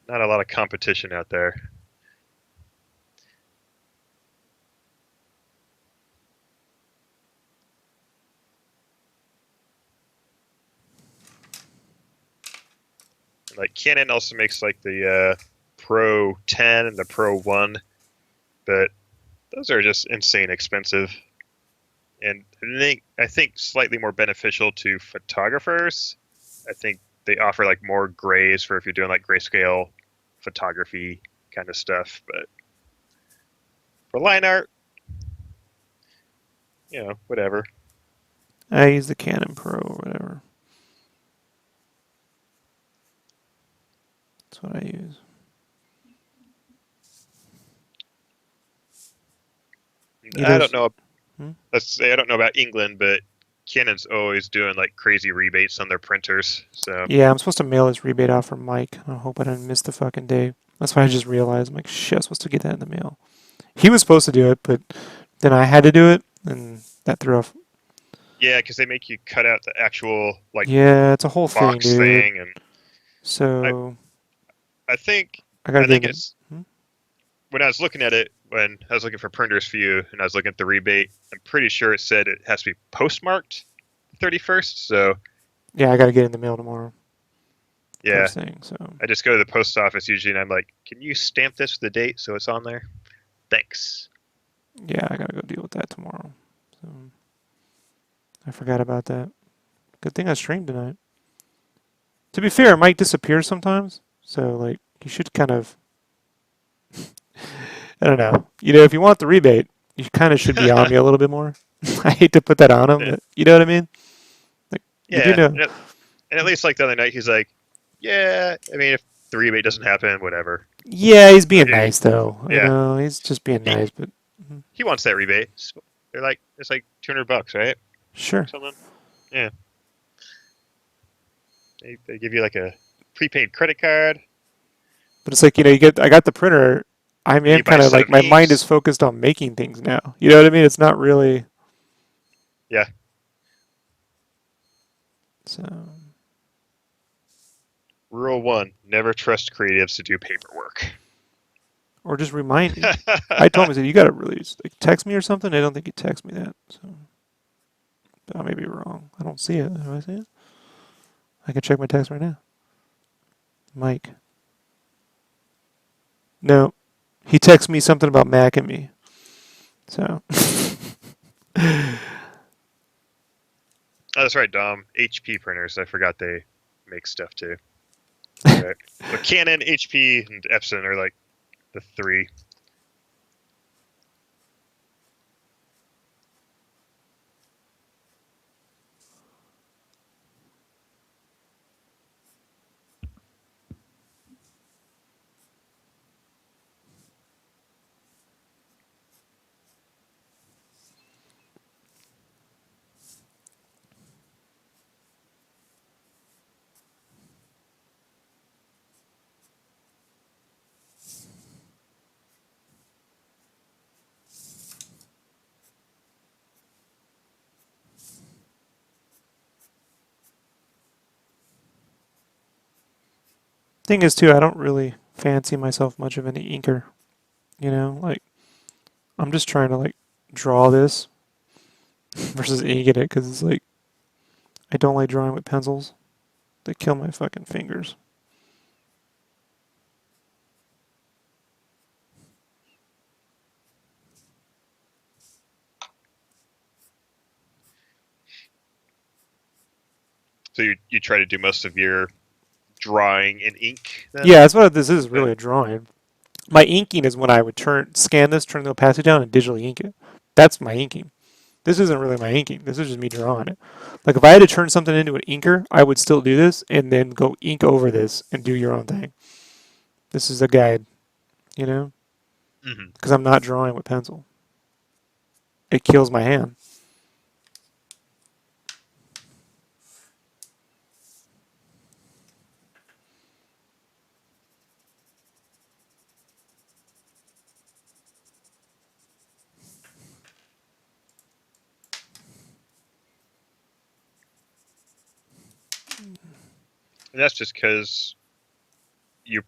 Not a lot of competition out there. Like Canon also makes like the Pro 10 and the Pro 1, but those are just insane expensive. And I think slightly more beneficial to photographers. I think they offer like more grays for if you're doing like grayscale photography kind of stuff. But for line art, whatever. I use the Canon Pro or whatever. That's what I use. I don't There's, know. hmm? Let's say I don't know about England, but Canon's always doing like crazy rebates on their printers. So Yeah, I'm supposed to mail this rebate out for Mike. I hope I didn't miss the fucking day. That's why I just realized I'm like, shit, I'm supposed to get that in the mail. He was supposed to do it, but then I had to do it, and that threw off. yeah, because they make you cut out the actual like Yeah, it's a whole thing, box dude. thing, and I So I think I gotta I get think them. it's Hmm? when I was looking at it when I was looking for printers for you and I was looking at the rebate. I'm pretty sure it said it has to be postmarked 31st. So Yeah, I gotta get in the mail tomorrow. yeah, First thing. So I just go to the post office usually and I'm like, can you stamp this with the date so it's on there? Thanks. yeah, I gotta go deal with that tomorrow. So I forgot about that. Good thing I streamed tonight. To be fair, it might disappear sometimes. So like you should kind of I don't know. If you want the rebate, you kind of should be on me a little bit more. I hate to put that on him, but you know what I mean? Like you do Yeah, know. and at least like the other night he's like, yeah, I mean if the rebate doesn't happen, whatever. Yeah, he's So, being nice though. yeah, He's just being he nice, but he wants that rebate. They're like it's like $200, right? sure. Something. Yeah, they give you like a prepaid credit card. But it's like, I got the printer. I And am you buy kind a of set like of my mind is inks. focused on making things now. You know what I mean? It's not really Yeah. so Rule one: never trust creatives to do paperwork. or just remind me. I told him, I said, you got to release. Like, text me or something. I don't think he texted me that. So, but I may be wrong. I don't see it. Do I see it? I can check my text right now. Mike. No, he texted me something about Mac and me. So, Oh, that's right, Dom. HP printers. I forgot they make stuff too. Right. So Canon, HP, and Epson are like the three. thing is too, I don't really fancy myself much of an inker. Like I'm just trying to like draw this versus inking it because it's like I don't like drawing with pencils. They kill my fucking fingers. So you try to do most of your drawing in ink then? Yeah, that's what this is Yeah. really a drawing. My inking is when I would scan this, turn the opacity down, and digitally ink it. That's my inking. This isn't really my inking. This is just me drawing it. Like if I had to turn something into an inker, I would still do this and then go ink over this and do your own thing. This is a guide, you know, Hmm. because I'm not drawing with pencil. It kills my hand. And that's just because you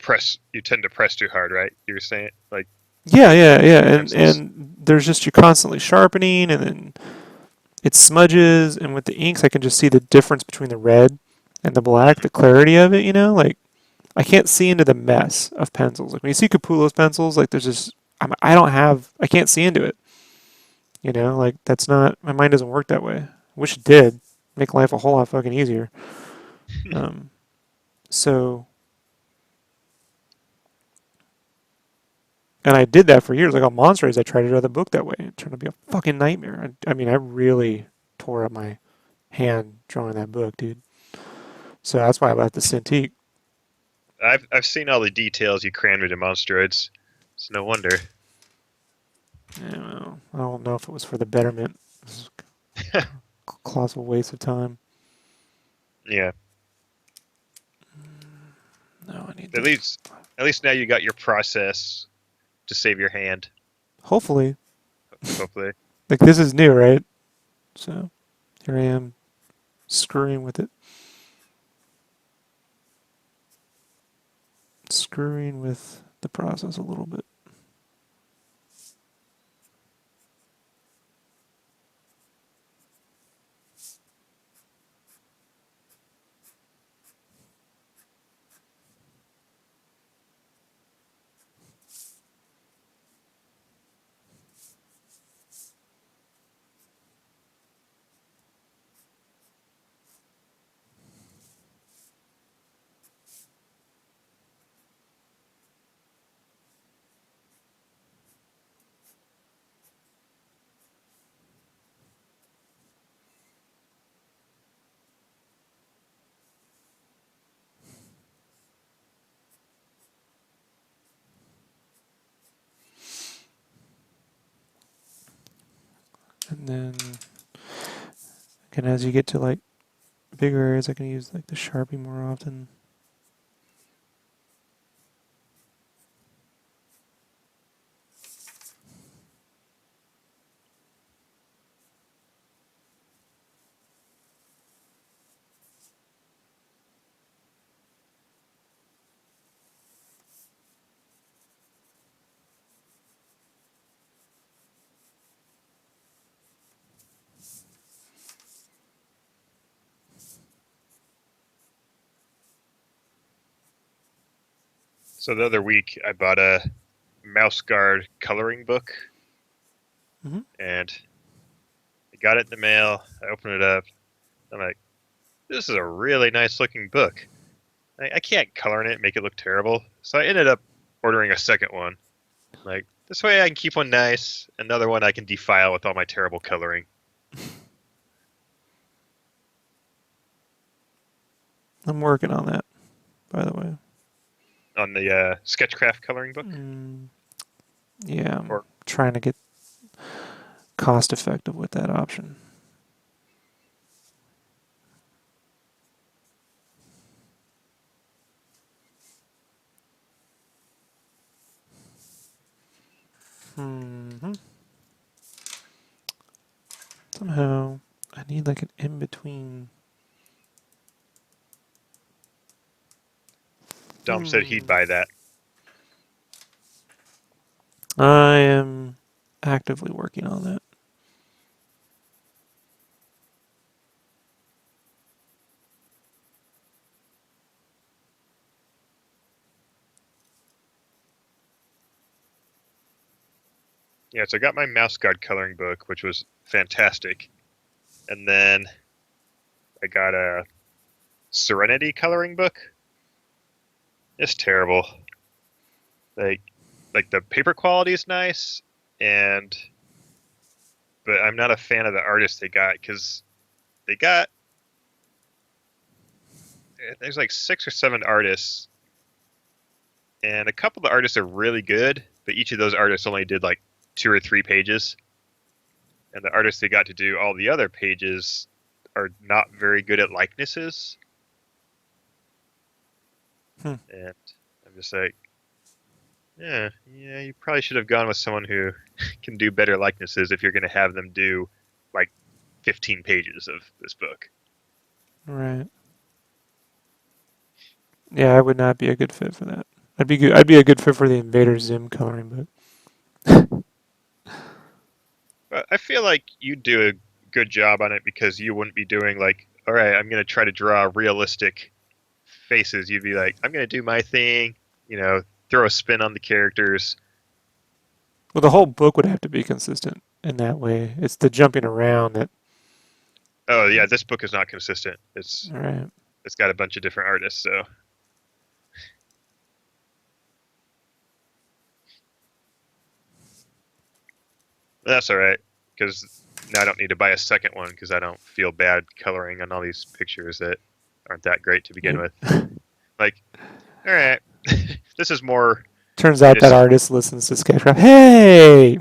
tend to press too hard, right? You were saying like Yeah, yeah, yeah, with and pencils. there's just you're constantly sharpening, and then it smudges, and with the inks, I can just see the difference between the red and the black, the Hmm. clarity of it. Like I can't see into the mess of pencils. Like when you see Capullo's pencils, like there's just I can't see into it. Like that's not my mind doesn't work that way. I wish it did. Make life a whole lot fucking easier. Um, so and I did that for years. Like on Monsters, I tried to draw the book that way. It turned out to be a fucking nightmare. I mean, I really tore up my hand drawing that book, dude. So that's why I left the Cintiq. I've seen all the details you crammed into Monstroids. It's no wonder. I don't know if it was for the betterment. It was a colossal waste of time. Yeah. No, I need At the. least at least now you got your process to save your hand. Hopefully, Hopefully. like this is new, right? So here I am screwing with it. screwing with the process a little bit. And then, again, as you get to like bigger areas, I can use like the Sharpie more often. So the other week, I bought a mouse guard coloring book, Mm-hmm. and I got it in the mail. I opened it up. I'm like, this is a really nice looking book. I can't color in it and make it look terrible. So I ended up ordering a second one. Like, this way I can keep one nice, another one I can defile with all my terrible coloring. I'm working on that, by the way. On the SketchCraft coloring book? Yeah, I'm Or trying to get cost effective with that option. hmm Somehow, I need like an in between. Dom said he'd buy that. I am actively working on that. Yeah, so I got my mouse guard coloring book, which was fantastic. And then I got a Serenity coloring book. It's terrible. Like like the paper quality is nice, and but I'm not a fan of the artist they got because they got there's like 6 or 7 artists, and a couple of the artists are really good, but each of those artists only did like 2 or 3 pages, and the artists they got to do all the other pages are not very good at likenesses, Hmm. and I'm just like, yeah, you probably should have gone with someone who can do better likenesses if you're going to have them do like 15 pages of this book. Right. Yeah, I would not be a good fit for that. I'd be good. I'd be a good fit for the Invader Zim coloring book. But I feel like you'd do a good job on it because you wouldn't be doing like, all right, I'm going to try to draw realistic faces. You'd be like, I'm going to do my thing, throw a spin on the characters. Well, the whole book would have to be consistent in that way. It's the jumping around that. Oh yeah, this book is not consistent. It's All right. it's got a bunch of different artists, so that's all right because now I don't need to buy a second one because I don't feel bad coloring on all these pictures that aren't that great to begin Yep. with. Like, all right, this is more Turns out that innocent. artist listens to SketchCraft. Hey,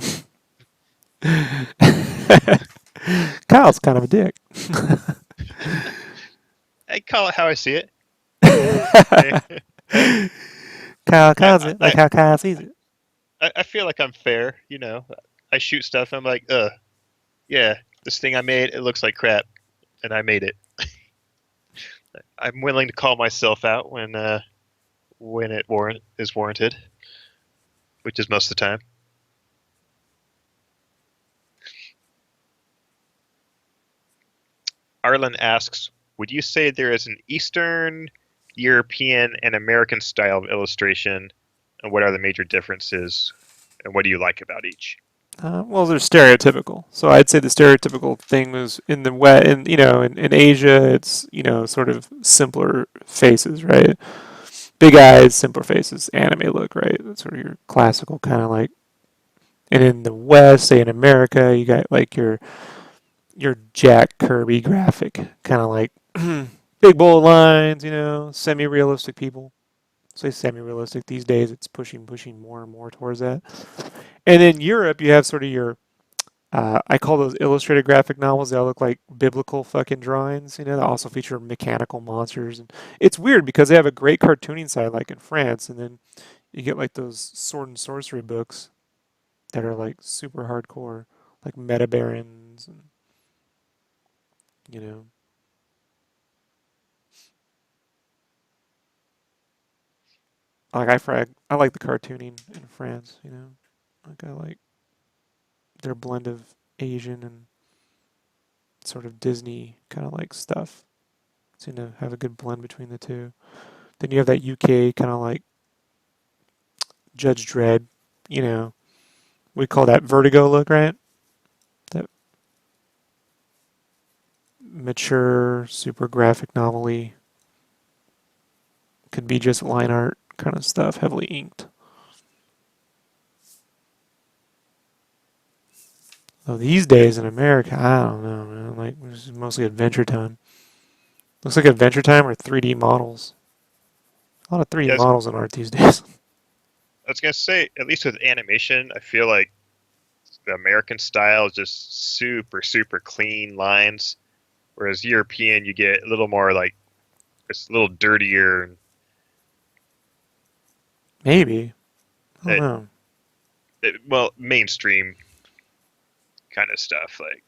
Kyle's kind of a dick. I call it how I see it. Kyle, I, Kyle's it like I, how Kyle sees it. I feel like I'm fair, I shoot stuff. I'm like, yeah, this thing I made, it looks like crap, and I made it. I'm willing to call myself out when it is warranted, which is most of the time. Arlen asks, would you say there is an Eastern, European, and American style of illustration, and what are the major differences, and what do you like about each? Well, they're stereotypical. So I'd say the stereotypical thing was in the West, in Asia, it's sort of simpler faces, right? Big eyes, simpler faces, anime look, right? That's sort of your classical kind of like. And in the West, say in America, you got like your Jack Kirby graphic, kind of like big bold lines, semi-realistic people. Say semi-realistic these days. It's pushing more and more towards that. And in Europe, you have sort of your I call those illustrated graphic novels. They all look like biblical fucking drawings, that also feature mechanical monsters. And it's weird because they have a great cartooning side, like in France, and then you get like those sword and sorcery books that are like super hardcore, like Meta Barons, and you know, I like the cartooning in France. Like I like their blend of Asian and sort of Disney kind of like stuff. Seem to have a good blend between the two. Then you have that UK kind of like Judge Dredd, you know, we call that Vertigo look, right? That mature, super graphic novelty could be just line art kind of stuff, heavily inked. Though these days in America, I don't know, man. Like this is mostly Adventure Time. Looks like Adventure Time or 3D models. A lot of 3D Yes, models in art these days. I was gonna say, at least with animation, I feel like the American style is just super, super clean lines, whereas European, you get a little more like it's a little dirtier and Maybe. I don't it, know. well, mainstream kind of stuff. Like,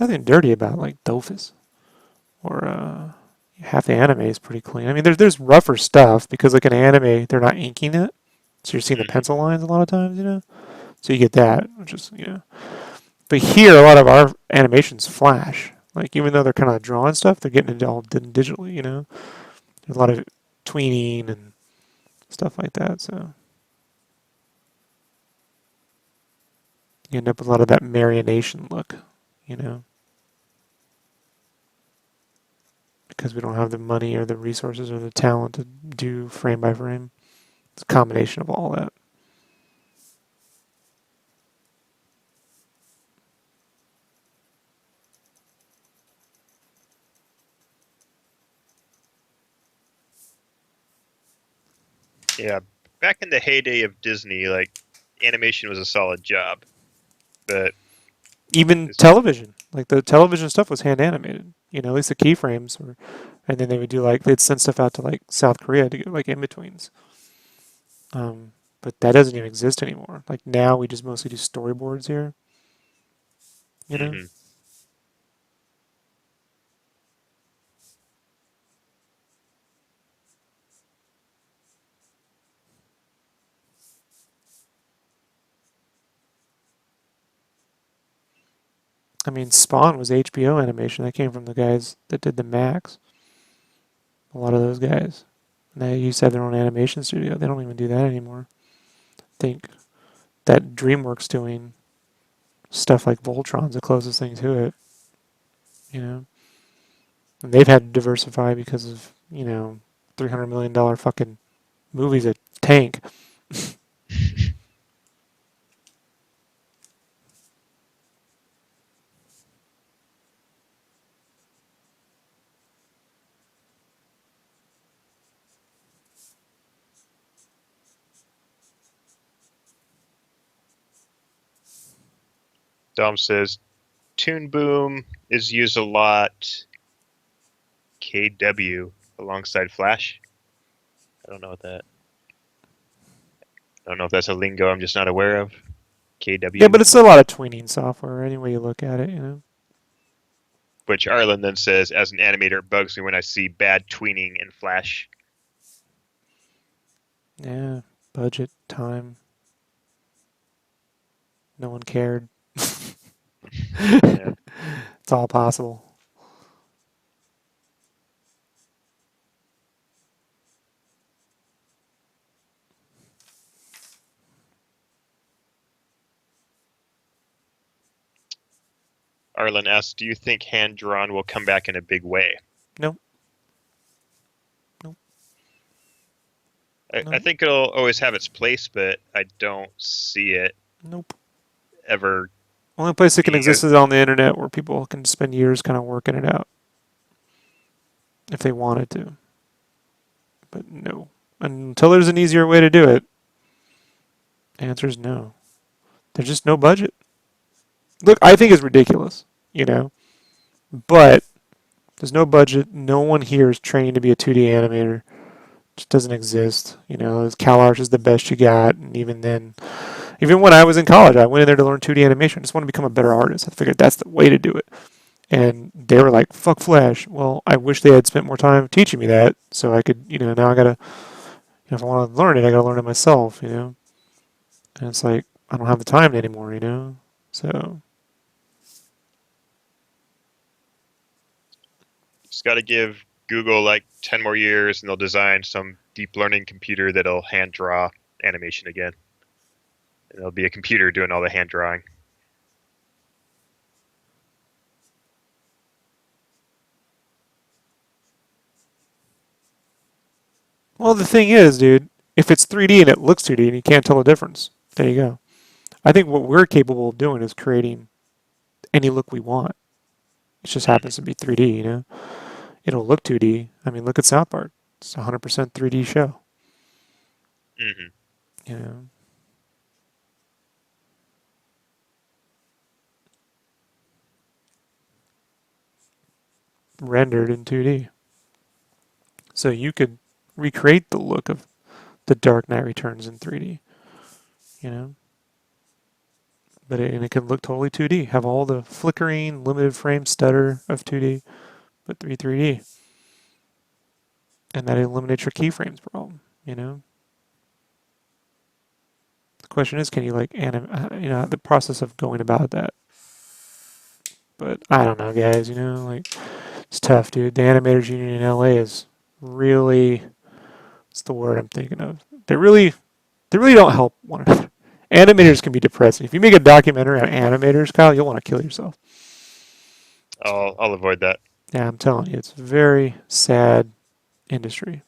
Nothing dirty about like Dofus or half the anime is pretty clean. I mean, there's rougher stuff because like an anime, they're not inking it, so you're seeing the mhm. pencil lines a lot of times. So you get that, which is. But here, a lot of our animations flash. Like even though they're kind of drawing stuff, they're getting it all digitally. There's a lot of tweening and stuff like that. So you end up with a lot of that marionation look. You know, because we don't have the money or the resources or the talent to do frame by frame. It's a combination of all that. Yeah, back in the heyday of Disney, like animation was a solid job, but Even it's, television, like the television stuff was hand animated. At least the keyframes were, and then they would do like they'd send stuff out to like South Korea to get like in betweens. Um, but that doesn't even exist anymore. Like now, we just mostly do storyboards here. You know, mhm. I mean, Spawn was HBO animation. That came from the guys that did the Max. A lot of those guys. And they used to have their own animation studio. They don't even do that anymore. I think that DreamWorks doing stuff like Voltron's the closest thing to it. You know, and they've had to diversify because of $300 million fucking movies that tank. Dom says Toon Boom is used a lot. KW alongside Flash. I don't know what that. I don't know if that's a lingo I'm just not aware of. Yeah, KW. but it's a lot of tweening software any way you look at it. Which Arlen then says, as an animator, it bugs me when I see bad tweening in Flash. Yeah, budget, time. No one cared. Yeah. It's all possible. Arlen asks, do you think hand drawn will come back in a big way? Nope. Nope. I Nope. think it'll always have its place, but I don't see it Nope. ever Only place it can being a. exist is on the internet where people can spend years kind of working it out if they wanted to. But no. Until there's an easier way to do it, the answer is no. There's just no budget. Look, I think it's ridiculous, you know, but there's no budget. No one here is trained to be a 2D animator. It just doesn't exist. You know, CalArts is the best you got, and even then, even when I was in college, I went in there to learn 2D animation. I just want to become a better artist. I figured that's the way to do it. And they were like, "Fuck Flash." Well, I wish they had spent more time teaching me that, so I could, you know, now I gotta, you know, if I want to learn it, I gotta learn it myself, you know. And it's like I don't have the time anymore, you know. So Just got to give Google like 10 more years and they'll design some deep learning computer that'll hand draw animation again. And it'll be a computer doing all the hand drawing. well, the thing is, dude, if it's 3D and it looks 2D and you can't tell the difference, there you go. I think what we're capable of doing is creating any look we want. It just happens to be 3D, you know? It'll look 2D. I mean, look at South Park. It's a 100% 3D show, Mm-hmm. you know? Rendered in 2D. So you could recreate the look of The Dark Knight Returns in 3D, you know? And it can look totally 2D. Have all the flickering, limited frame stutter of 2D, but 3D. And that eliminates your keyframes problem, you know? The question is, can you like you know, the process of going about that? But I don't know, guys. You know, like it's tough, dude. The animators union in LA is really, what's the word I'm thinking of? They really don't help one another. Animators can be depressing. If you make a documentary on animators, Kyle, you'll want to kill yourself. I'll avoid that. Yeah, I'm telling you, it's a very sad industry.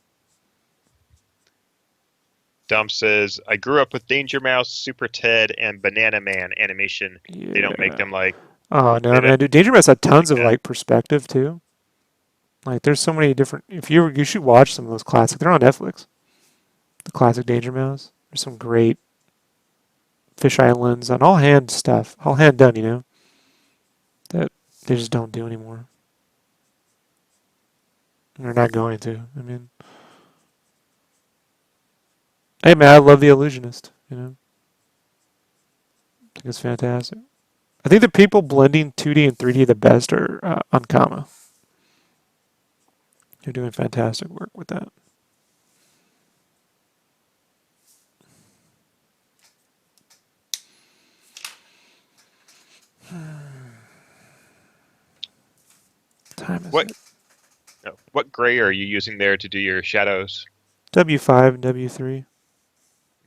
Dom says, I grew up with Danger Mouse, Super Ted, and Banana Man animation. They don't make Yeah. them like Oh no, they don't man, dude. Danger Mouse had like tons of that. like perspective too. Like, there's so many different. If you should watch some of those classics. They're on Netflix. The classic Danger Mouse. There's some great fish islands and all hand stuff, all hand done. You know that they just don't do anymore. And they're not going to. I mean, hey man, I love The Illusionist. You know, I think it's fantastic. I think the people blending 2D and 3D the best are Ankama. They're doing fantastic work with that. What time is What it? what gray are you using there to do your shadows? W5 and W3.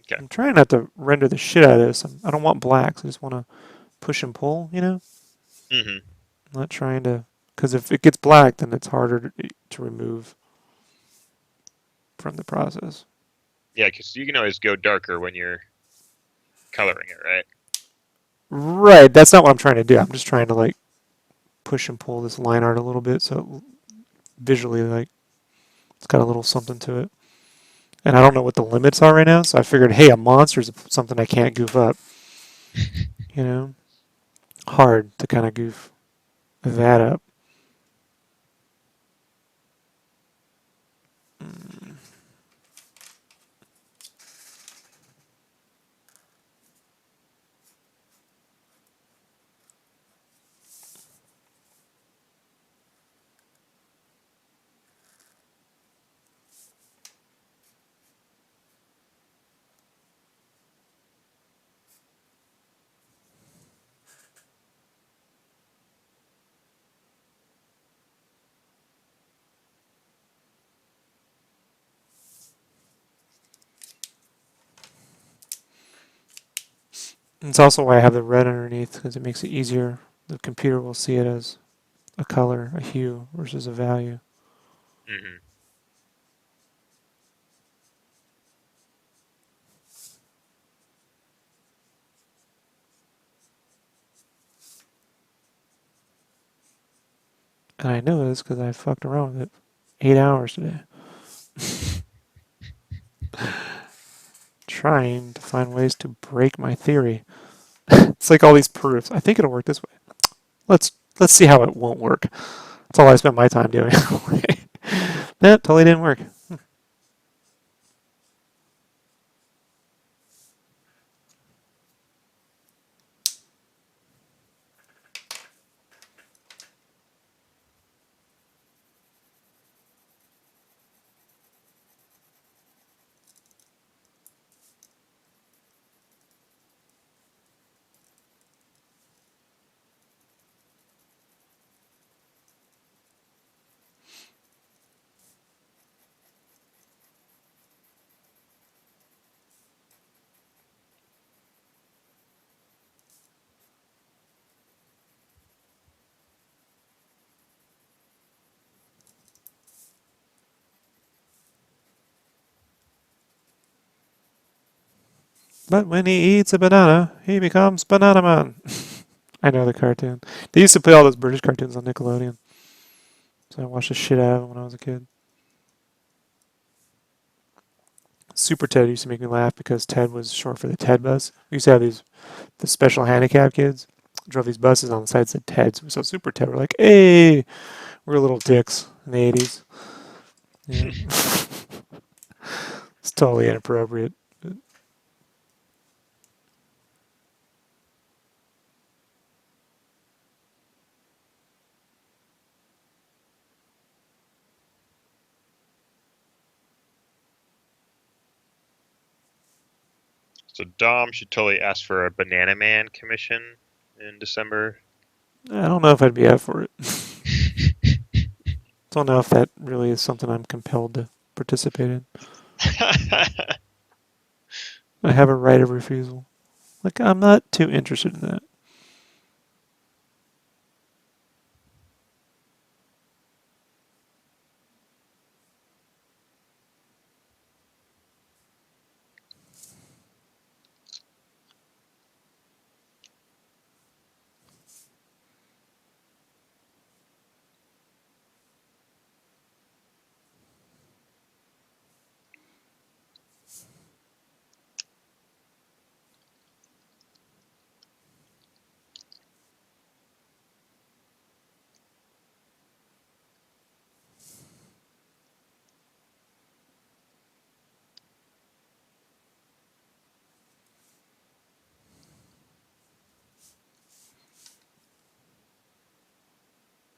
Okay. I'm trying not to render the shit out of this. I don't want blacks. I just want to push and pull, you know? Mm-hmm. I'm not trying to. Because if it gets black, then it's harder to remove from the process. Yeah, because you can always go darker when you're coloring it, right? Right, that's not what I'm trying to do. I'm just trying to, like, push and pull this line art a little bit so visually, like, it's got a little something to it. And I don't know what the limits are right now, so I figured, hey, a monster's something I can't goof up, you know? Hard to kind of goof that up. It's also why I have the red underneath, because it makes it easier. The computer will see it as a color, a hue, versus a value. Hmm. And I know this because I fucked around with it 8 hours today. Trying to find ways to break my theory. It's like all these proofs. I think it'll work this way. Let's let's see how it won't work. That's all I spent my time doing. That totally didn't work. But when he eats a banana, he becomes Banana Man. I know the cartoon. They used to play all those British cartoons on Nickelodeon. So I watched the shit out of them when I was a kid. Super Ted used to make me laugh because Ted was short for the Ted bus. We used to have the special handicap kids drove these buses on the side that said Ted. So we saw Super Ted. We're like, hey, we're little dicks in the 80s. Yeah. It's totally inappropriate. So Dom should totally ask for a Banana Man commission in December. I don't know if I'd be up for it. Don't know if that really is something I'm compelled to participate in. I have a right of refusal. Like, I'm not too interested in that.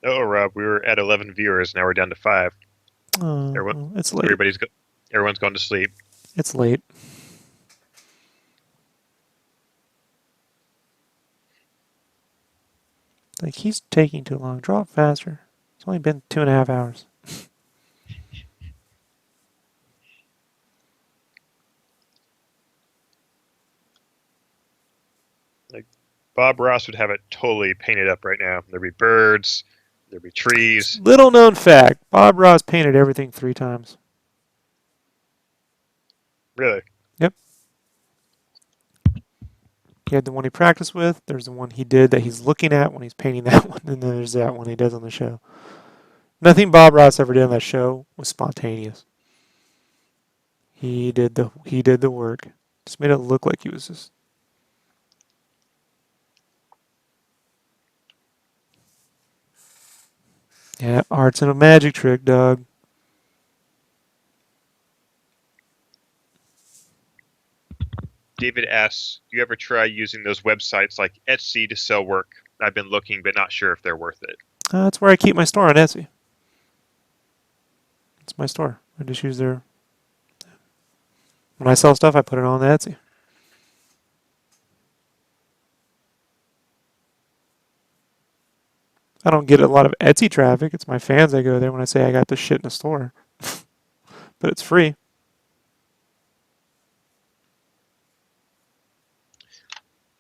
Oh, Rob, we were at 11 viewers. Now we're down to 5. Oh, Everyone, well, it's late. everybody's go, everyone's gone to sleep. It's late. Like, he's taking too long. Draw it faster. It's only been 2.5 hours. Like Bob Ross would have it totally painted up right now. There'd be birds, there'd be trees. Little known fact Bob Ross painted everything 3 times. Really? Yep. He had the one he practiced with. There's the one he did that he's looking at when he's painting that one. And then there's that one he does on the show. Nothing Bob Ross ever did on that show was spontaneous. He did the work. Just made it look like he was just. Yeah, art's and a magic trick, dog. David asks, "Do you ever try using those websites like Etsy to sell work? I've been looking, but not sure if they're worth it." That's where I keep my store on Etsy. It's my store. I just use their. When I sell stuff, I put it on Etsy. I don't get a lot of Etsy traffic. It's my fans that go there when I say I got this shit in the store. But it's free.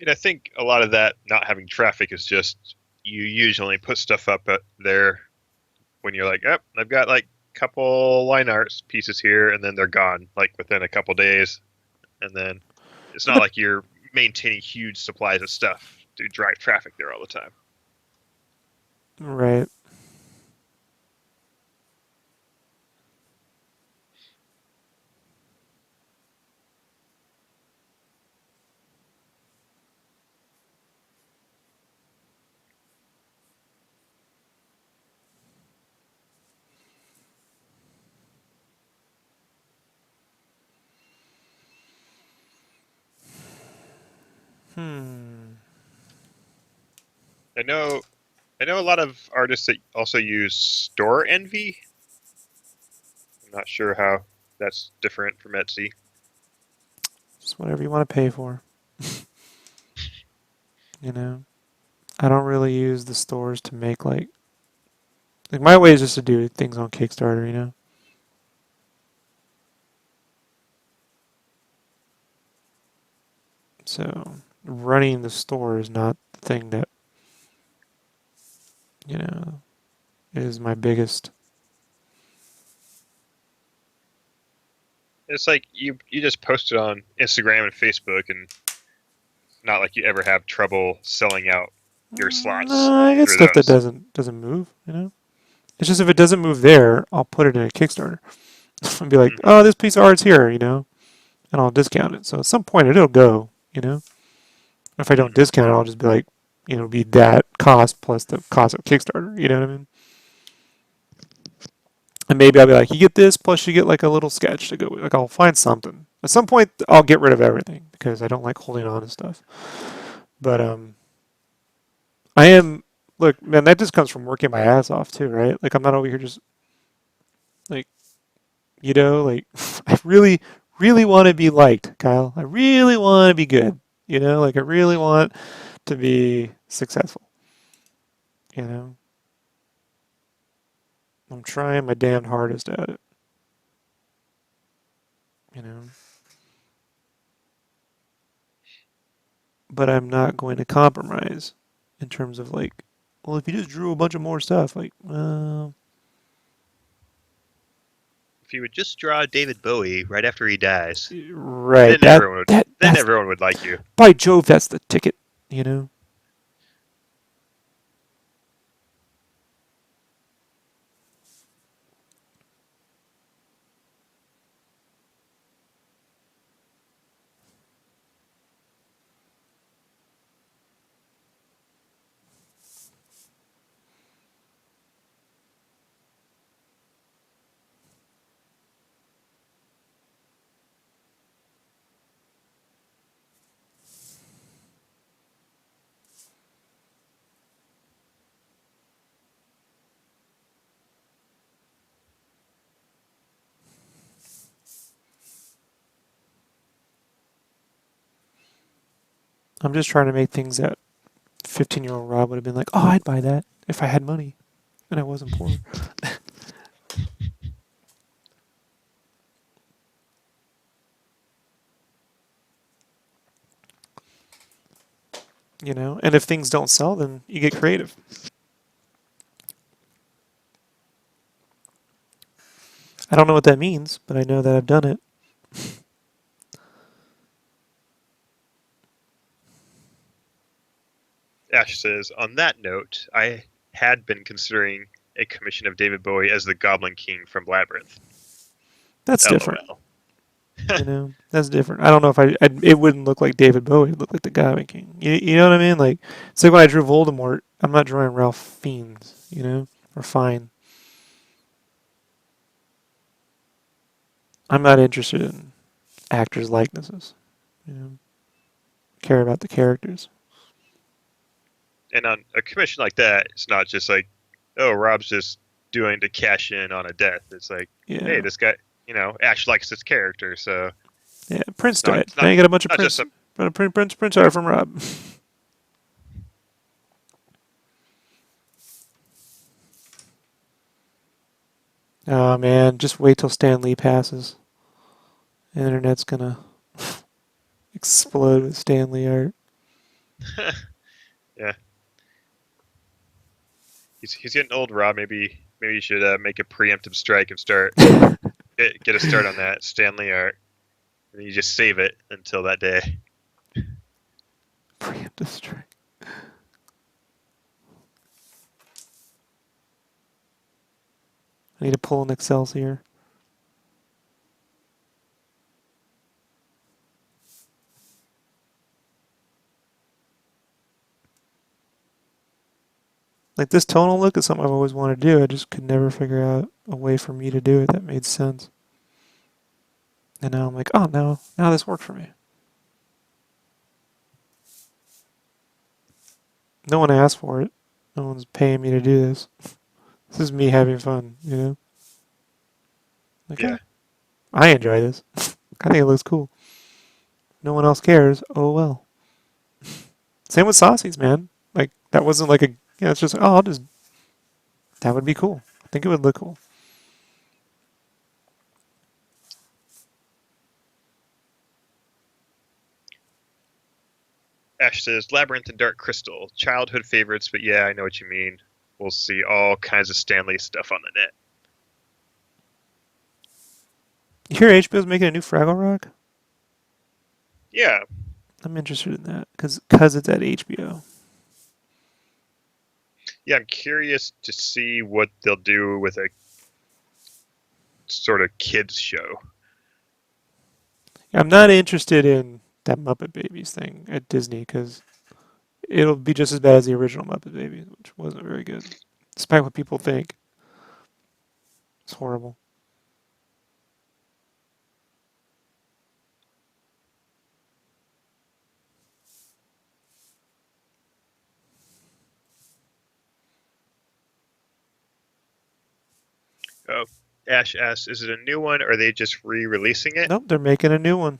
And I think a lot of that not having traffic is just you usually put stuff up there when you're like, "Yep, I've got like a couple line arts pieces here," and then they're gone like within a couple days, and then it's And not like you're maintaining huge supplies of stuff to drive traffic there all the time. right. Hmm. I know I know a lot of artists that also use store envy. I'm not sure how that's different from Etsy. Just whatever you want to pay for. You know, I don't really use the stores to make like my way is just to do things on Kickstarter. You know, so running the store is not the thing that you know is my biggest. It's like you just post it on Instagram and Facebook, and not like you ever have trouble selling out your slots I get through stuff that those. doesn't move. You know, it's just if it doesn't move there, I'll put it in a Kickstarter and be like, Hmm. oh, this piece of art's here. You know, and I'll discount it. So at some point it'll go. You know, if I don't Hmm. discount it, I'll just be like, be that cost plus the cost of Kickstarter. You know what I mean? And maybe I'll be like, you get this plus you get like a little sketch to go with. Like I'll find something. At some point I'll get rid of everything because I don't like holding on to stuff. But I am look, man, that just comes from working my ass off too, right? Like I'm not over here just like like I really, really want to be liked, Kyle. I really want to be good. Like I really want to be successful. You know, I'm trying my damned hardest at it. You know, but I'm not going to compromise in terms of like, well, if you just drew a bunch of more stuff, like, well, If you would just draw David Bowie right after he dies, right, then everyone would then that's everyone would like you. by Jove, that's the ticket. You know, I'm just trying to make things that 15-year-old Rob would have been like, oh, I'd buy that if I had money and I wasn't poor. And if things don't sell, then you get creative. I don't know what that means, but I know that I've done it. Ash says, on that note, I had been considering a commission of David Bowie as the Goblin King from Labyrinth. That's different. LOL. That's different. I don't know if it wouldn't look like David Bowie. It would look like the Goblin King. You know what I mean? Like, it's like when I drew Voldemort, I'm not drawing Ralph Fiennes, or Fine. I'm not interested in actors' likenesses. You know, care about the characters. And on a commission like that, it's not just like, oh, Rob's just doing to cash in on a death. It's like, hey, Yeah, this guy, Ash likes this character, so yeah. Prince it's not died. it's Now not you got a bunch of not just Prince, some. Prince art from Rob. Oh man, just wait till Stan Lee passes. The internet's gonna explode with Stan Lee art. Yeah, he's getting old, Rob. Maybe you should make a preemptive strike and start get a start on that Stanley art, and you just save it until that day. Preemptive strike. I need to pull an Excelsior. Like this tonal look is something I've always wanted to do. I just could never figure out a way for me to do it that made sense. And now I'm like, oh no, now this worked for me. No one asked for it. No one's paying me to do this. This is me having fun, you know? Like, Yeah. oh, I enjoy this. I think it looks cool. No one else cares. Oh well. Same with Saucy's, man. Like, that wasn't like a, it's just, oh, that would be cool. I think it would look cool. Ash says Labyrinth and Dark Crystal, childhood favorites, but yeah, I know what you mean. We'll see all kinds of Stanley stuff on the net. You hear HBO's making a new Fraggle Rock? Yeah, I'm interested in that because it's at HBO. yeah, I'm curious to see what they'll do with a sort of kids show. I'm not interested in that Muppet Babies thing at Disney because it'll be just as bad as the original Muppet Babies, which wasn't very good, despite what people think. It's horrible. Oh, Ash asks, is it a new one or are they just re-releasing it? Nope, they're making a new one.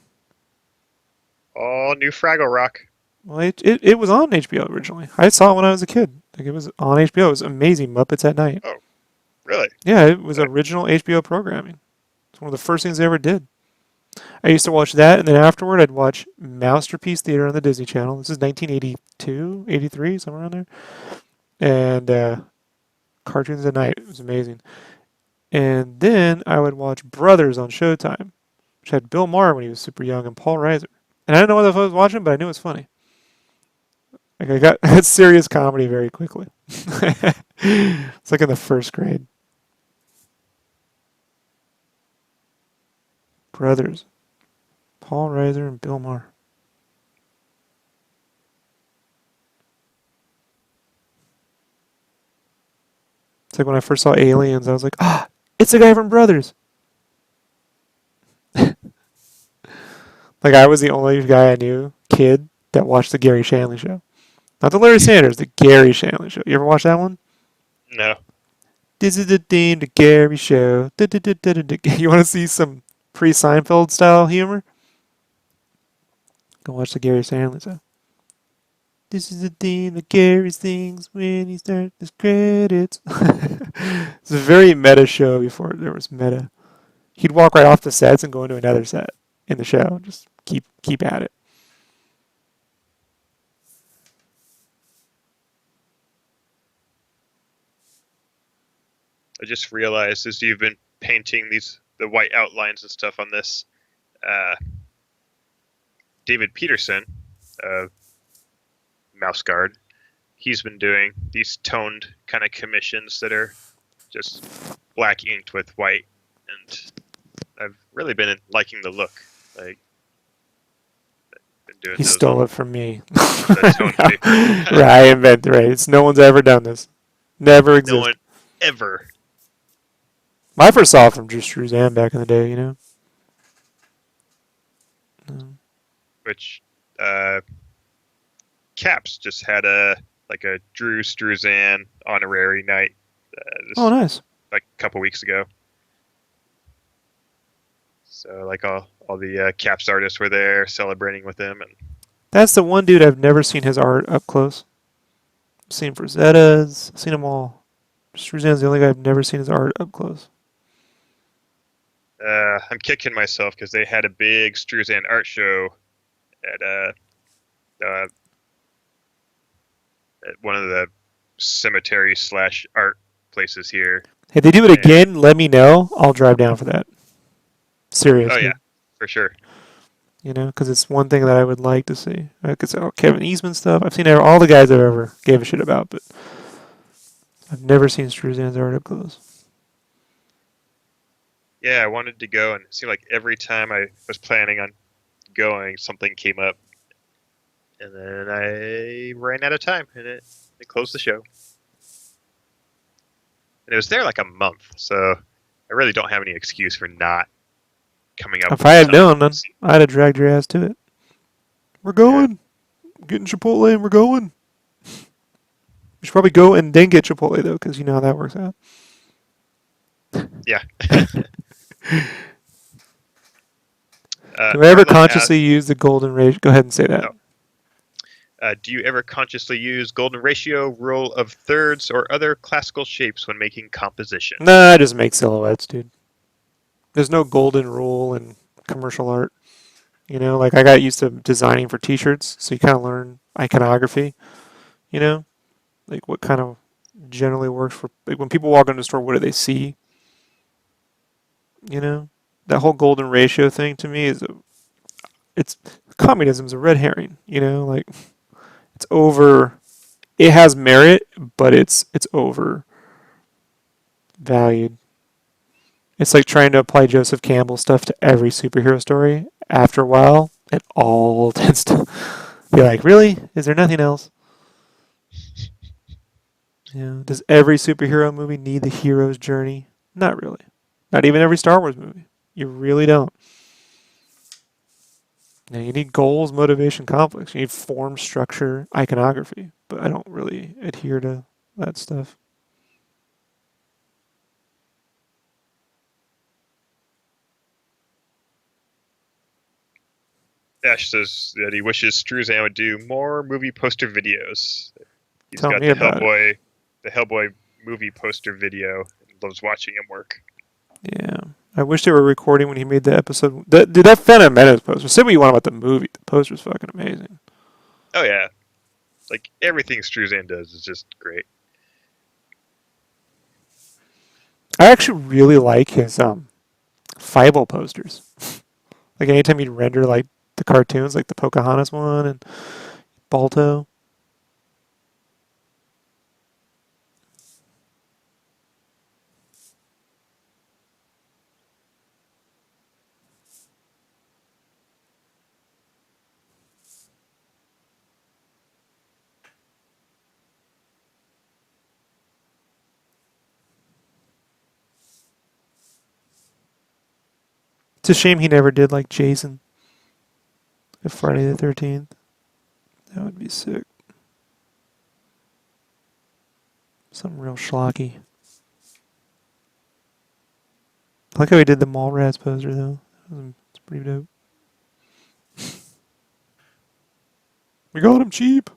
All new Fraggle Rock. Well, it was on HBO originally. I saw it when I was a kid. Like it was on HBO. It was amazing. Muppets at Night. Oh, really? Yeah, it was Uh, original HBO programming. It's one of the first things they ever did. I used to watch that, and then afterward, I'd watch Masterpiece Theater on the Disney Channel. This is 1982, 83, somewhere around there. And Cartoons at Night. It was amazing. And then I would watch Brothers on Showtime, which had Bill Maher when he was super young and Paul Reiser. And I didn't know what the fuck I was watching, but I knew it was funny. Like I got serious comedy very quickly. It's like in the first grade. Brothers, Paul Reiser and Bill Maher. It's like when I first saw Aliens, I was like, ah, it's the guy from Brothers. Like I was the only guy I knew, kid, that watched the Gary Shanley show. Not the Larry Sanders, the Gary Shanley show. You ever watch that one? no. This is the theme, the Gary show. You want to see some pre-Seinfeld style humor? Go watch the Gary Shanley show. This is the theme that Gary sings when he starts his credits. It's a very meta show before there was meta. He'd walk right off the sets and go into another set in the show. Just keep at it. I just realized as you've been painting the white outlines and stuff on this, uh, David Peterson, uh, Mouse Guard, he's been doing these toned kind of commissions that are just black inked with white, and I've really been liking the look. Like, been doing He those stole on it from me. the tone paper. Right, I invented right. It's no one's ever done this. Never No one existed. ever. I first saw it from Drew Struzan back in the day, you know. Which Caps just had a Drew Struzan honorary night Oh, just nice. like a couple weeks ago. So like all the Caps artists were there celebrating with him, and That's the one dude I've never seen his art up close. I've seen Frazetta's, I've seen them all. Struzan's the only guy I've never seen his art up close. I'm kicking myself because they had a big Struzan art show at cemetery slash art places here. If they do it And again, let me know. I'll drive down for that. oh yeah, Seriously. for sure. You know, because it's one thing that I would like to see. Because Kevin Eastman stuff, I've seen all the guys I've ever gave a shit about, but I've never seen Struzan's art up close. Yeah, I wanted to go, and it seemed like every time I was planning on going, something came up, and then I ran out of time, and it closed the show. And it was there like a month, so I really don't have any excuse for not coming up If with I the had time. known, then I'd have dragged your ass to it. We're Yeah, going. Getting Chipotle and we're going. We should probably go and then get Chipotle, though, because you know how that works out. yeah. Do I ever Harlan consciously asked, use the golden ratio? Go ahead and say that. oh, do you ever consciously use golden ratio, rule of thirds, or other classical shapes when making composition? Nah, I just make silhouettes, dude. There's no golden rule in commercial art. You know, like I got used to designing for T-shirts, so you kind of learn iconography. You know, like what kind of generally works for like when people walk into the store, what do they see? You know, that whole golden ratio thing to me is it's communism's a red herring. You know, like it's over. It has merit, but it's overvalued. It's like trying to apply Joseph Campbell stuff to every superhero story. After a while, it all tends to be like, really? Is there nothing else? You know, does every superhero movie need the hero's journey? Not really. Not even every Star Wars movie. You really don't. Now, you need goals, motivation, conflicts. You need form, structure, iconography. But I don't really adhere to that stuff. Ash says that he wishes Struzan would do more movie poster videos. He's Tell got me about it. The Hellboy movie poster video, and loves watching him work. Yeah. I wish they were recording when he made the episode. Dude, that Phantom Menace poster. Say what you want about the movie. The poster's fucking amazing. Oh yeah, like everything Struzan does is just great. I actually really like his Fievel posters. Like anytime he'd render like the cartoons, like the Pocahontas one and Balto. It's a shame he never did like Jason at Friday the 13th. That would be sick. Something real schlocky. I like how he did the Mallrats poster though. It's pretty dope. We got him cheap.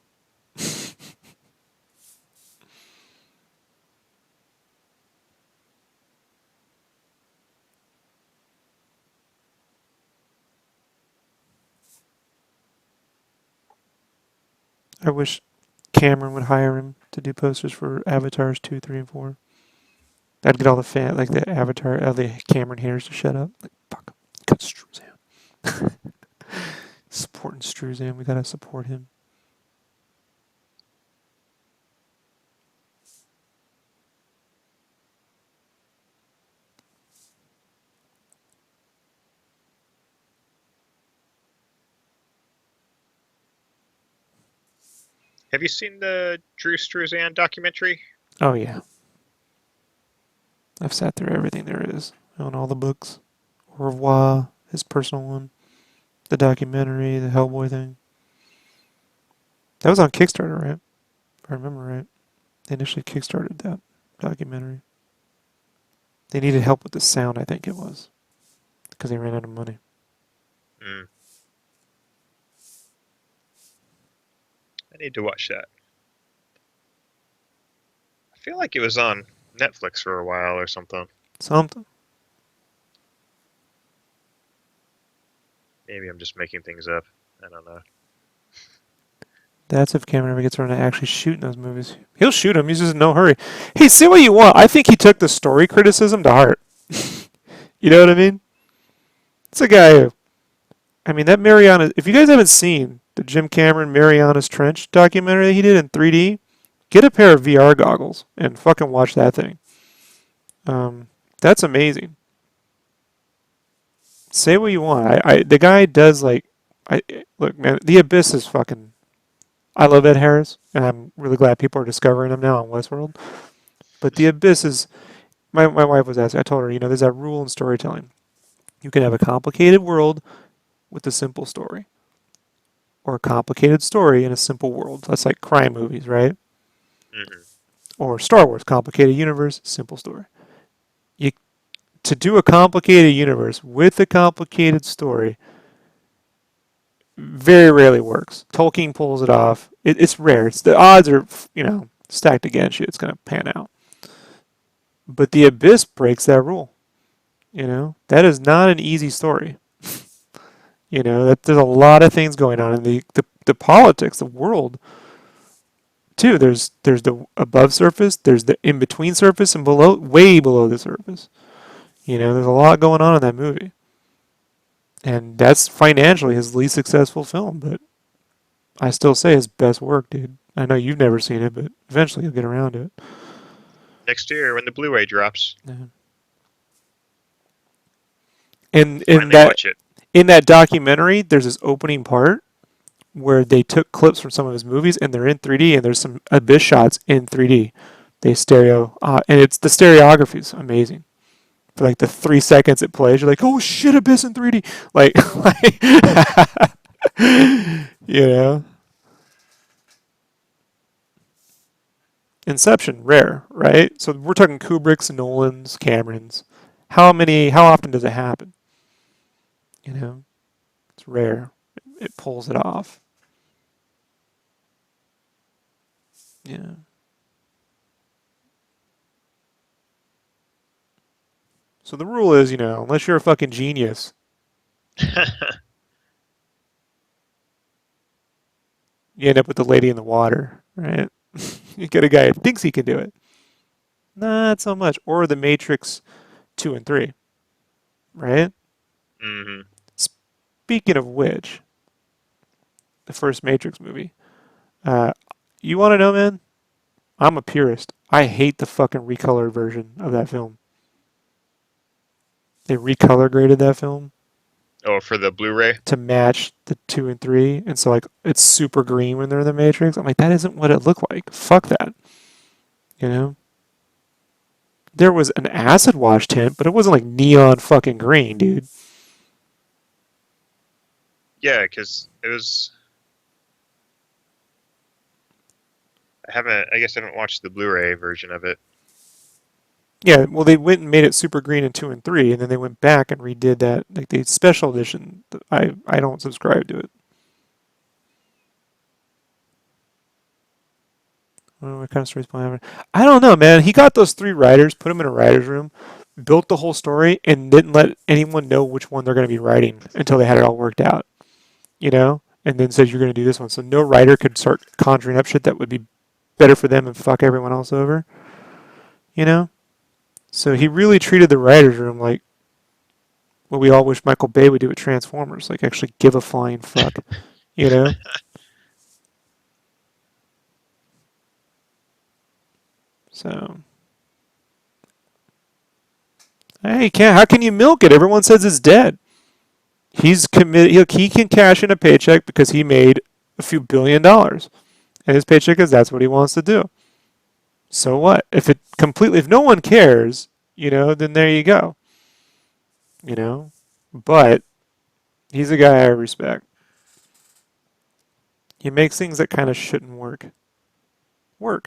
I wish Cameron would hire him to do posters for Avatars 2, 3, and 4. I'd get all the like the Avatar, all the Cameron haters to shut up. Like, fuck, cut Struzan. Supporting Struzan, we gotta support him. Have you seen the Drew Struzan documentary? Oh yeah, I've sat through everything there is. I own all the books. Au revoir, his personal one, the documentary, the Hellboy thing. That was on Kickstarter, right? If I remember right. They initially kickstarted that documentary. They needed help with the sound, I think it was, because they ran out of money. Mm, I need to watch that. I feel like it was on Netflix for a while or something. Something. Maybe I'm just making things up. I don't know. That's if Cameron ever gets around to actually shooting those movies. He'll shoot them. He's just in no hurry. Hey, say what you want. I think he took the story criticism to heart. You know what I mean? It's a guy who, I mean, that Mariana. If you guys haven't seen the Jim Cameron Mariana's Trench documentary that he did in 3D, get a pair of VR goggles and fucking watch that thing. That's amazing. Say what you want. The guy does like, look, man. The Abyss is fucking. I love Ed Harris, and I'm really glad people are discovering him now on Westworld. But The Abyss is. My wife was asking. I told her, there's that rule in storytelling. You can have a complicated world with a simple story, or a complicated story in a simple world. That's like crime movies, right? Hmm. Or Star Wars, complicated universe, simple story. You to do a complicated universe with a complicated story very rarely works. Tolkien pulls it off. It's rare. The odds are stacked against you. It's going to pan out. But The Abyss breaks that rule. That is not an easy story. That there's a lot of things going on in the politics, the world. Too, there's the above surface, there's the in between surface, and below, way below the surface. There's a lot going on in that movie, and that's financially his least successful film. But I still say his best work, dude. I know you've never seen it, but eventually you'll get around to it. Next year when the Blu-ray drops, Yeah. And finally watch it. in that documentary, there's this opening part where they took clips from some of his movies and they're in 3D, and there's some Abyss shots in 3D. They stereo, and it's the stereography is amazing. For like the 3 seconds it plays, you're like, oh shit, Abyss in 3D. Like, you know, Inception, rare, right? So we're talking Kubrick's, Nolan's, Cameron's. How often does it happen? It's rare. It pulls it off. Yeah. So the rule is, unless you're a fucking genius, you end up with the lady in the water, right? You get a guy who thinks he can do it. Not so much. Or the Matrix 2 and 3, right? Hmm. Speaking of which, the first Matrix movie. You want to know, man? I'm a purist. I hate the fucking recolored version of that film. They recolor graded that film Oh, for the Blu-ray? to match the 2 and 3, and so like it's super green when they're in the Matrix. I'm like, that isn't what it looked like. Fuck that. You know? There was an acid wash tint, but it wasn't like neon fucking green, dude. Yeah, because it was. I guess I haven't watched the Blu-ray version of it. Yeah, well, they went and made it super green in 2 and 3, and then they went back and redid that, like the special edition. I don't subscribe to it. I don't know what kind of stories behind it. I don't know, man. He got those 3 writers, put them in a writer's room, built the whole story, and didn't let anyone know which one they're going to be writing until they had it all worked out. And then says you're going to do this one. So no writer could start conjuring up shit that would be better for them and fuck everyone else over. You know? So he really treated the writer's room like what we all wish Michael Bay would do with Transformers. Like actually give a flying fuck. You know? So hey, how can you milk it? Everyone says it's dead. He's committed. He can cash in a paycheck because he made a few $billion, and his paycheck is that's what he wants to do. So what? If no one cares, then there you go. But he's a guy I respect. He makes things that kind of shouldn't work. I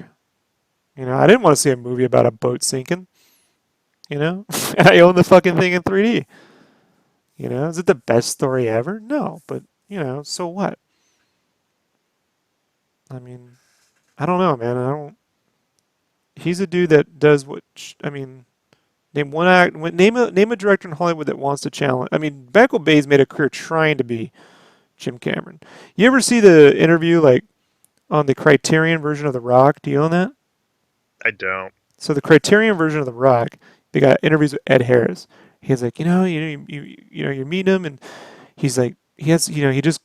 didn't want to see a movie about a boat sinking. And I own the fucking thing in 3D. Is it the best story ever? No, but so what? I mean, I don't know, man. I don't. He's a dude that does what. Name one act. Name a director in Hollywood that wants to challenge. I mean, Michael Bay's made a career trying to be Jim Cameron. You ever see the interview like on the Criterion version of The Rock. Do you own that? I don't. So the Criterion version of The Rock, they got interviews with Ed Harris. He's like, you're meeting him, and he's like, he has, he just,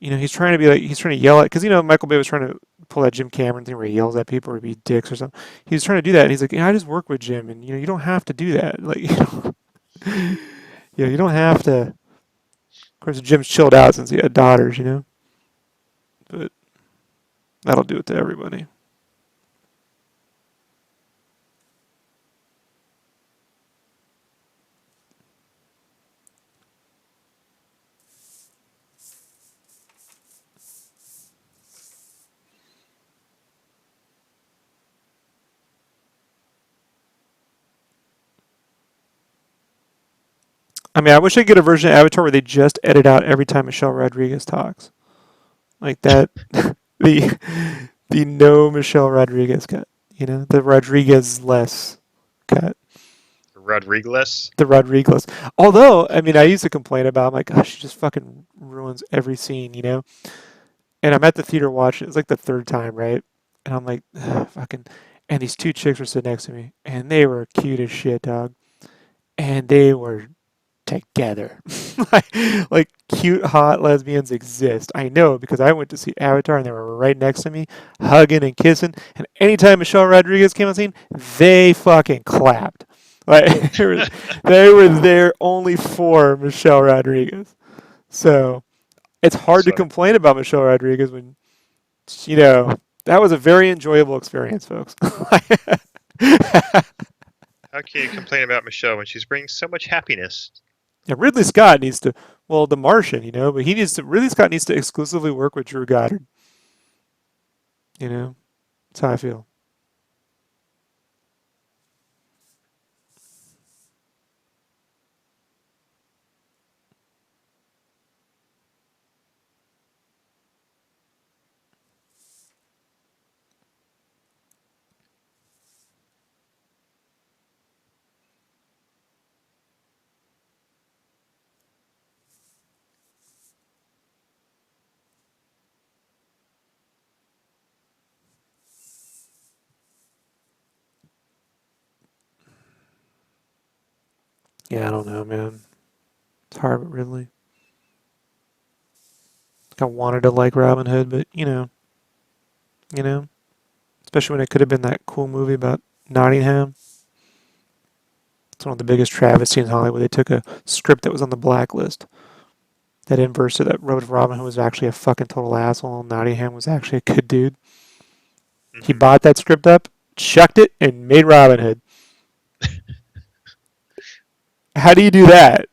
he's trying to be like, he's trying to yell at, because Michael Bay was trying to pull that Jim Cameron thing where he yells at people or be dicks or something. He was trying to do that, and he's like, I just work with Jim, and you don't have to do that. Like, you don't have to. Of course, Jim's chilled out since he had daughters. But that'll do it to everybody. I mean, I wish I could get a version of Avatar where they just edit out every time Michelle Rodriguez talks. Like that, the the no Michelle Rodriguez cut. The Rodriguez less cut. Rodriguez. The Rodriguez. Although, I mean, I used to complain about. I'm like, gosh, she just fucking ruins every scene. And I'm at the theater watching. It's like the third time, right? And I'm like, fucking. And these two chicks were sitting next to me, and they were cute as shit, dog. And they were together. like cute, hot lesbians exist. I know because I went to see Avatar and they were right next to me, hugging and kissing. And anytime Michelle Rodriguez came on scene, they fucking clapped. Like they were there only for Michelle Rodriguez. So it's hard to So complain about Michelle Rodriguez when that was a very enjoyable experience, folks. how can you complain about Michelle when she's bringing so much happiness? Yeah, Ridley Scott needs to, well, The Martian, but Ridley Scott needs to exclusively work with Drew Goddard. That's how I feel. Yeah, I don't know, man. It's hard with Ridley. I wanted to like Robin Hood, but you know, especially when it could have been that cool movie about Nottingham. It's one of the biggest travesties in Hollywood. They took a script that was on the blacklist. That inverse that wrote Robin Hood was actually a fucking total asshole. Nottingham was actually a good dude. He Hmm. bought that script up, chucked it, and made Robin Hood. How do you do that?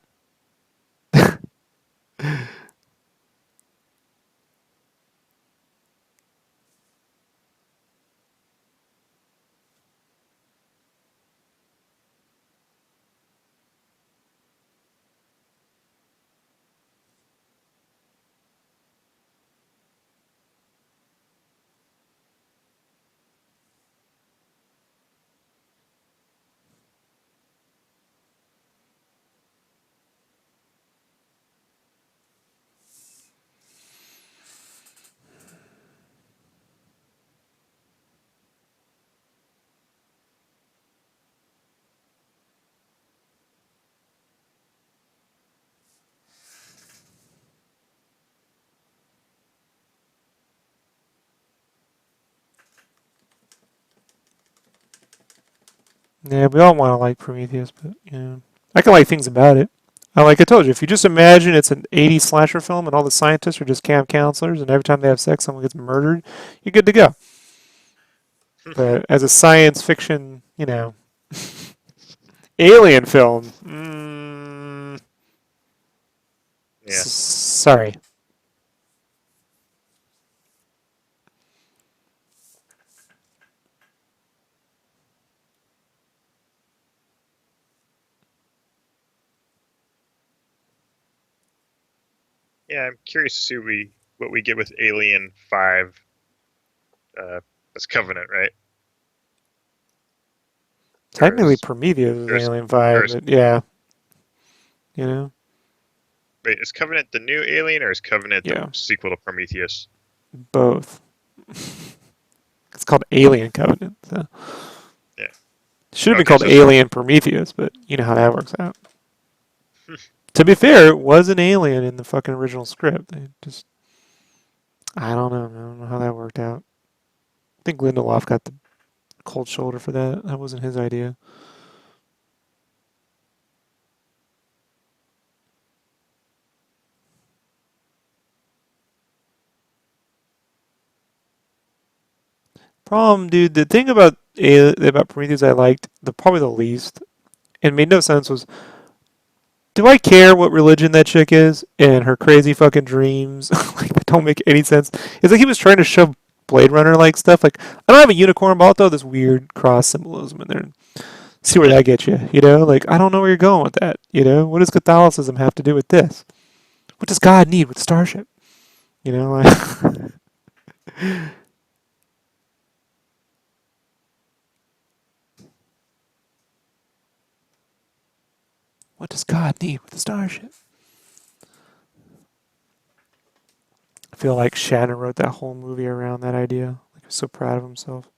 Yeah, we all want to like Prometheus, but I can like things about it. Like I told you, if you just imagine it's an 80s slasher film and all the scientists are just camp counselors and every time they have sex someone gets murdered, you're good to go. But as a science fiction, alien film, Yeah. sorry. Yeah, I'm curious to see what we get with Alien 5 as Covenant, right? Or Technically, Prometheus is or is, Alien or 5, is but yeah, you know, wait, is Covenant the new Alien or is Covenant the yeah, sequel to Prometheus? both. called Alien Covenant. So. Yeah. Should have been Okay, called so Alien Prometheus, but you know how that works out. To be fair, it was an alien in the fucking original script. They just, I don't know. I don't know how that worked out. I think Lindelof got the cold shoulder for that. That wasn't his idea. Problem, dude. The thing about Prometheus I liked the probably the least, and made no sense was, do I care what religion that chick is and her crazy fucking dreams? Like that don't make any sense. It's like he was trying to shove Blade Runner like stuff. Like I don't have a unicorn, but I'll throw this weird cross symbolism in there. See where that gets you, you know? Like, I don't know where you're going with that, you know? What does Catholicism have to do with this? What does God need with Starship? You know, like, what does God need with the Starship? I feel like Shatner wrote that whole movie around that idea. Like, he was so proud of himself.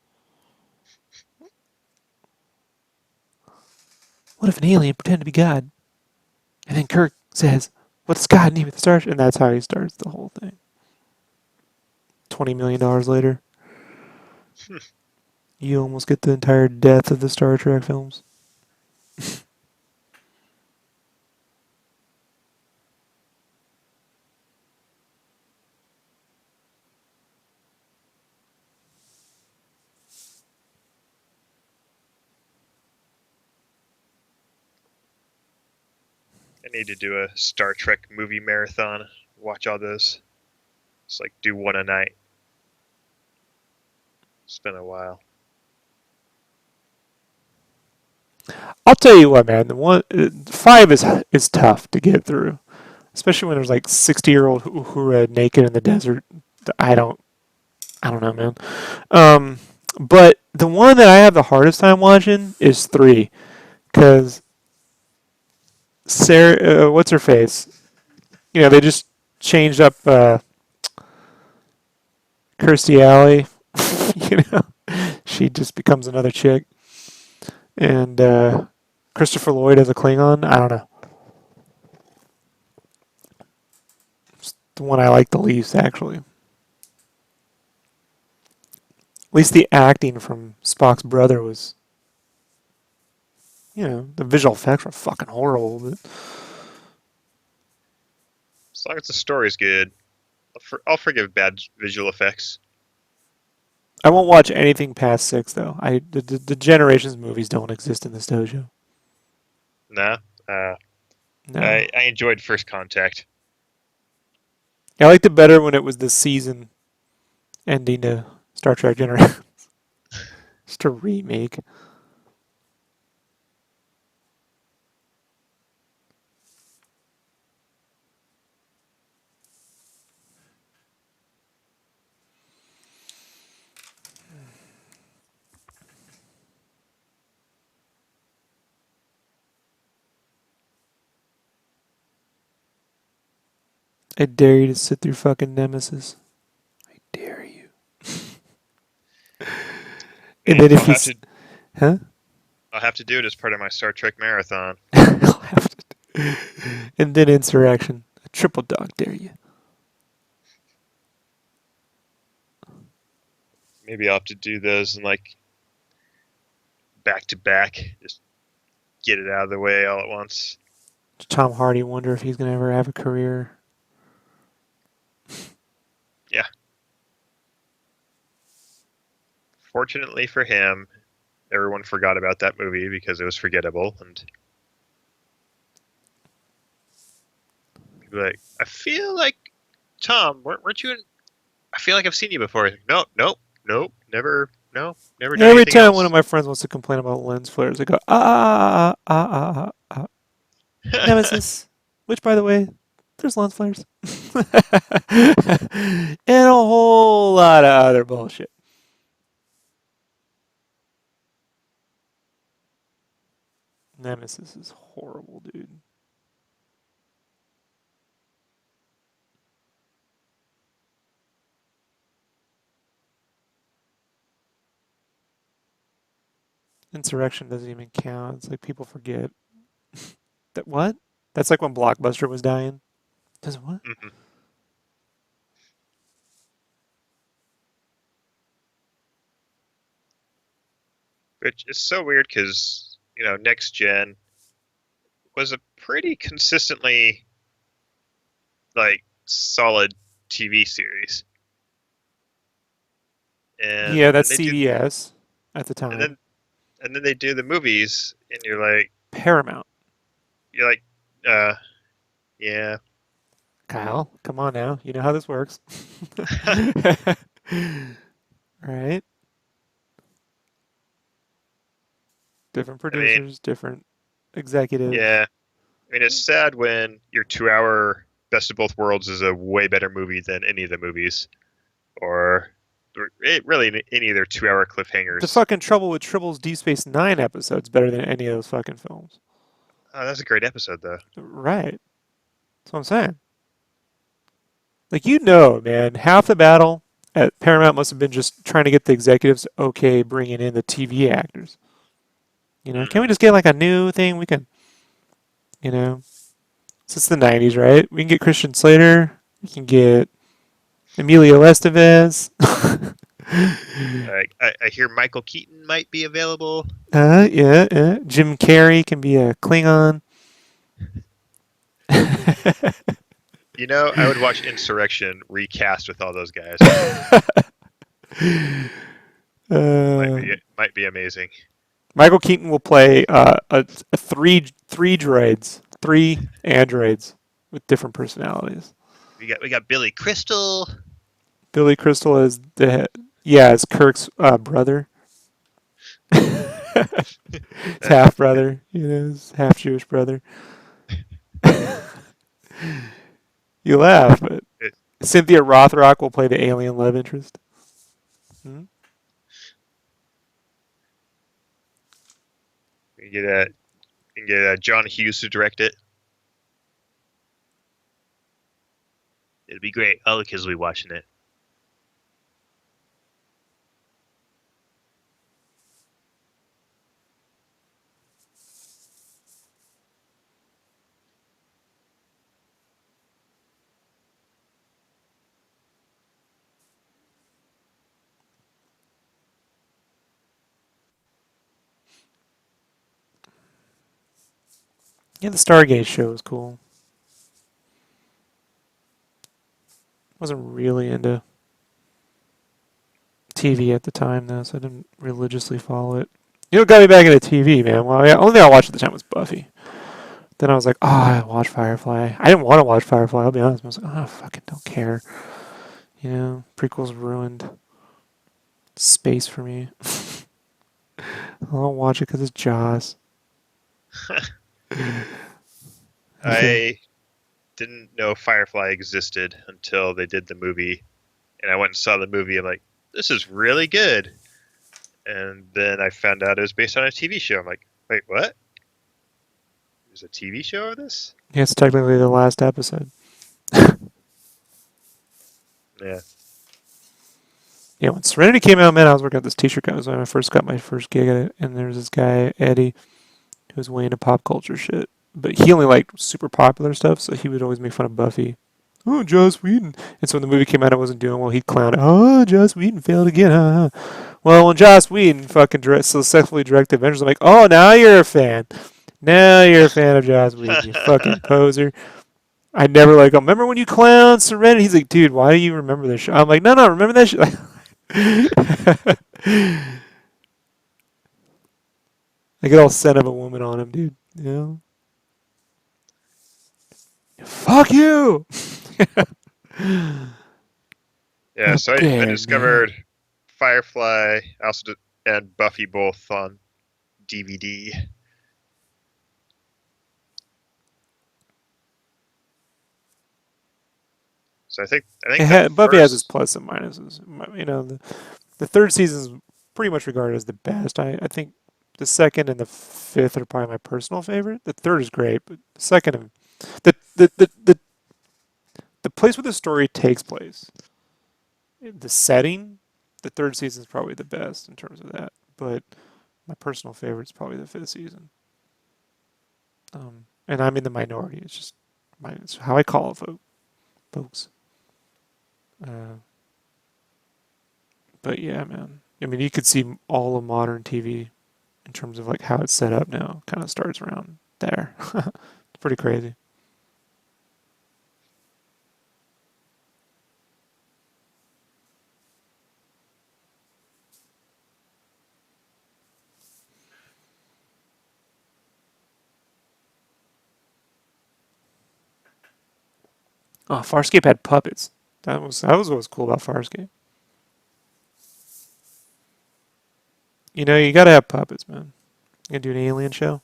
What if an alien pretended to be God? And then Kirk says, what does God need with the Starship? And that's how he starts the whole thing. $20 million later, you almost get the entire death of the Star Trek films. I need to do a Star Trek movie marathon. Watch all those. It's like do one a night. It's been a while. I'll tell you what, man. The one five is tough to get through, especially when there's like 60-year-old Uhura naked in the desert. I don't, I don't know, man. Um, but the one that I have the hardest time watching is three, because Sarah, what's her face? You know, they just changed up Kirstie Alley. You know, she just becomes another chick, and Christopher Lloyd as a Klingon. I don't know. It's the one I like the least, actually. At least the acting from Spock's brother was, you know, the visual effects were fucking horrible. But As long as the story's good, I'll forgive bad visual effects. I won't watch anything past six though. The Generations movies don't exist in this dojo. Nah. Uh, No, I enjoyed First Contact. I liked it better when it was the season ending to Star Trek Generations. Just a remake. I dare you to sit through fucking Nemesis. I dare you. And then I'll if you, have to huh? I'll have to do it as part of my Star Trek marathon. I'll have to. And then Insurrection. A triple dog dare you. Maybe I'll have to do those in like back to back. Just get it out of the way all at once. Tom Hardy wonder if he's gonna ever have a career. Yeah. Fortunately for him, everyone forgot about that movie because it was forgettable, and people were like, I feel like Tom, weren't you in? I feel like I've seen you before. No, nope, nope, never, no, never done Every anything time one of else. my friends wants to complain about lens flares, I go, ah. Nemesis. Which, by the way, there's lens flares. And a whole lot of other bullshit. Nemesis is horrible, dude. Insurrection doesn't even count. It's like people forget that what? That's like when Blockbuster was dying. Does what? Hmm. Which is so weird because Next Gen was a pretty consistently like solid TV series, and Yeah, then that's they do, CBS at the and time. then they do the movies, and Paramount. you're like, uh, yeah. Kyle, come on now. You know how this works. Right? Different I mean, producers, different executives. yeah. I mean, it's sad when your 2 hour Best of Both Worlds is a way better movie than any of the movies, or really any of their 2 hour The cliffhangers. fucking trouble with Tribble's Deep Space Nine episode's better than any of those fucking films. Oh, that's a great episode, though. Right. That's what I'm saying. Like, you know, man, half the battle at Paramount must have been just trying to get the executives okay bringing in the TV actors. Can we Hmm. just get like a new thing we can, you know, since the 90s, right? We can get Christian Slater. We can get Emilio Estevez. I hear Michael Keaton might be available. Yeah. Jim Carrey can be a Klingon. I would watch Insurrection recast with all those guys. Might uh, be might be amazing. Michael Keaton will play a three droids, three androids with different personalities. We got Billy Crystal. Billy Crystal is as Kirk's brother. His Uh, half brother, his half Jewish brother. You laugh, but it, Cynthia Rothrock will play the alien love interest. Hmm? we get John Hughes to direct it. It'd be great. All the kids will be watching it. Yeah, the Stargate show was cool. Wasn't really into TV at the time though, so I didn't religiously follow it. You know what got me back into TV, man? Well, yeah, only thing I watched at the time was Buffy. Then I was like, oh, I watch Firefly. I didn't want to watch Firefly, I'll be honest. I was like, oh, I fucking don't care. Prequels ruined space for me. I don't watch it because it's Jaws. Yeah. I didn't know Firefly existed until they did the movie, and I went and saw the movie. I'm like, this is really good. And then I found out it was based on a TV show. I'm like, wait, what? There's a TV show of this? Yeah, it's technically the last episode. Yeah. Yeah, when Serenity came out, man, I was working at this t-shirt company. It was when I first got my first gig at it, and there was this guy, Eddie, who was way into pop culture shit. But he only liked super popular stuff, so he would always make fun of Buffy. Oh, Joss Whedon. And so when the movie came out, it wasn't doing well. He'd clown it. Oh, Joss Whedon failed again. Well, when Joss Whedon fucking successfully directed Avengers, I'm like, oh, now you're a fan. Now you're a fan of Joss Whedon, you fucking poser. I never like, oh, remember when you clowned Serenity? He's like, dude, why do you remember this show? I'm like, no, remember that shit? I get all scent of a woman on him, dude. Fuck you! Yeah, How so I dare me? discovered Firefly and Buffy both on DVD. So I think the Buffy has its first. plus and minuses. The third season is pretty much regarded as the best. I think the second and the fifth are probably my personal favorite. The third is great, but the second and the place where the story takes place, the setting, the third season is probably the best in terms of that. But my personal favorite is probably the fifth season. And I'm in the minority. It's just it's how I call it, folks. Uh, but yeah, man. I mean, you could see all of modern TV in terms of like how it's set up now. Kind of starts around there. It's pretty crazy. Oh, Farscape had puppets. That was what was cool about Farscape. You know, you gotta have puppets, man. You gonna do an alien show?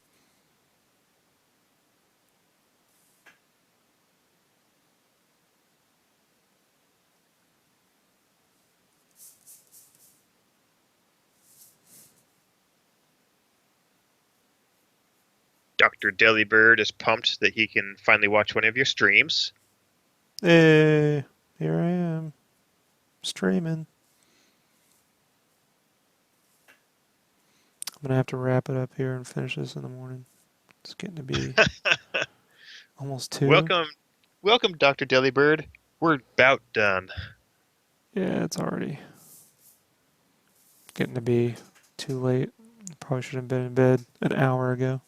Dr. Delibird is pumped that he can finally watch one of your streams. Here I am, streaming. I'm gonna have to wrap it up here and finish this in the morning. It's getting to be almost 2. Welcome, Dr. Delibird. We're about done. Yeah, it's already getting to be too late. Probably should have been in bed an hour ago.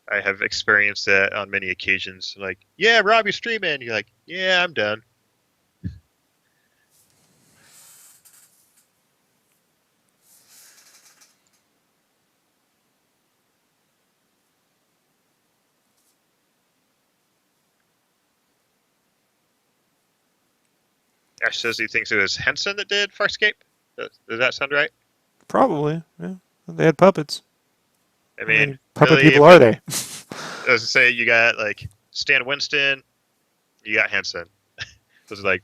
I have experienced that on many occasions. Like, yeah, Rob, you're streaming. You're like, yeah, I'm done. Ash says he thinks it was Henson that did Farscape. Does that sound right? Probably, yeah. They had puppets. I How mean, many puppet really, people are they? I was to say you got like Stan Winston, you got Henson. Those are like,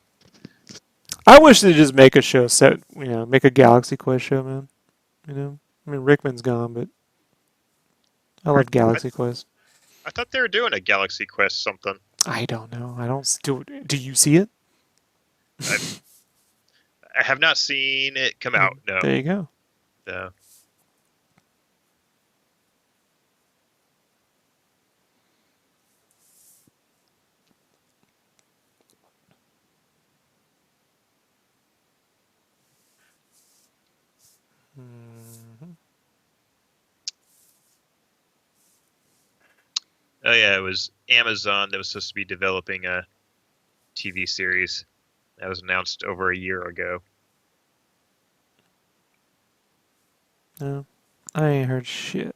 I wish they'd just make a show set, make a Galaxy Quest show, man. I mean, Rickman's gone, but I love I, Galaxy Quest. I thought they were doing a Galaxy Quest something. I don't know. I don't do you see it? I, I have not seen it come out. No, There you go. no. Hmm. Oh yeah, it was Amazon that was supposed to be developing a TV series that was announced over a year ago. No, I ain't heard shit.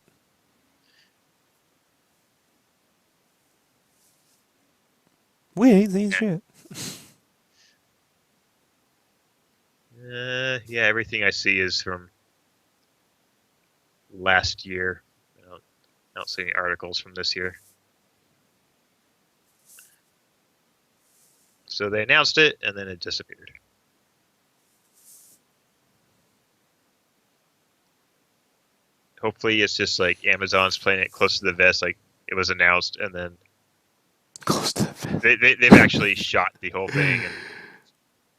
We ain't seen shit. Yeah, everything I see is from last year. I don't see any articles from this year. So they announced it and then it disappeared. Hopefully it's just like Amazon's playing it close to the vest, like it was announced and then Close to the they've actually shot the whole thing and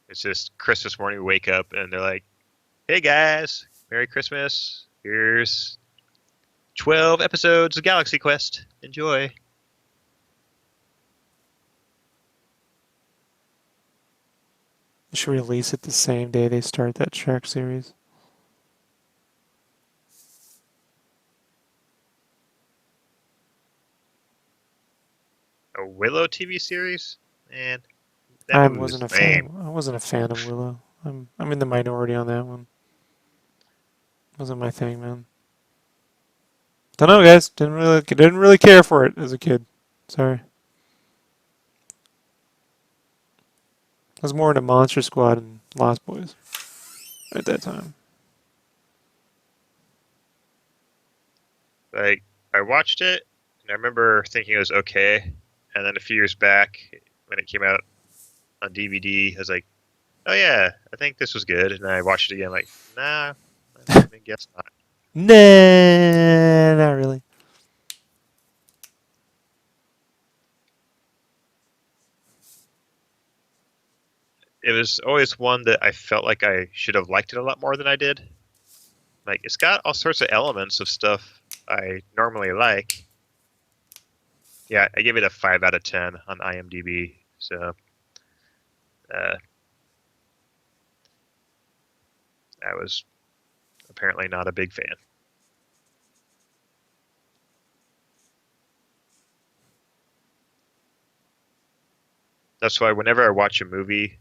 it's just Christmas morning we wake up and they're like, hey guys, Merry Christmas. Here's 12 episodes of Galaxy Quest. Enjoy. should release it the same day they start that Trek series. A Willow TV series? Man, that I movie was wasn't a lame. fan. I wasn't a fan of Willow. I'm in the minority on that one. Wasn't my thing, man. Don't know, guys. Didn't really care for it as a kid. Sorry. I was more into Monster Squad and Lost Boys at that time. Like, I watched it, and I remember thinking it was okay. And then a few years back, when it came out on DVD, I was like, oh yeah, I think this was good. And then I watched it again, like, nah, I guess not. Nah, not really. it was always one that I felt like I should have liked it a lot more than I did. Like, it's got all sorts of elements of stuff I normally like. Yeah, I give it a 5 out of 10 on IMDb. So, uh, I was apparently not a big fan. That's why whenever I watch a movie,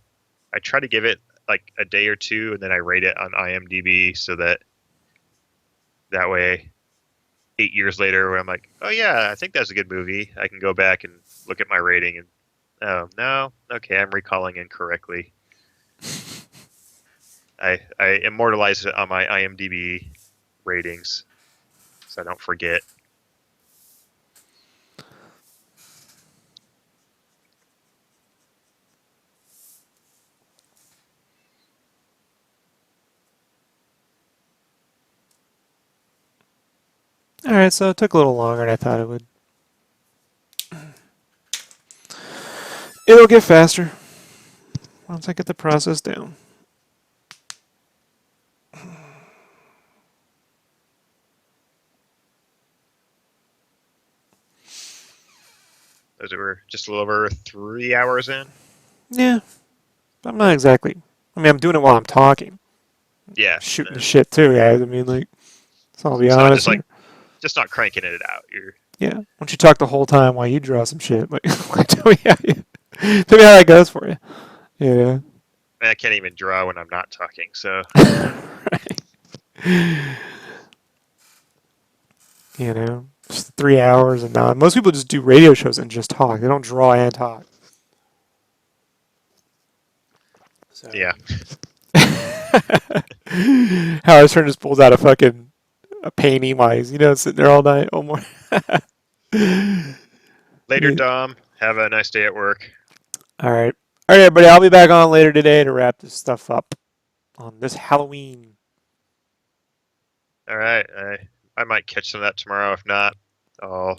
I try to give it like a day or two, and then I rate it on IMDb so that way 8 years later, when I'm like, oh yeah, I think that's a good movie, I can go back and look at my rating and oh no, okay, I'm recalling incorrectly. I immortalize it on my IMDb ratings so I don't forget. All right, so it took a little longer than I thought it would. It'll get faster once I get the process down. Those were just a little over 3 hours in. Yeah, I'm not exactly. I mean, I'm doing it while I'm talking, Yeah, shooting the shit too, guys. I mean, like, so I'll be it's not just honest like here. just not cranking it out. You're Yeah, why don't you talk the whole time while you draw some shit? Like, tell me tell me how that goes for you. Yeah. I can't even draw when I'm not talking. So Right. You know, just 3 hours and not. Most people just do radio shows and just talk. They don't draw and talk. So. yeah, Howard Stern just pulls out a painting while he's sitting there all night, all morning. later, Dom. Have a nice day at work. All right, all right, everybody. I'll be back on later today to wrap this stuff up on this Halloween. All right, I might catch some of that tomorrow. If not, I'll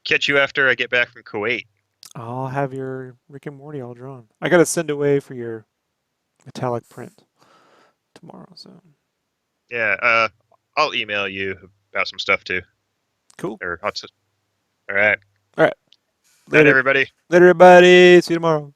catch you after I get back from Kuwait. I'll have your Rick and Morty all drawn. I gotta send away for your metallic print tomorrow. So Yeah, I'll email you about some stuff too. cool. All right. All right, Night, later, everybody. later, everybody. See you tomorrow.